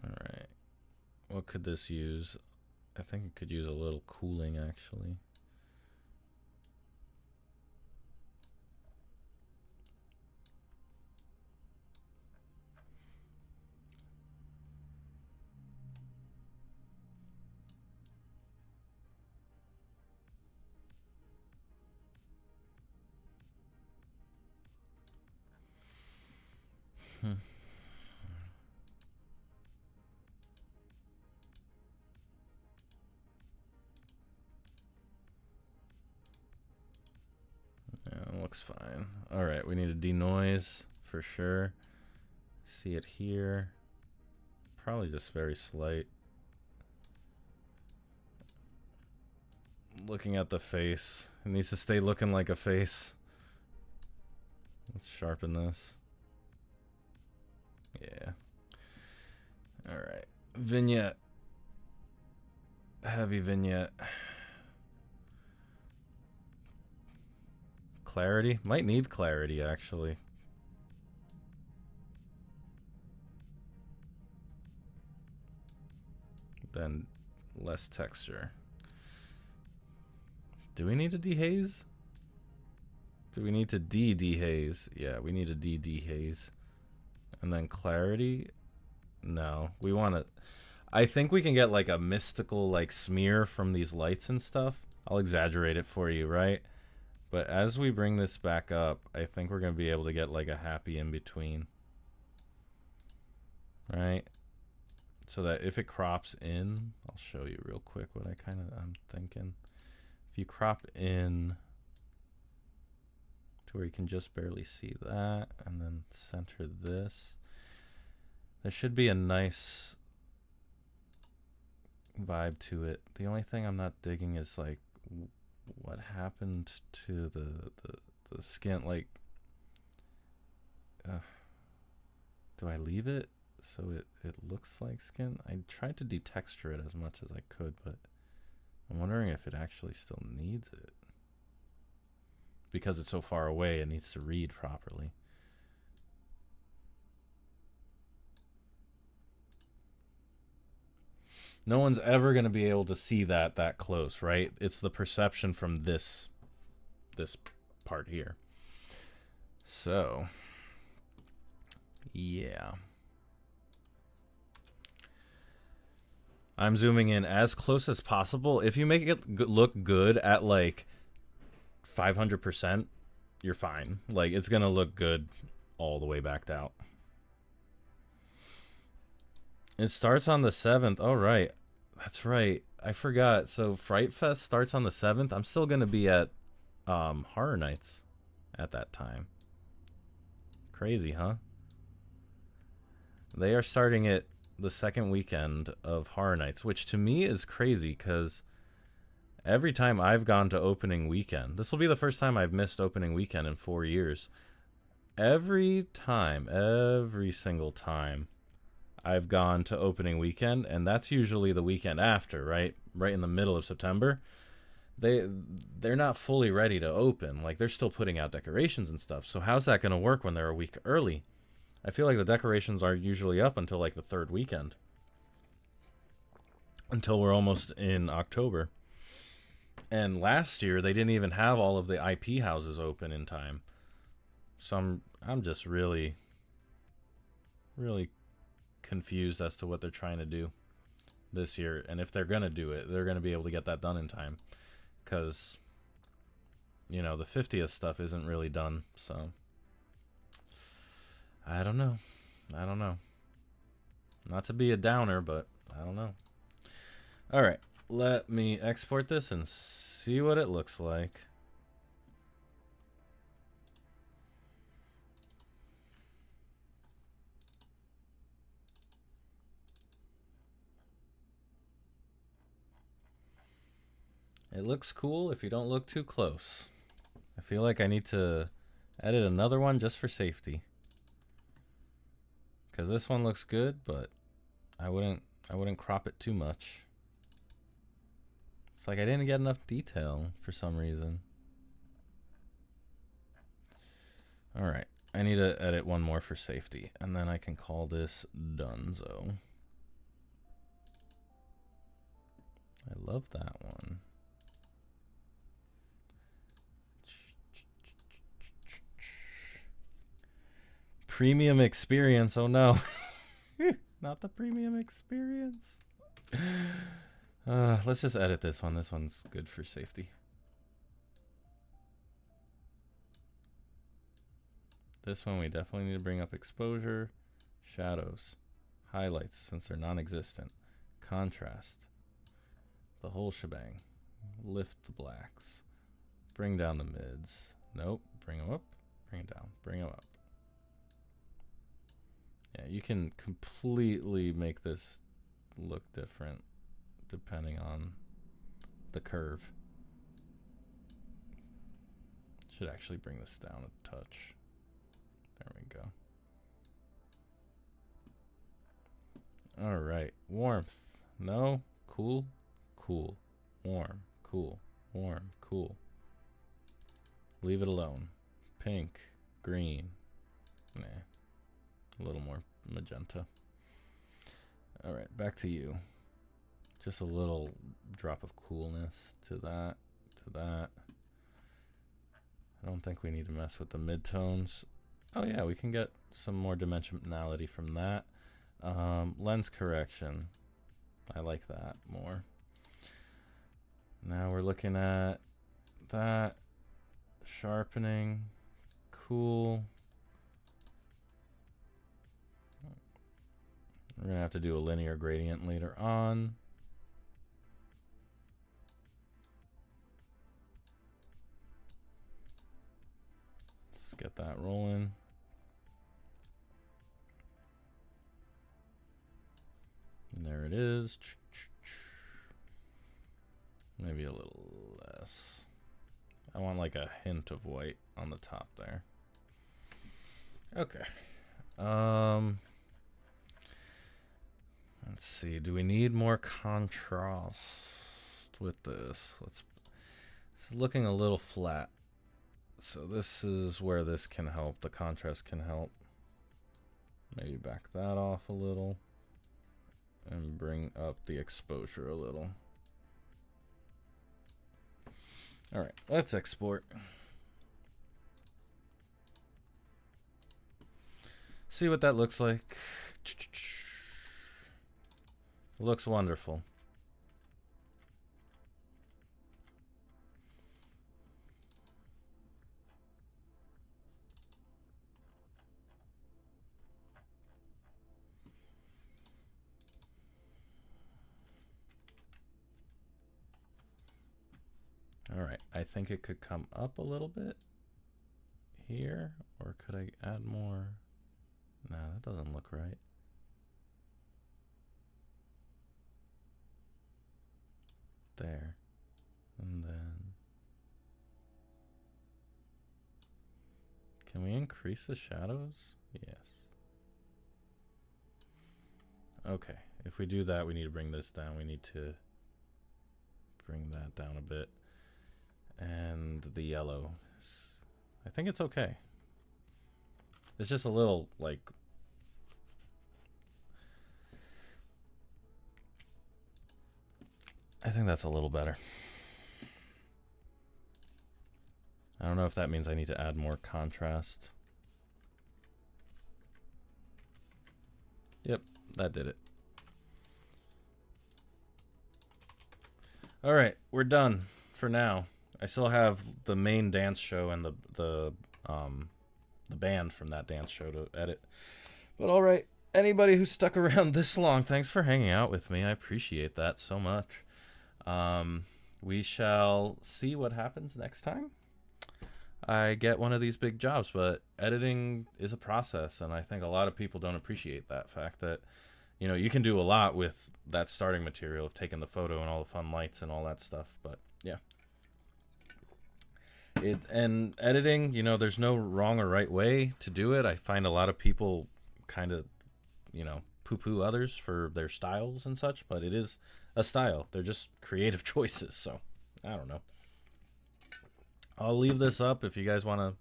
S1: Alright. What could this use? I think it could use a little cooling, actually. Yeah, looks fine. Alright, we need a denoise for sure. See it here. Probably just very slight. looking at the face. It needs to stay looking like a face. Let's sharpen this. Yeah. All right. Vignette. Heavy vignette. Clarity? Might need clarity, actually. Then less texture. Do we need to dehaze? Do we need to dehaze? Yeah, we need to dehaze. And then clarity? No, we want to... I think we can get like a mystical like smear from these lights and stuff. I'll exaggerate it for you, right? But as we bring this back up, I think we're going to be able to get like a happy in between. Right? So that if it crops in, I'll show you real quick what I'm thinking. If you crop in to where you can just barely see that, and then center this, there should be a nice vibe to it. The only thing I'm not digging is like what happened to the skin. Like, do I leave it so it looks like skin? I tried to detexture it as much as I could, but I'm wondering if it actually still needs it. Because it's so far away, it needs to read properly. No one's ever going to be able to see that close, right? It's the perception from this part here. So, yeah. I'm zooming in as close as possible. If you make it look good at like 500%, you're fine. Like, it's going to look good all the way backed out. It starts on the 7th. Oh, right. That's right. I forgot. So Fright Fest starts on the 7th. I'm still going to be at Horror Nights at that time. Crazy, huh? They are starting it the second weekend of Horror Nights, which to me is crazy because every time I've gone to opening weekend, this will be the first time I've missed opening weekend in 4 years. Every single time I've gone to opening weekend, and that's usually the weekend after, right in the middle of September, they're not fully ready to open. Like, they're still putting out decorations and stuff. So how's that going to work when they're a week early? I feel like the decorations are usually up until like the third weekend, until we're almost in October. And last year they didn't even have all of the IP houses open in time. So I'm just really confused as to what they're trying to do this year, and if they're gonna do it, they're gonna be able to get that done in time, because you know the 50th stuff isn't really done. So I don't know. Not to be a downer, but I don't know. All right, let me export this and see what it looks like. It looks cool if you don't look too close. I feel like I need to edit another one just for safety, because this one looks good, but I wouldn't crop it too much. It's like I didn't get enough detail for some reason. All right, I need to edit one more for safety, and then I can call this Dunzo. I love that one. Premium experience. Oh no. Not the premium experience. Let's just edit this one. This one's good for safety. This one we definitely need to bring up exposure, shadows, highlights since they're non-existent, contrast, the whole shebang. Lift the blacks, bring down the mids. Nope, bring them up, bring it down, bring them up. Yeah, you can completely make this look different depending on the curve. Should actually bring this down a touch. There we go. All right, warmth. No, cool, cool, warm, cool, warm, cool. Leave it alone. Pink, green. Nah, a little more magenta. All right, back to you. Just a little drop of coolness to that, to that. I don't think we need to mess with the midtones. Oh yeah, we can get some more dimensionality from that. Lens correction. I like that more. Now we're looking at that. Sharpening. Cool. We're going to have to do a linear gradient later on. Let's get that rolling. And there it is. Maybe a little less. I want like a hint of white on the top there. Okay. Let's see. Do we need more contrast with this? It's looking a little flat. So this is where this can help. The contrast can help. Maybe back that off a little and bring up the exposure a little. All right, let's export. See what that looks like. Looks wonderful. All right, I think it could come up a little bit here, or could I add more? No, that doesn't look right. There, and then can we increase the shadows? Yes. Okay, if we do that, we need to bring this down. We need to bring that down a bit. And the yellow, I think it's okay. It's just a little like, I think that's a little better. I don't know if that means I need to add more contrast. Yep, that did it. All right, we're done for now. I still have the main dance show and the band from that dance show to edit. But all right, anybody who stuck around this long, thanks for hanging out with me. I appreciate that so much. We shall see what happens next time I get one of these big jobs, but editing is a process, and I think a lot of people don't appreciate that fact that, you know, you can do a lot with that starting material of taking the photo and all the fun lights and all that stuff. But yeah. And editing, you know, there's no wrong or right way to do it. I find a lot of people kind of, you know, poo-poo others for their styles and such, but it is a style. They're just creative choices, so I don't know. I'll leave this up if you guys want to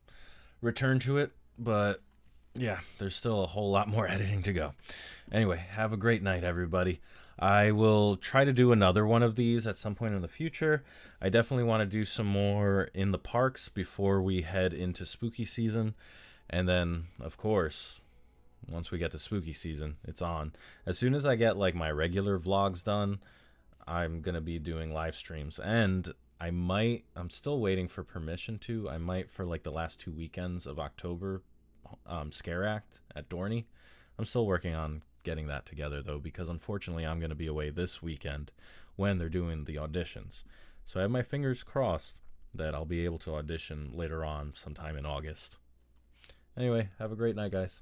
S1: return to it, but yeah, there's still a whole lot more editing to go. Anyway, have a great night, everybody. I will try to do another one of these at some point in the future. I definitely want to do some more in the parks before we head into spooky season. And then, of course, once we get to spooky season, it's on. As soon as I get like my regular vlogs done, I'm going to be doing live streams. And I'm still waiting for permission to, I might for like the last 2 weekends of October, Scare Act at Dorney. I'm still working on getting that together though, because unfortunately I'm going to be away this weekend when they're doing the auditions. So I have my fingers crossed that I'll be able to audition later on sometime in August. Anyway, have a great night, guys.